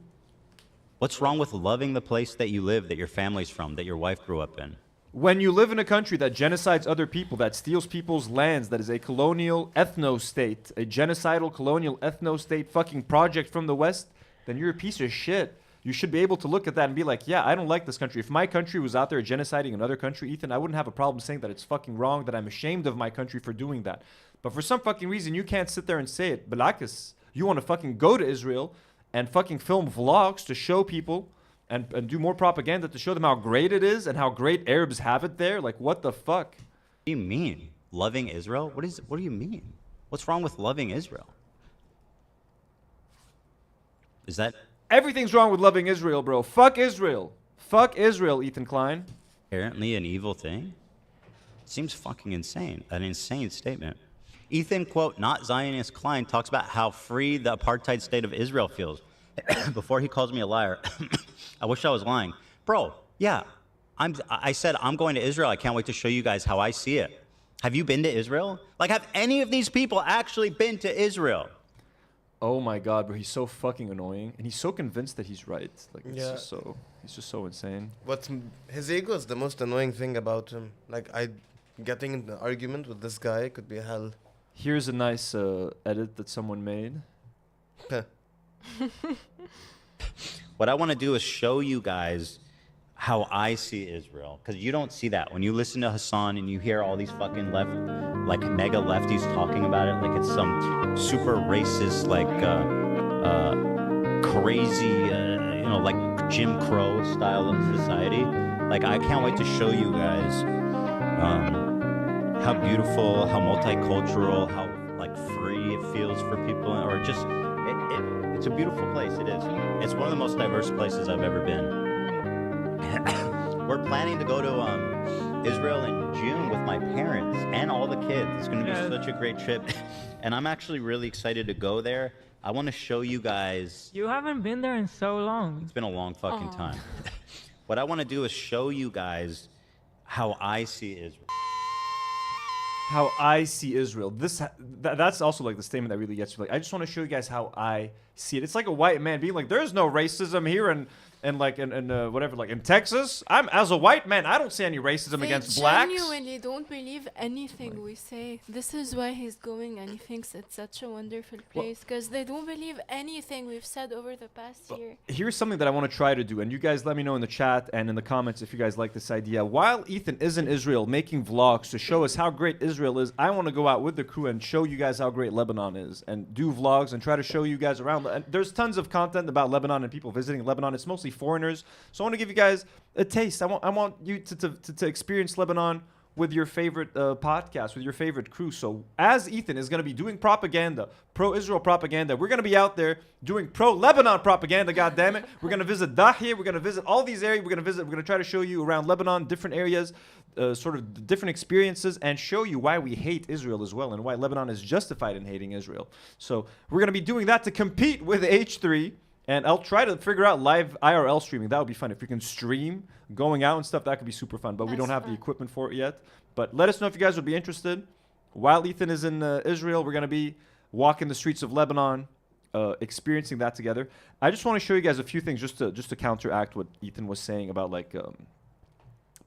What's wrong with loving the place that you live, that your family's from, that your wife grew up in? When you live in a country that genocides other people, that steals people's lands, that is a colonial ethno-state, a genocidal colonial ethno-state fucking project from the West, then you're a piece of shit. You should be able to look at that and be like, yeah, I don't like this country. If my country was out there genociding another country, Ethan, I wouldn't have a problem saying that it's fucking wrong, that I'm ashamed of my country for doing that. But for some fucking reason, you can't sit there and say it. Balakis, you want to fucking go to Israel and fucking film vlogs to show people and do more propaganda to show them how great it is and how great Arabs have it there. Like, what the fuck? What do you mean? Loving Israel? What do you mean? What's wrong with loving Israel? Is that... Everything's wrong with loving Israel, bro. Fuck Israel. Fuck Israel, Ethan Klein. Apparently an evil thing? Seems fucking insane. An insane statement. Ethan, quote, not Zionist Klein, talks about how free the apartheid state of Israel feels. Before he calls me a liar. I wish I was lying. Bro, yeah. I said I'm going to Israel. I can't wait to show you guys how I see it. Have you been to Israel? Like, have any of these people actually been to Israel? Oh my God, bro, he's so fucking annoying, and he's so convinced that he's right. Like, it's Yeah. he's just so insane. His ego is the most annoying thing about him. Like, getting in an argument with this guy could be hell. Here's a nice edit that someone made. What I want to do is show you guys how I see Israel, because you don't see that. When you listen to Hassan and you hear all these fucking mega lefties talking about it, like it's some super racist, like crazy, like Jim Crow style of society. Like, I can't wait to show you guys how beautiful, how multicultural, how like free it feels for people, or just it's a beautiful place. It is. It's one of the most diverse places I've ever been. We're planning to go to Israel in June with my parents and all the kids. It's going to be such a great trip, and I'm actually really excited to go there. I want to show you guys. You haven't been there in so long. It's been a long fucking time. What I want to do is show you guys how I see Israel. How I see Israel. That's also like the statement that really gets me. Like, I just want to show you guys how I see it. It's like a white man being like, "There's no racism here," and whatever. Like in Texas, as a white man, I don't see any racism against blacks. They genuinely don't believe anything we say. This is why he's going, and he thinks it's such a wonderful place because they don't believe anything we've said over the past year. Here's something that I want to try to do, and you guys let me know in the chat and in the comments if you guys like this idea. While Ethan is in Israel making vlogs to show us how great Israel is, I want to go out with the crew and show you guys how great Lebanon is, and do vlogs and try to show you guys around. And there's tons of content about Lebanon and people visiting Lebanon. It's mostly foreigners, so I want to give you guys a taste. I want you to experience Lebanon with your favorite podcast, with your favorite crew. So as Ethan is going to be doing propaganda, pro-Israel propaganda, we're going to be out there doing pro-Lebanon propaganda, goddammit. We're going to visit Dahia, we're going to visit all these areas, we're going to try to show you around Lebanon, different areas, sort of different experiences, and show you why we hate Israel as well, and why Lebanon is justified in hating Israel. So we're going to be doing that to compete with H3. And I'll try to figure out live IRL streaming. That would be fun. If we can stream going out and stuff, that could be super fun. But we don't have the equipment for it yet. But let us know if you guys would be interested. While Ethan is in Israel, we're going to be walking the streets of Lebanon, experiencing that together. I just want to show you guys a few things just to counteract what Ethan was saying about like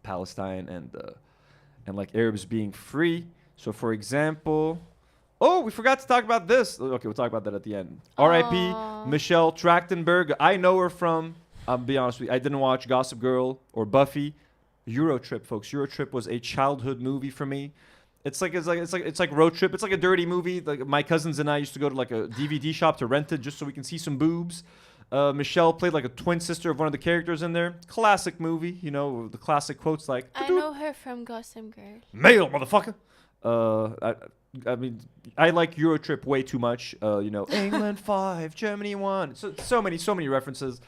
Palestine and like Arabs being free. So for example, oh, we forgot to talk about this. Okay, we'll talk about that at the end. R.I.P. Michelle Trachtenberg. I know her from, I'll be honest with you, I didn't watch Gossip Girl or Buffy. Eurotrip, folks. Eurotrip was a childhood movie for me. It's like Road Trip. It's like a dirty movie. Like my cousins and I used to go to like a DVD shop to rent it just so we can see some boobs. Michelle played like a twin sister of one of the characters in there. Classic movie, you know, the classic quotes like, I know her from Gossip Girl. Male, motherfucker. I mean, I like Eurotrip way too much. You know, England 5, Germany 1. So many references.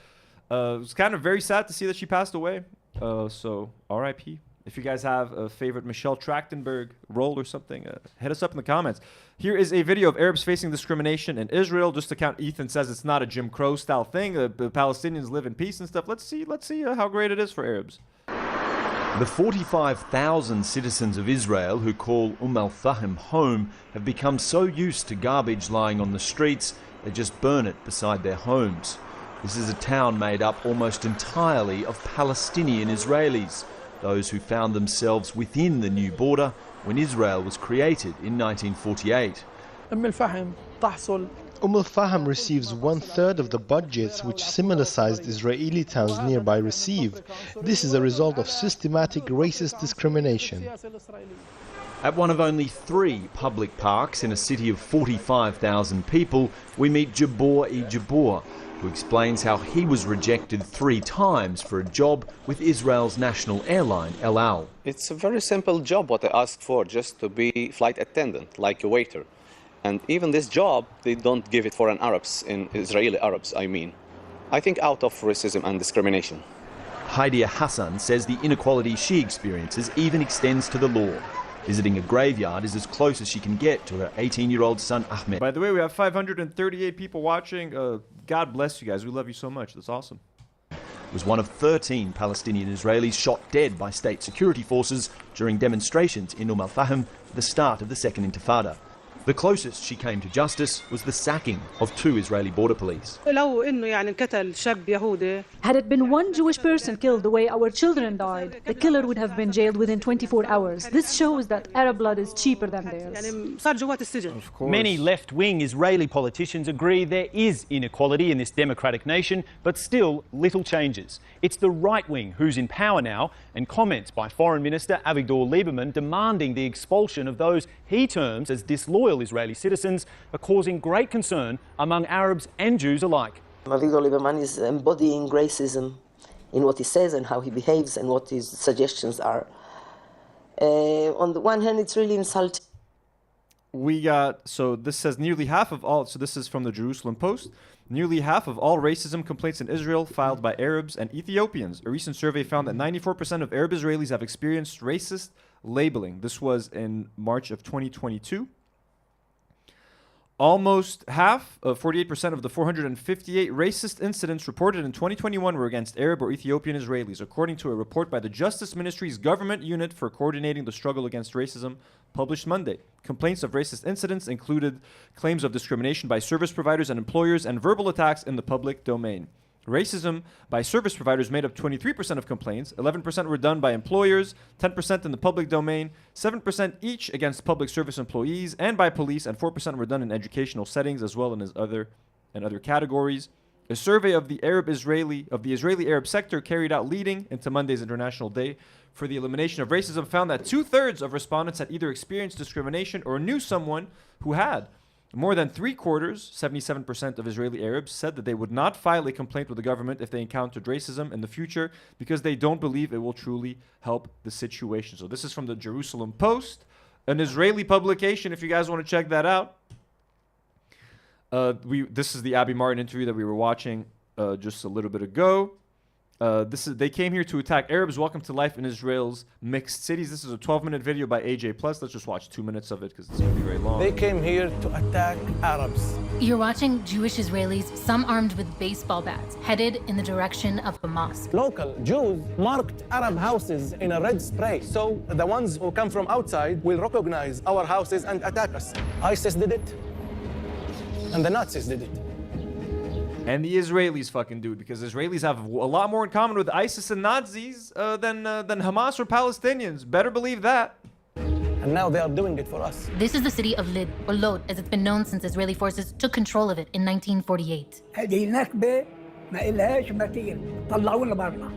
It was kind of very sad to see that she passed away. So R.I.P. If you guys have a favorite Michelle Trachtenberg role or something, hit us up in the comments. Here is a video of Arabs facing discrimination in Israel. Just to count, Ethan says it's not a Jim Crow style thing. The Palestinians live in peace and stuff. Let's see how great it is for Arabs. The 45,000 citizens of Israel who call al-Fahim home have become so used to garbage lying on the streets, they just burn it beside their homes. This is a town made up almost entirely of Palestinian Israelis, those who found themselves within the new border when Israel was created in 1948. al-Fahim receives 1/3 of the budgets which similar-sized Israeli towns nearby receive. This is a result of systematic racist discrimination. At one of only 3 public parks in a city of 45,000 people, we meet Jabor, who explains how he was rejected 3 times for a job with Israel's national airline, El Al. It's a very simple job what I asked for, just to be flight attendant, like a waiter. And even this job, they don't give it for an Israeli Arabs, I mean. I think out of racism and discrimination. Haidia Hassan says the inequality she experiences even extends to the law. Visiting a graveyard is as close as she can get to her 18-year-old son Ahmed. By the way, we have 538 people watching. God bless you guys. We love you so much. That's awesome. Was one of 13 Palestinian Israelis shot dead by state security forces during demonstrations in al-Fahim at the start of the Second Intifada. The closest she came to justice was the sacking of 2 Israeli border police. Had it been one Jewish person killed the way our children died, the killer would have been jailed within 24 hours. This shows that Arab blood is cheaper than theirs. Of course. Many left-wing Israeli politicians agree there is inequality in this democratic nation, but still little changes. It's the right wing who's in power now, and comments by Foreign Minister Avigdor Lieberman demanding the expulsion of those he terms as disloyal Israeli citizens are causing great concern among Arabs and Jews alike. Avigdor Lieberman is embodying racism in what he says and how he behaves and what his suggestions are. On the one hand, it's really insulting. So this says nearly half of all, so this is from the Jerusalem Post, nearly half of all racism complaints in Israel filed by Arabs and Ethiopians. A recent survey found that 94% of Arab Israelis have experienced racist labeling. This was in March of 2022. Almost half, 48% of the 458 racist incidents reported in 2021 were against Arab or Ethiopian Israelis, according to a report by the Justice Ministry's Government Unit for Coordinating the Struggle Against Racism, published Monday. Complaints of racist incidents included claims of discrimination by service providers and employers and verbal attacks in the public domain. Racism by service providers made up 23% of complaints, 11% were done by employers, 10% in the public domain, 7% each against public service employees and by police, and 4% were done in educational settings as well as other categories. A survey of the Israeli Arab sector carried out leading into Monday's International Day for the Elimination of Racism found that 2/3 of respondents had either experienced discrimination or knew someone who had. More than 3/4, 77% of Israeli Arabs, said that they would not file a complaint with the government if they encountered racism in the future because they don't believe it will truly help the situation. So this is from the Jerusalem Post, an Israeli publication, if you guys want to check that out. This is the Abby Martin interview that we were watching just a little bit ago. They came here to attack Arabs. Welcome to life in Israel's mixed cities. This is a 12-minute video by AJ Plus. Let's just watch 2 minutes of it because it's going to be very long. They came here to attack Arabs. You're watching Jewish Israelis, some armed with baseball bats, headed in the direction of a mosque. Local Jews marked Arab houses in a red spray, so the ones who come from outside will recognize our houses and attack us. ISIS did it, and the Nazis did it. And the Israelis fucking do it, because Israelis have a lot more in common with ISIS and Nazis than Hamas or Palestinians. Better believe that. And now they are doing it for us. This is the city of Lid, or Lod, as it's been known since Israeli forces took control of it in 1948.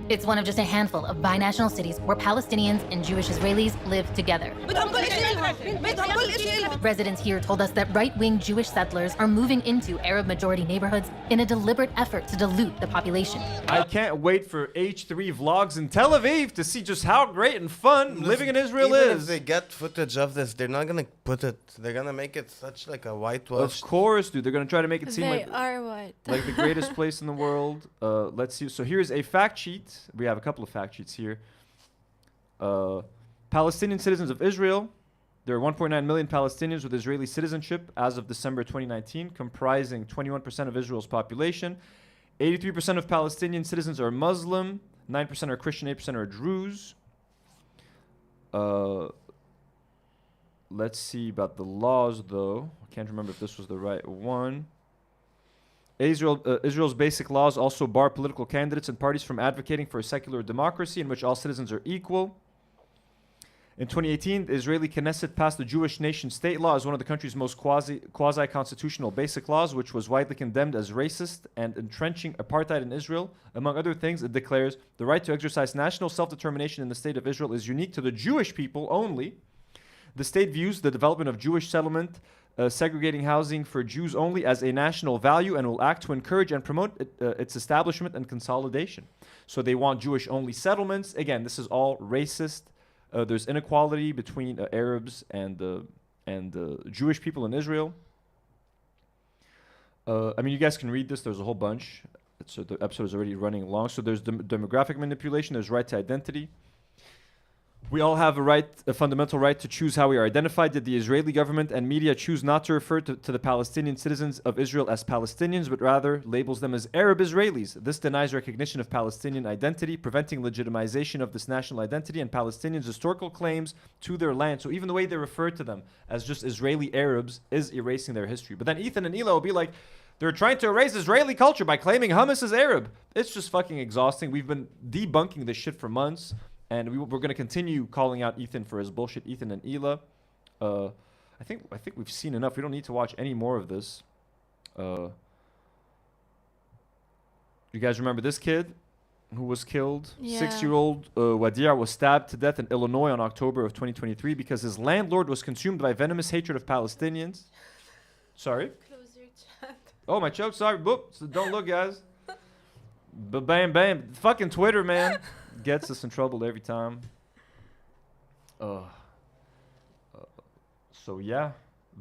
It's one of just a handful of binational cities where Palestinians and Jewish Israelis live together. Residents here told us that right-wing Jewish settlers are moving into Arab-majority neighborhoods in a deliberate effort to dilute the population. I can't wait for H3 vlogs in Tel Aviv to see just how great and fun living in Israel Even is. if they get footage of this, they're not gonna put it. They're gonna make it such like a whitewash. Of course, dude. They're gonna try to make it seem They like are white. like the greatest place in the world. Let's see. So here's a fact sheet. We have a couple of fact sheets here. Palestinian citizens of Israel. There are 1.9 million Palestinians with Israeli citizenship as of December 2019, comprising 21% of Israel's population. 83% of Palestinian citizens are Muslim. 9% are Christian. 8% are Druze. Let's see about the laws, though. I can't remember if this was the right one. Israel's basic laws also bar political candidates and parties from advocating for a secular democracy in which all citizens are equal. In 2018, the Israeli Knesset passed the Jewish nation state law as one of the country's most quasi-constitutional basic laws, which was widely condemned as racist and entrenching apartheid in Israel. Among other things, it declares the right to exercise national self-determination in the state of Israel is unique to the Jewish people only. The state views the development of Jewish settlement, segregating housing for Jews only, as a national value and will act to encourage and promote its establishment and consolidation. So they want Jewish-only settlements. Again, this is all racist. There's inequality between Arabs and Jewish people in Israel. I mean, you guys can read this. There's a whole bunch. So the episode is already running long. So there's demographic manipulation. There's right to identity. We all have a fundamental right to choose how we are identified. Yet the Israeli government and media choose not to refer to the Palestinian citizens of Israel as Palestinians, but rather labels them as Arab Israelis. This denies recognition of Palestinian identity, preventing legitimization of this national identity and Palestinians' historical claims to their land. So even the way they refer to them as just Israeli Arabs is erasing their history. But then Ethan and Hila will be like, they're trying to erase Israeli culture by claiming hummus is Arab. It's just fucking exhausting. We've been debunking this shit for months. And we're going to continue calling out Ethan for his bullshit. Ethan and Hila. I think we've seen enough. We don't need to watch any more of this. You guys remember this kid who was killed? Yeah. 6-year-old Wadia was stabbed to death in Illinois on October of 2023 because his landlord was consumed by venomous hatred of Palestinians. Sorry? Close your chat. Oh, my choke. Sorry. Boop. So don't look, guys. Bam, bam. Fucking Twitter, man. Gets us in trouble every time. So yeah,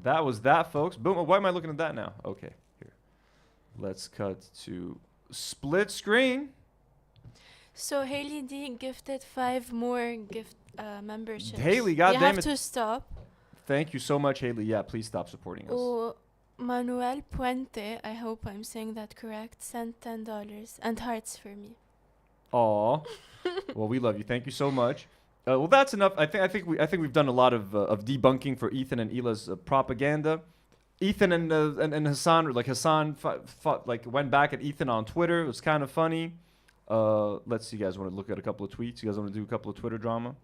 that was that, folks. Boom. Why am I looking at that now? Okay, here. Let's cut to split screen. So Haley D gifted 5 more gift memberships. Haley, goddamn it. You have to stop. Thank you so much, Haley. Yeah, please stop supporting us. Oh, Manuel Puente, I hope I'm saying that correct, sent $10 and hearts for me. Aw. Well, we love you. Thank you so much. Well, that's enough. I think we've done a lot of debunking for Ethan and Hila's propaganda. Ethan and Hassan, like Hassan, went back at Ethan on Twitter. It was kind of funny. Let's see, you guys want to look at a couple of tweets? You guys want to do a couple of Twitter drama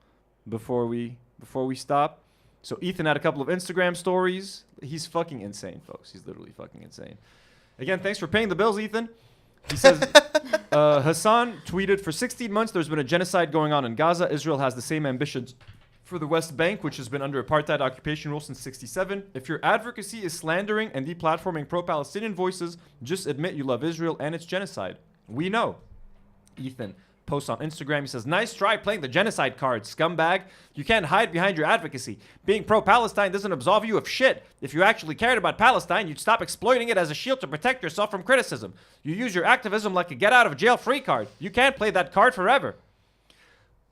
before we stop? So Ethan had a couple of Instagram stories. He's fucking insane, folks. He's literally fucking insane. Again, thanks for paying the bills, Ethan. He says, Hassan tweeted, for 16 months, there's been a genocide going on in Gaza. Israel has the same ambitions for the West Bank, which has been under apartheid occupation rule since 1967. If your advocacy is slandering and deplatforming pro-Palestinian voices, just admit you love Israel and its genocide. We know. Ethan posts on Instagram. He says, nice try playing the genocide card, scumbag. You can't hide behind your advocacy. Being pro-Palestine doesn't absolve you of shit. If you actually cared about Palestine, you'd stop exploiting it as a shield to protect yourself from criticism. You use your activism like a get-out-of-jail-free card. You can't play that card forever.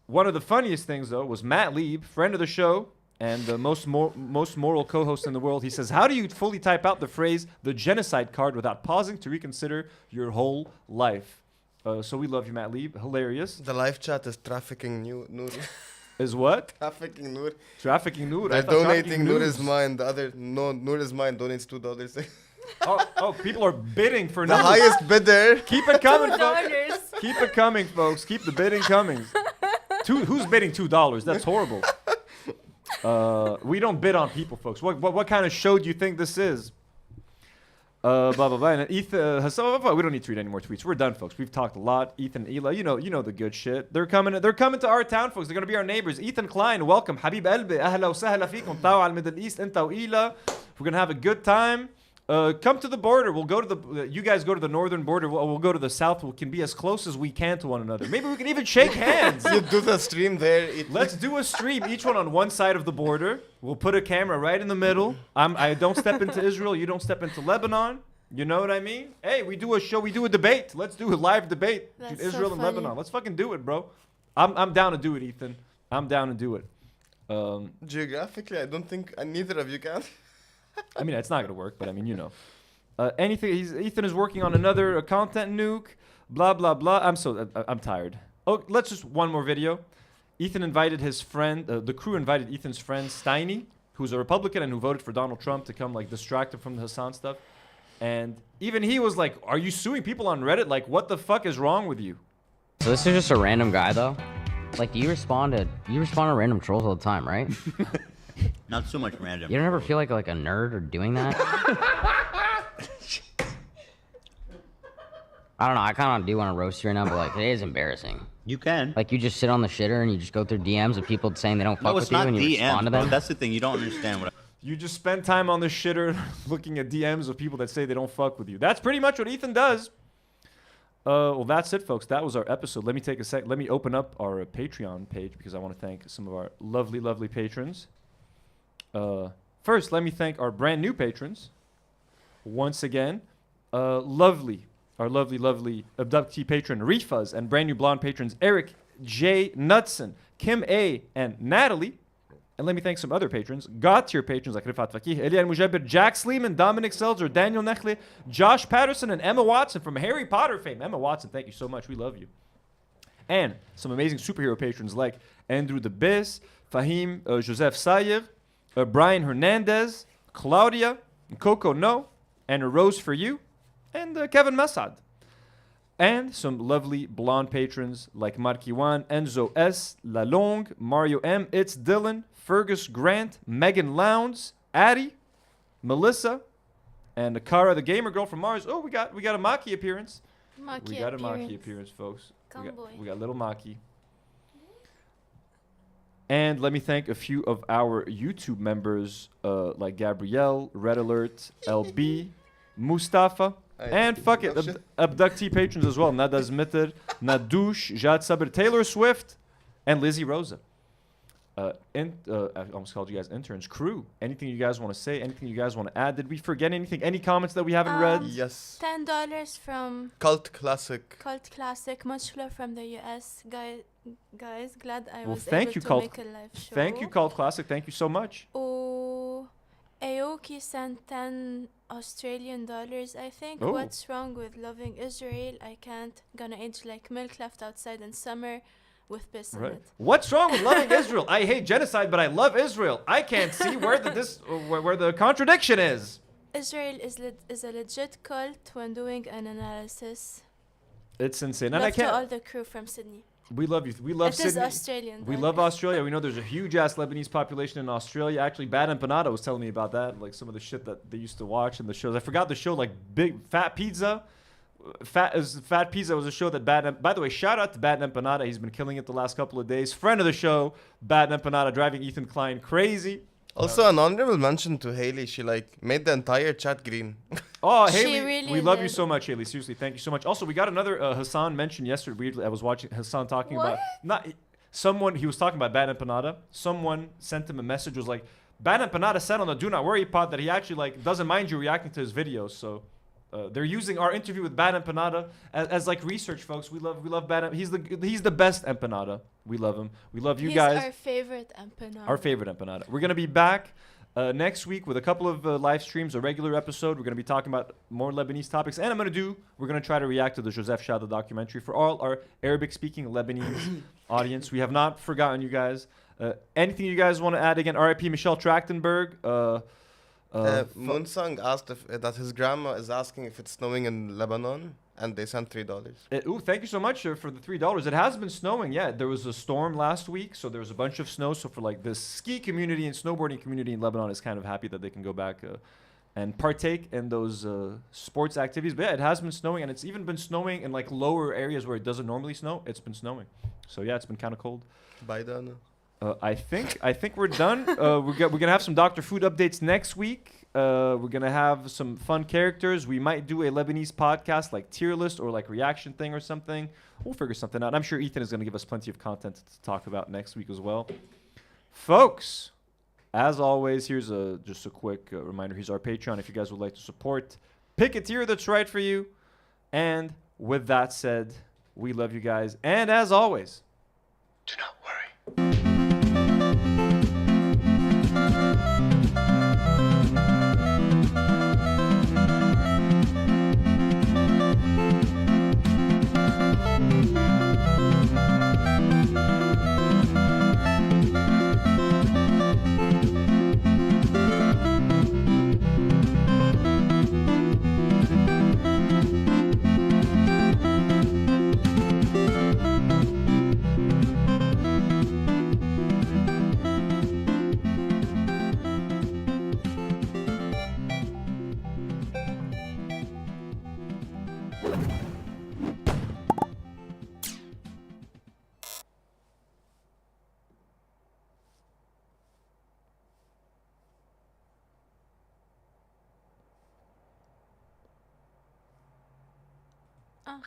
One of the funniest things, though, was Matt Lieb, friend of the show and the most moral co-host in the world. He says, how do you fully type out the phrase, the genocide card, without pausing to reconsider your whole life? So we love you, Matt Lieb. Hilarious. The live chat is trafficking Nour. Is what? Trafficking Nour. Trafficking Nour. They're donating Nour is mine. The other, no, Nour is mine donates $2. Oh, people are bidding for The Nour. highest bidder. Keep it coming, folks. $2. Keep it coming, folks. Keep the bidding coming. Who's bidding $2? That's horrible. We don't bid on people, folks. What kind of show do you think this is? Blah blah blah. And Ethan, we don't need to read any more tweets. We're done, folks. We've talked a lot. Ethan and Hila, you know the good shit. They're coming to our town, folks. They're gonna be our neighbors. Ethan Klein, welcome. Habib Elbe, ahla وسهلا فيكم. تعالوا على Middle East. أنت وإيلا. We're gonna have a good time. Come to the border. We'll go to the. You guys go to the northern border. We'll go to the south. We can be as close as we can to one another. Maybe we can even shake hands. You do the stream there. Let's do a stream. Each one on one side of the border. We'll put a camera right in the middle. I don't step into Israel. You don't step into Lebanon. You know what I mean? Hey, we do a show. We do a debate. Let's do a live debate between Israel and Lebanon. Let's fucking do it, bro. I'm down to do it, Ethan. I'm down to do it. Geographically, I don't think neither of you can. I mean, it's not gonna work, but I mean, you know. Anything. Ethan is working on another content nuke. Blah blah blah. I'm tired. Oh, let's just one more video. Ethan invited his friend. The crew invited Ethan's friend Steiny, who's a Republican and who voted for Donald Trump, to come like distract him from the Hassan stuff. And even he was like, "Are you suing people on Reddit? Like, what the fuck is wrong with you?" So this is just a random guy, though. Like, you respond to random trolls all the time, right? Not so much random. You don't ever feel like a nerd or doing that? I don't know. I kind of do want to roast you right now, but like, it is embarrassing. You can. Like, you just sit on the shitter and you just go through DMs of people saying they don't fuck with you and you respond to them. Bro. That's the thing. You don't understand what. You just spend time on the shitter looking at DMs of people that say they don't fuck with you. That's pretty much what Ethan does. Well, that's it, folks. That was our episode. Let me take a sec. Let me open up our Patreon page because I want to thank some of our lovely, lovely patrons. First, let me thank our brand new patrons. Once again, our lovely abductee patron Rifaz and brand new blonde patrons Eric J. Knudsen, Kim A. and Natalie. And let me thank some other patrons. God-tier patrons like Rifat Fakih, Elian Mujabir, Jack Sleeman, Dominic Selzer, Daniel Nechle, Josh Patterson, and Emma Watson from Harry Potter fame. Emma Watson, thank you so much. We love you. And some amazing superhero patrons like Andrew the Biz, Fahim Joseph Sayer, Brian Hernandez, Claudia, Coco No, and a Rose for You, and Kevin Massad. And some lovely blonde patrons like Markiwan, Enzo S, Lalong, Mario M, It's Dylan, Fergus Grant, Megan Lowndes, Addie, Melissa, and Kara, the gamer girl from Mars. Oh, we got a Maki appearance. We got a Maki appearance, folks. We got little Maki. And let me thank a few of our YouTube members like Gabrielle, Red Alert, LB, Mustafa, and fuck it, abductee patrons as well. Nada Zmitter, Nadouche, Jad Sabir, Taylor Swift, and Lizzie Rosa. I almost called you guys interns. Crew, anything you guys want to say? Anything you guys want to add? Did we forget anything? Any comments that we haven't read? Yes. $10 from Cult Classic. Much love from the US. Guys, glad I was thank able you, to Cult. make a live show. Thank you, Cult Classic. Thank you so much. Oh, Aoki sent $10 Australian, I think. Oh. What's wrong with loving Israel? I can't. Gonna age like milk left outside in summer with piss in it. What's wrong with loving Israel? I hate genocide, but I love Israel. I can't see where the contradiction is. Israel is a legit cult when doing an analysis. It's insane. Love And I can't. to all the crew from Sydney. We love you. We love Sydney. It is Australian. We love Australia. We know there's a huge ass Lebanese population in Australia. Actually, Bad Empanada was telling me about that, like some of the shit that they used to watch in the shows. I forgot the show, like Big Fat Pizza. Fat Pizza was a show that by the way, shout out to Bad Empanada. He's been killing it the last couple of days. Friend of the show, Bad Empanada, driving Ethan Klein crazy. Also, an honorable mention to Haley. She made the entire chat green. Oh, Haley, we love you so much, Haley. Seriously, thank you so much. Also, we got another Hassan mention yesterday. Weirdly, I was watching Hassan talking about someone. He was talking about Bad Empanada. Someone sent him a message. Was like, Bad Empanada said on the Do Not Worry pod that he actually doesn't mind you reacting to his videos. So they're using our interview with Bad Empanada as research, folks. We love Bad. He's the best Empanada. We love him. We love you guys. He's our favorite Empanada. Our favorite Empanada. We're gonna be back next week with a couple of live streams, a regular episode. We're gonna be talking about more Lebanese topics, and we're gonna try to react to the Joseph Chada documentary for all our Arabic-speaking Lebanese audience. We have not forgotten you guys. Anything you guys want to add? Again, R.I.P. Michelle Trachtenberg. Moonsong asked if that his grandma is asking if it's snowing in Lebanon, and they sent $3. Thank you so much for the $3. It has been snowing. Yeah, there was a storm last week, so there was a bunch of snow. So for like the ski community and snowboarding community in Lebanon is kind of happy that they can go back and partake in those sports activities. But yeah, it has been snowing, and it's even been snowing in like lower areas where it doesn't normally snow. It's been snowing. So yeah, it's been kind of cold. Bye, Donna. I think we're done. We're gonna have some Dr. Food updates next week. We're gonna have some fun characters. We might do a Lebanese podcast, like tier list or like reaction thing or something. We'll figure something out. I'm sure Ethan is gonna give us plenty of content to talk about next week as well, folks. As always, here's just a quick reminder. Here's our Patreon. If you guys would like to support, pick a tier that's right for you. And with that said, we love you guys. And as always, do not worry.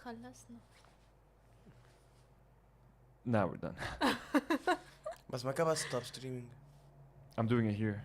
خلصنا. Now we're done. بس ما كان stop streaming. I'm doing it here.